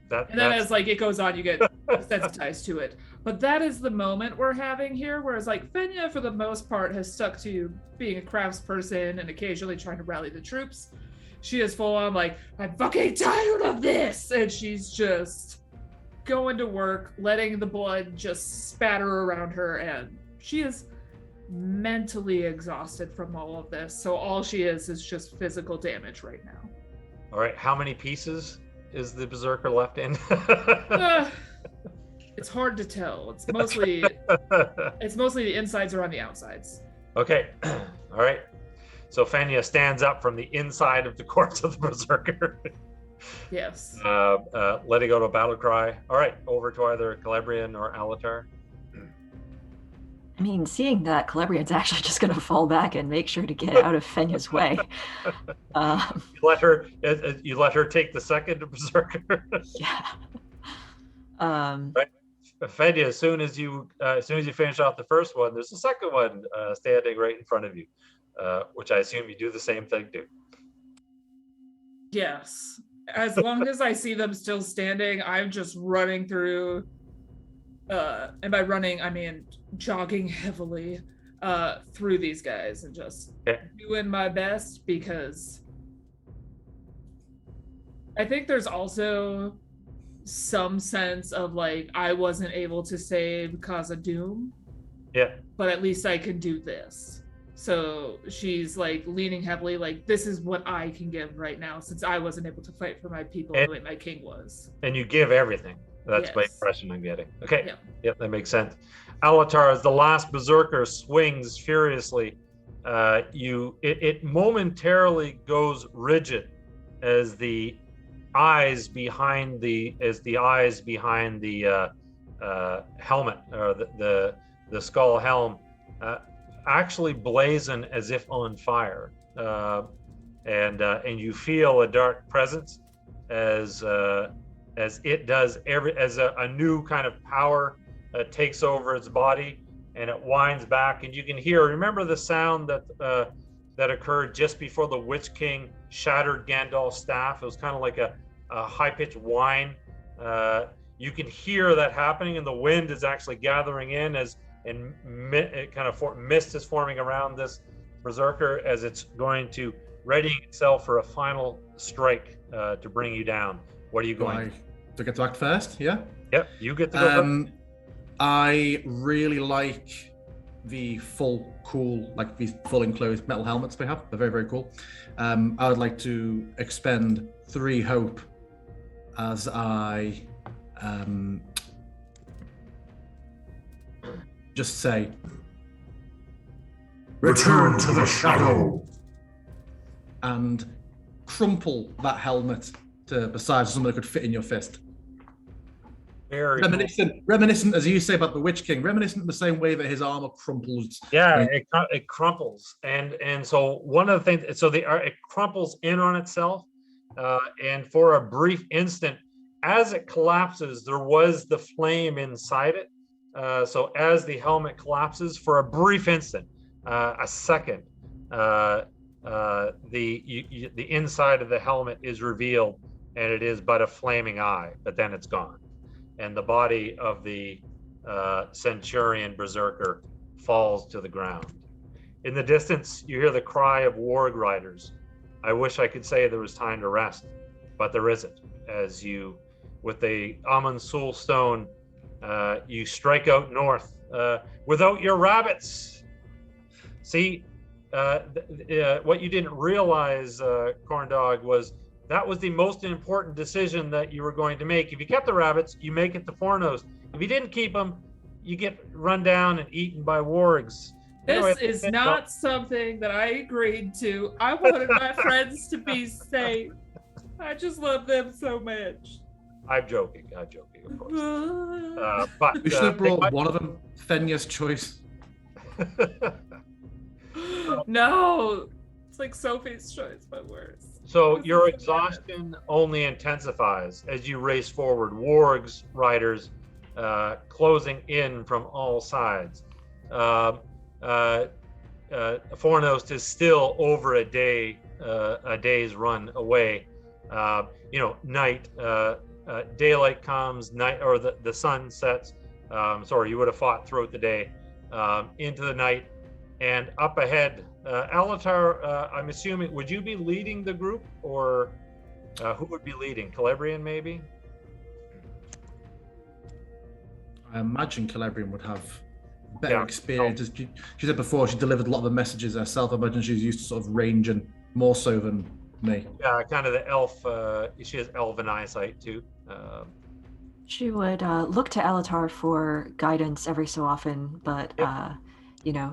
And then as like it goes on, you get desensitized to it. But that is the moment we're having here, whereas like Fenja, for the most part, has stuck to being a craftsperson and occasionally trying to rally the troops. She is full on like, I'm fucking tired of this! And she's just going to work, letting the blood just spatter around her, and she is mentally exhausted from all of this. So all she is just physical damage right now. All right, how many pieces is the berserker left in? It's hard to tell. It's mostly the insides or on the outsides. Okay, all right. So Fenja stands up from the inside of the corpse of the berserker. Yes. Letting go to battle cry. All right, over to either Celebrian or Alatar. I mean, seeing that, Celebrian's actually just going to fall back and make sure to get out of Fenja's way. You let her take the second berserker. Yeah. Right. Fenja, as soon as you finish off the first one, there's a second one standing right in front of you, which I assume you do the same thing to. Yes. As long as I see them still standing, I'm just running through. And by running, I mean jogging heavily through these guys and just doing my best, because I think there's also some sense of like, I wasn't able to save Khazad-Duhm, but at least I can do this. So she's like leaning heavily, like, this is what I can give right now, since I wasn't able to fight for my people the way my king was. And you give everything. That's my impression I'm getting. Okay. Yep, that makes sense. Alatar, as the last berserker swings furiously, it momentarily goes rigid as the eyes behind the helmet, or the skull helm, actually blazon as if on fire, and you feel a dark presence as it does as a new kind of power takes over its body, and it winds back, and you can hear. Remember the sound that occurred just before the Witch King shattered Gandalf's staff? It was kind of like a high-pitched whine. You can hear that happening, and the wind is actually gathering in mist is forming around this berserker as it's going to readying itself for a final strike to bring you down. What are you going to get to act first? Yeah. Yep, you get to go first. I really like the full enclosed metal helmets they have. They're very, very cool. I would like to expend 3 hope as I just say, return to the shadow. And crumple that helmet to the size of something that could fit in your fist. Very reminiscent, as you say about the Witch King, reminiscent in the same way that his armor crumples. Yeah, it crumples, and so one of the things, so it crumples in on itself, and for a brief instant, as it collapses, there was the flame inside it. So as the helmet collapses, for a brief instant, a second, the inside of the helmet is revealed, and it is but a flaming eye. But then it's gone, and the body of the Centurion Berserker falls to the ground. In the distance, you hear the cry of warg riders. I wish I could say there was time to rest, but there isn't. As you, with the Amon Sul stone, you strike out north without your rabbits. See, what you didn't realize, Corndog, was that was the most important decision that you were going to make. If you kept the rabbits, you make it to Fornos. If you didn't keep them, you get run down and eaten by wargs. This is not something that I agreed to. I wanted my friends to be safe. I just love them so much. I'm joking, of course. But we should have brought one of them, Fenja's choice. No, it's like Sophie's choice, but worse. So your exhaustion only intensifies as you race forward. Wargs riders closing in from all sides. Fornost is still over a day's run away. Night, daylight comes, night, or the sun sets. You would have fought throughout the day, into the night, and up ahead, Alatar. I'm assuming, would you be leading the group, or who would be leading? Celebrian, maybe. I imagine Celebrian would have better experience. As she said before, she delivered a lot of the messages herself. I imagine she's used to sort of range and more so than me. Yeah, kind of the elf. She has elven eyesight too. She would look to Alatar for guidance every so often, but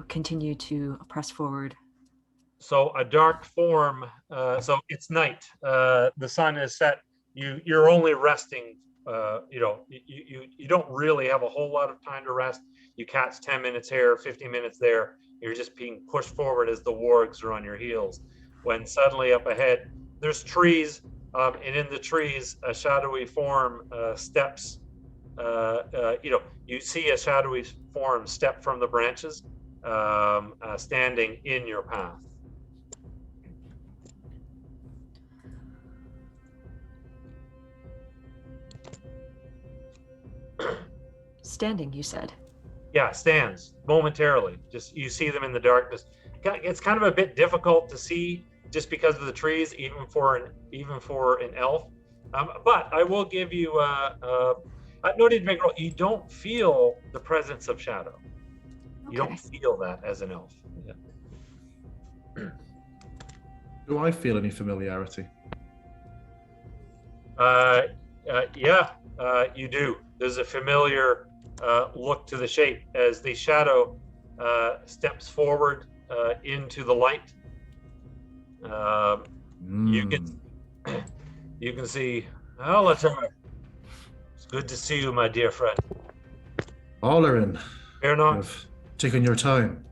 continue to press forward. So a dark form. So it's night. The sun is set. You're only resting. You don't really have a whole lot of time to rest. You catch 10 minutes here, 15 minutes there. You're just being pushed forward as the wargs are on your heels. When suddenly up ahead, there's trees, and in the trees, a shadowy form steps. You see a shadowy form step from the branches, standing in your path. Standing, you said? Yeah, stands momentarily. Just you see them in the darkness. It's kind of a bit difficult to see just because of the trees, even for an elf. But I will give you no need to make a roll. You don't feel the presence of shadow. Okay. You don't feel that as an elf. Yeah. Do I feel any familiarity? You do. There's a familiar look to the shape as the shadow steps forward into the light. You can see Alatar. It's good to see you, my dear friend. Olarin. Fear not. You've taken your time.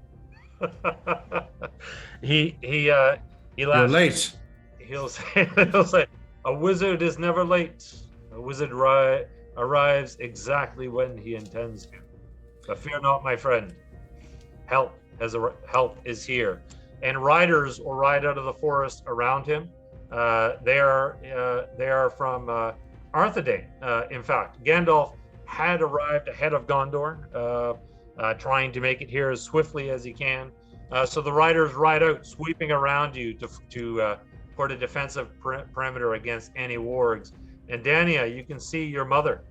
He laughs. You're late. He'll say, a wizard is never late. A wizard arrives exactly when he intends to. But fear not, my friend. Help is here. And riders will ride out of the forest around him. They are from Arthedain. In fact, Gandalf had arrived ahead of Gondor, trying to make it here as swiftly as he can. So the riders ride out, sweeping around you to put a defensive perimeter against any wargs. And Dania, you can see your mother.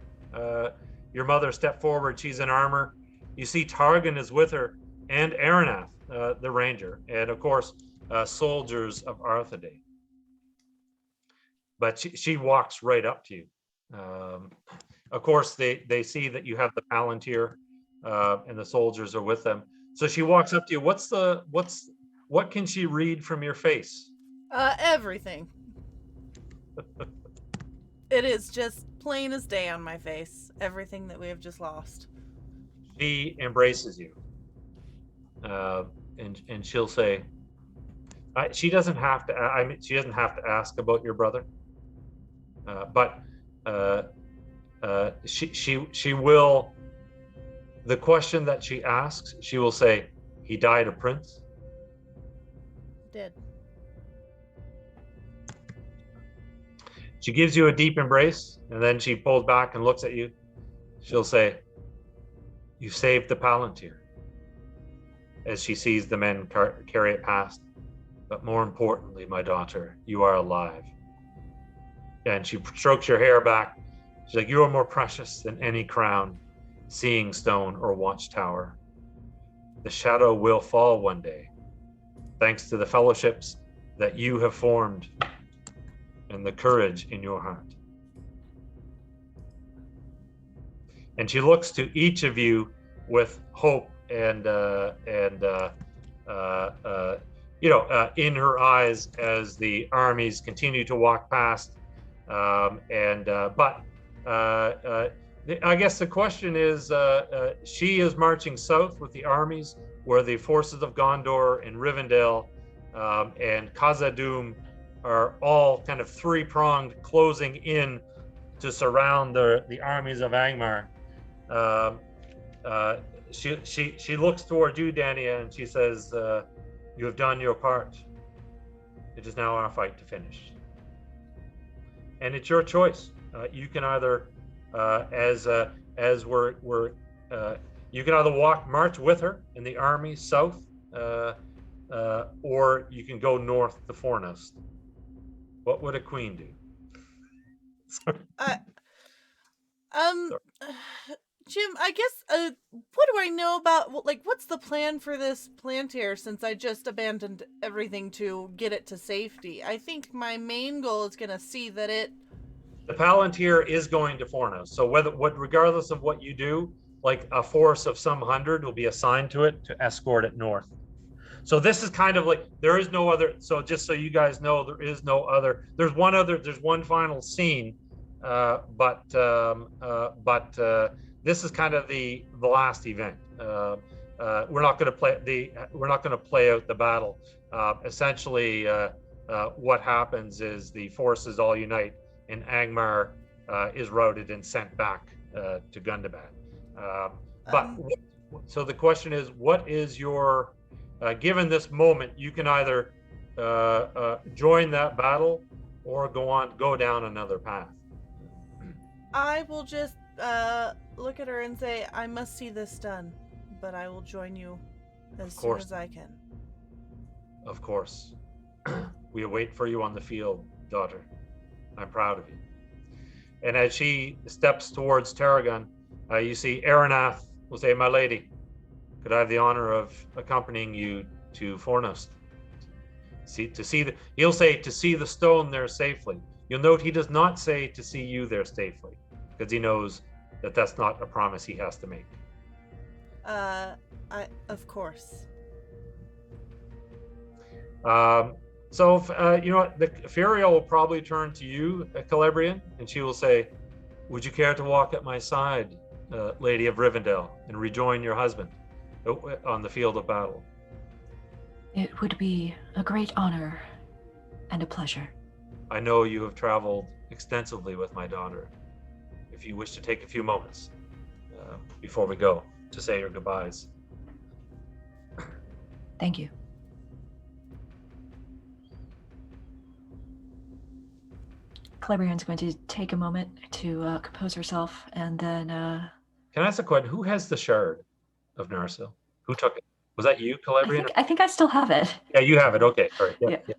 Your mother step forward. She's in armor. You see Targon is with her, and Aranath, the ranger, and of course, soldiers of Arthedain. But she walks right up to you. Of course, they see that you have the Palantir, and the soldiers are with them. So she walks up to you. What can she read from your face? Everything. It is just plain as day on my face. Everything that we have just lost. She embraces you, and she'll say, she doesn't have to. I mean, she doesn't have to ask about your brother, but she will. The question that she asks, she will say, "He died a prince." Did. She gives you a deep embrace, and then she pulls back and looks at you. She'll say, "You saved the Palantir," as she sees the men carry it past. "But more importantly, my daughter, you are alive." And she strokes your hair back. She's like, "You are more precious than any crown, seeing stone, or watchtower. The shadow will fall one day, thanks to the fellowships that you have formed and the courage in your heart." And she looks to each of you with hope and in her eyes as the armies continue to walk past. But I guess the question is, she is marching south with the armies, where the forces of Gondor and Rivendell and Khazad-Duhm are all kind of three-pronged, closing in to surround the armies of Angmar. She looks toward you, Dania, and she says, "You have done your part. It is now our fight to finish." And it's your choice. You can either, you can either march with her in the army south, or you can go north to Fornost. What would a queen do? Jim, I guess, what do I know about, like, what's the plan for this Palantir, since I just abandoned everything to get it to safety? I think my main goal is going to see that The Palantir is going to Fornos. So regardless of what you do, like a force of some 100 will be assigned to it to escort it north. So this is kind of like, there is no other. So just so you guys know, there is no other. There's one final scene, but this is kind of the last event. We're not going to play out the battle. Essentially, what happens is the forces all unite, and Angmar is routed and sent back to Gundabad. So the question is, what is your given this moment? You can either join that battle or go down another path. I will just look at her and say, "I must see this done, but I will join you as soon as I can." Of course. We await for you on the field, daughter. I'm proud of you. And as she steps towards Tarragon, you see Aranath will say, "My lady, could I have the honor of accompanying you to Fornost? He'll say to see the stone there safely." You'll note he does not say to see you there safely, because he knows that that's not a promise he has to make. Of course. So, the Furiel will probably turn to you, Celebrian, and she will say, "Would you care to walk at my side, Lady of Rivendell, and rejoin your husband on the field of battle?" It would be a great honor and a pleasure. I know you have traveled extensively with my daughter. If you wish to take a few moments before we go to say your goodbyes. Thank you. Celebrian's going to take a moment to compose herself, and then... Can I ask a question? Who has the shard of Narsil? Who took it? Was that you, Celebrian? I think I still have it. Yeah, you have it. Okay, all right. Yeah.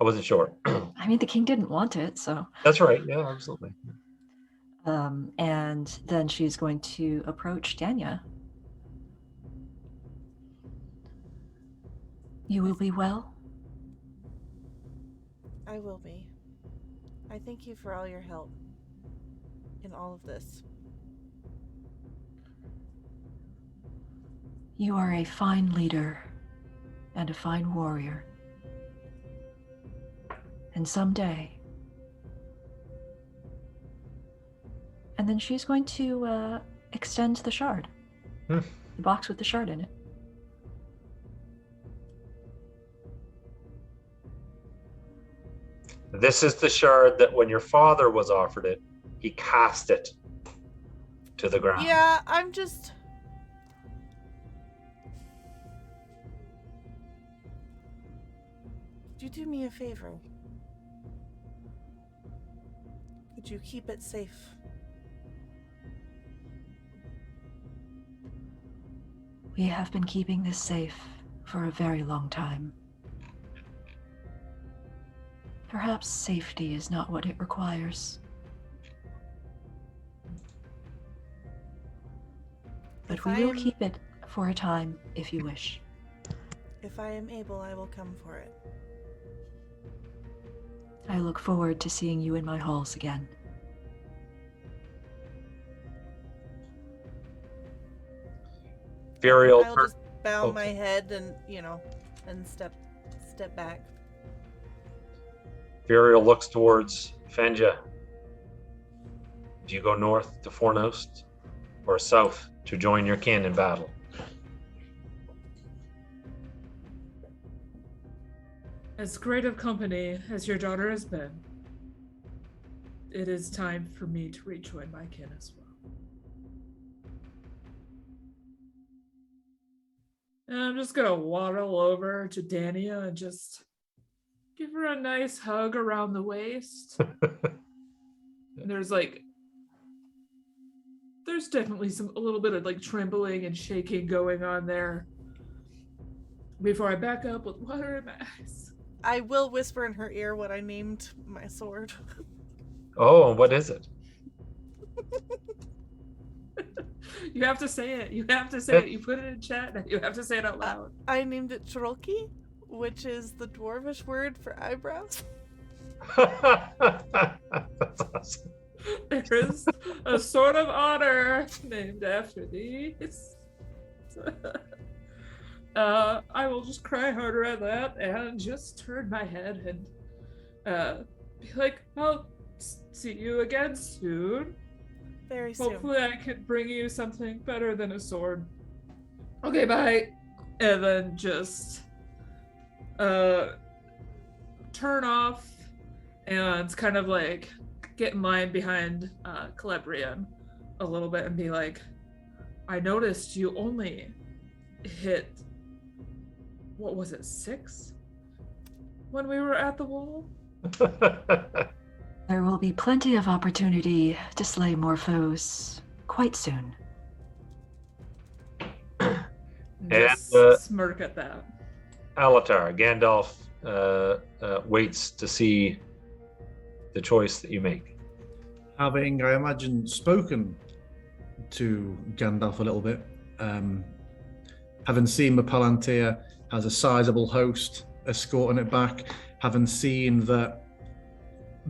I wasn't sure. I mean, the king didn't want it, so... That's right. Yeah, absolutely. And then she's going to approach Dania. You will be well? I will be. I thank you for all your help in all of this. You are a fine leader and a fine warrior. And someday, And then she's going to extend the shard. The box with the shard in it. This is the shard that when your father was offered it, he cast it to the ground. Yeah, I'm just... Could you do me a favor? Could you keep it safe? We have been keeping this safe for a very long time. Perhaps safety is not what it requires. But we will keep it for a time if you wish. If I am able, I will come for it. I look forward to seeing you in my halls again. Furiel, I'll just bow my head and, and step back. Furiel looks towards Fenja. Do you go north to Fornost or south to join your kin in battle? As great of company as your daughter has been, it is time for me to rejoin my kin as well. And I'm just gonna waddle over to Dania and just give her a nice hug around the waist. There's definitely a little bit of trembling and shaking going on there before I back up with water in my eyes. I will whisper in her ear what I named my sword. Oh, what is it? You have to say it. You have to say it. You put it in chat and you have to say it out loud. I named it Choroki, which is the dwarvish word for eyebrows. That's awesome. There is a sword of honor named after these. I will just cry harder at that and just turn my head and be like, I'll see you again soon. Very soon. Hopefully I can bring you something better than a sword. Okay, bye. And then just turn off and kind of get in line behind Celebrian a little bit and be like, I noticed you only hit, what was it, 6? When we were at the wall? There will be plenty of opportunity to slay more foes quite soon. Just smirk at that. Alatar, Gandalf waits to see the choice that you make. Having, I imagine, spoken to Gandalf a little bit, having seen the Palantir has a sizable host escorting it back, having seen that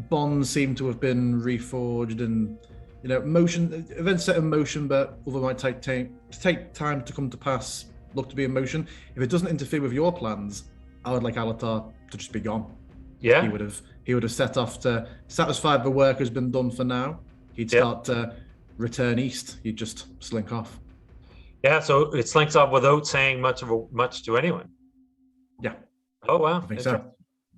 bonds seem to have been reforged and events set in motion, but although might take time to come to pass, look to be in motion. If it doesn't interfere with your plans, I would like Alatar to just be gone. Yeah, he would have set off to satisfy the work has been done for now. He'd start to return east. He'd just slink off. Yeah, so it slinks off without saying much to anyone. Yeah. Oh wow. I think so.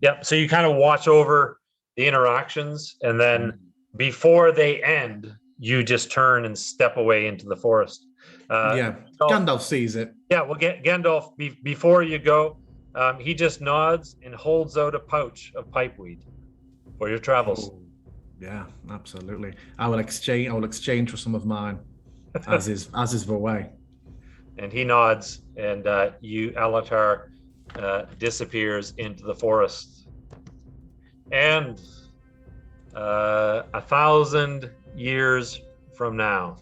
Yep. So you kind of watch over the interactions, and then before they end, you just turn and step away into the forest. Gandalf sees it. Yeah, well, Gandalf, before you go, he just nods and holds out a pouch of pipeweed for your travels. Oh, yeah, absolutely. I will exchange for some of mine, as is the way. And he nods, and Alatar disappears into the forest. And 1,000 years from now,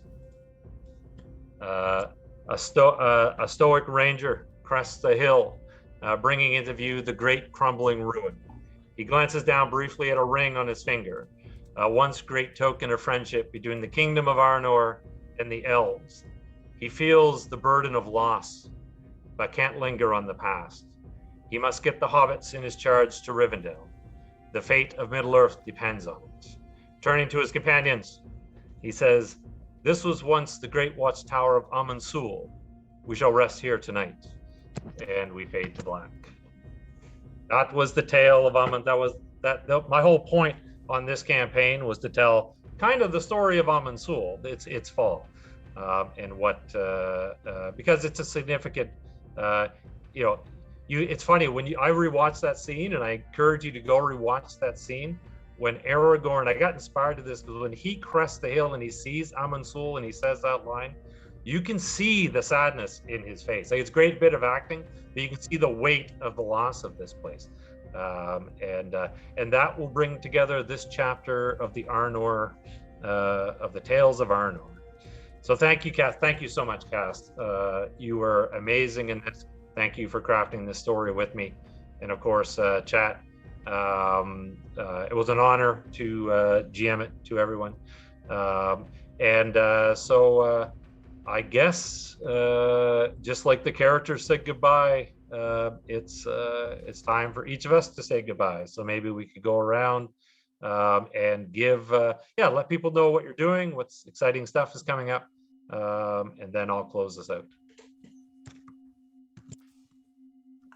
a stoic ranger crests the hill, bringing into view the great crumbling ruin. He glances down briefly at a ring on his finger, a once great token of friendship between the kingdom of Arnor and the elves. He feels the burden of loss, but can't linger on the past. He must get the hobbits in his charge to Rivendell. The fate of Middle-earth depends on it. Turning to his companions, He says, "This was once the great watchtower of Amon Sul. We shall rest here tonight." And we fade to black. That was the tale of Amon. My whole point on this campaign was to tell kind of the story of Amon Sul, its fall, and what because it's a significant, it's funny when I rewatched that scene, and I encourage you to go rewatch that scene when Aragorn. I got inspired to this because when he crests the hill and he sees Amon Sul and he says that line, you can see the sadness in his face. Like, it's a great bit of acting, but you can see the weight of the loss of this place. And that will bring together this chapter of the Arnor, of the Tales of Arnor. So thank you, Cass. Thank you so much, Cass. You were amazing in this. Thank you for crafting this story with me. And of course, chat. It was an honor to GM it to everyone. So I guess just like the characters said goodbye, it's time for each of us to say goodbye. So maybe we could go around and give let people know what you're doing, what's exciting stuff is coming up, and then I'll close this out.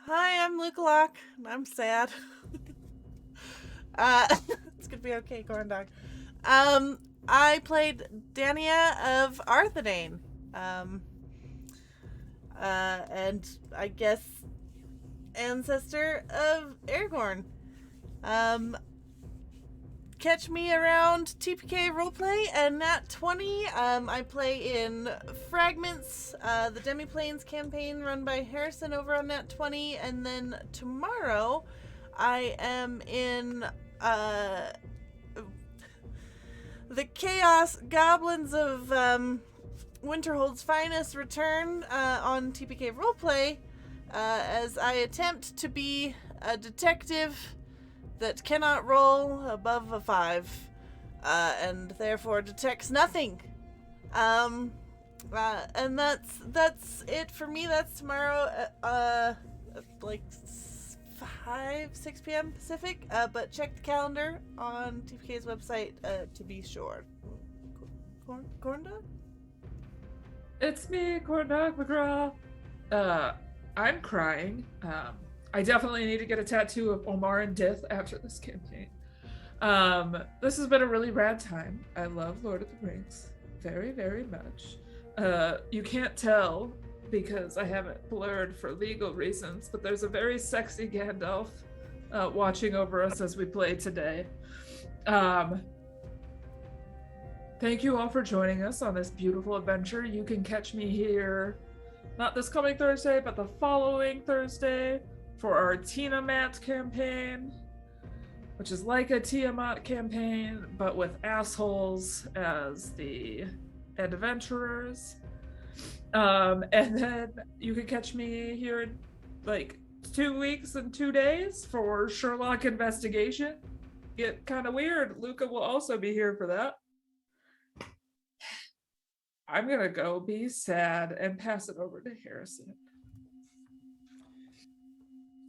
Hi, I'm Lukalock. I'm sad. It's gonna be okay, Corndog. I played Dania of Arthedain. And I guess ancestor of Aragorn. Catch me around TPK Roleplay and Nat 20. I play in Fragments, the Demiplanes campaign run by Harrison over on Nat 20, and then tomorrow I am in the Chaos Goblins of Winterhold's Finest return on TPK Roleplay as I attempt to be a detective that cannot roll above a 5 and therefore detects nothing. And that's it for me. That's tomorrow at like 6 p.m. Pacific. But check the calendar on TPK's website to be sure. Corndog? It's me, CorndoggMcGraw. I'm crying. I definitely need to get a tattoo of Omar and Dith after this campaign. This has been a really rad time. I love Lord of the Rings very, very much. You can't tell because I have it blurred for legal reasons, but there's a very sexy Gandalf watching over us as we play today. Thank you all for joining us on this beautiful adventure. You can catch me here, not this coming Thursday, but the following Thursday for our Tiamat campaign, which is like a Tiamat campaign, but with assholes as the adventurers. And then you can catch me here in like 2 weeks and 2 days for Sherlock Investigation. Get kind of weird. Luca will also be here for that. I'm gonna go be sad and pass it over to Harrison.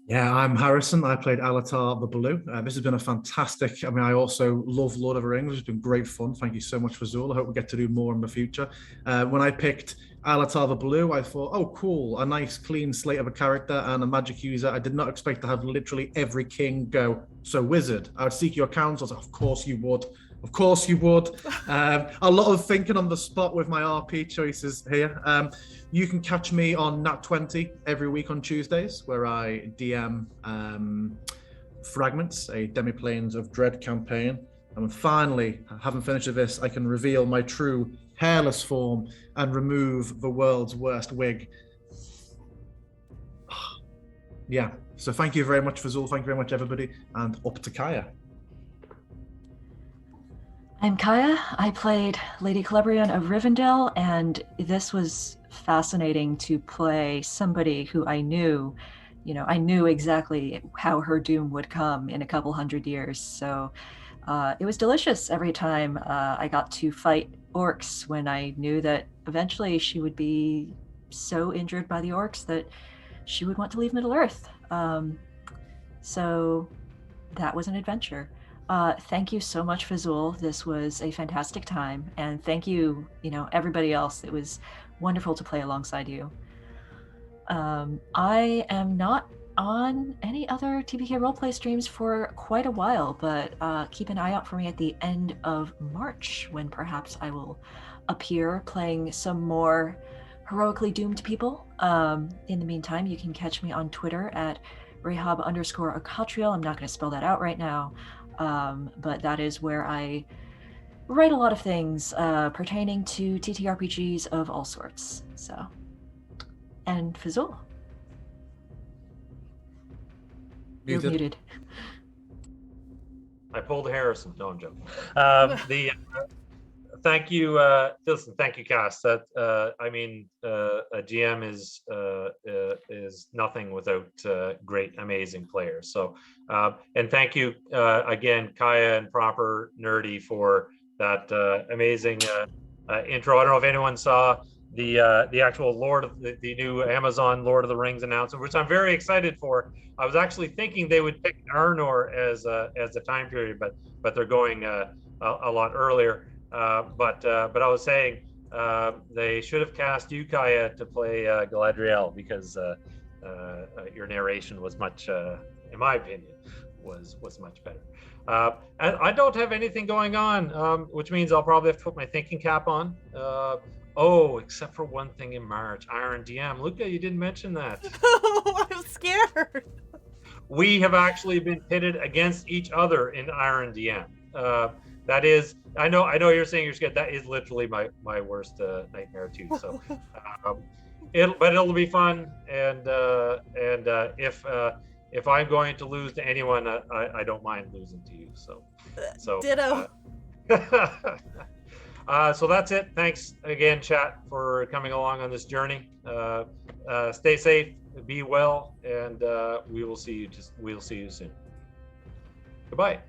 Yeah, I'm Harrison. I played Alatar the Blue. This has been a fantastic. I also love Lord of the Rings. It's been great fun. Thank you so much, Phzoul. I hope we get to do more in the future. When I picked Alatar the Blue, I thought, oh, cool, a nice clean slate of a character and a magic user. I did not expect to have literally every king go, so wizard, I would seek your counsel. Of course you would. Of course you would. A lot of thinking on the spot with my RP choices here. You can catch me on Nat 20 every week on Tuesdays, where I DM Fragments, a Demiplanes of Dread campaign. And finally, having finished with this, I can reveal my true hairless form and remove the world's worst wig. Yeah, so thank you very much, Phzoul. Thank you very much, everybody. And up to Kaiya. I'm Kaiya. I played Lady Celebrian of Rivendell, and this was fascinating to play somebody who I knew, I knew exactly how her doom would come in a couple hundred years. So it was delicious every time I got to fight orcs, when I knew that eventually she would be so injured by the orcs that she would want to leave Middle-earth. So that was an adventure. Thank you so much, Phzoul. This was a fantastic time, and thank you, everybody else. It was wonderful to play alongside you. I am not on any other TPK roleplay streams for quite a while, but keep an eye out for me at the end of March, when perhaps I will appear playing some more heroically doomed people. In the meantime, you can catch me on Twitter at Rahab_Acatriel. I'm not going to spell that out right now, but that is where I write a lot of things pertaining to TTRPGs of all sorts. So, and Phzoul. You're muted. I pulled Harrison. No, I'm joking. Thank you. Listen, thank you, Cass. That a GM is nothing without great, amazing players. So, and thank you again, Kaiya and Proper Nerdy, for that amazing intro. I don't know if anyone saw the actual the new Amazon Lord of the Rings announcement, which I'm very excited for. I was actually thinking they would pick Arnor as the time period, but they're going a lot earlier. But I was saying they should have cast you, Kaiya, to play Galadriel, because your narration was much, in my opinion, was much better. And I don't have anything going on, which means I'll probably have to put my thinking cap on. Except for one thing in March, Iron DM. Luca, you didn't mention that. Oh, I'm scared. We have actually been pitted against each other in Iron DM. That is, I know you're saying you're scared. That is literally my worst nightmare too. So, it'll be fun. And if I'm going to lose to anyone, I don't mind losing to you. So ditto. So that's it. Thanks again, chat, for coming along on this journey. Stay safe, be well, and we'll see you soon. Goodbye.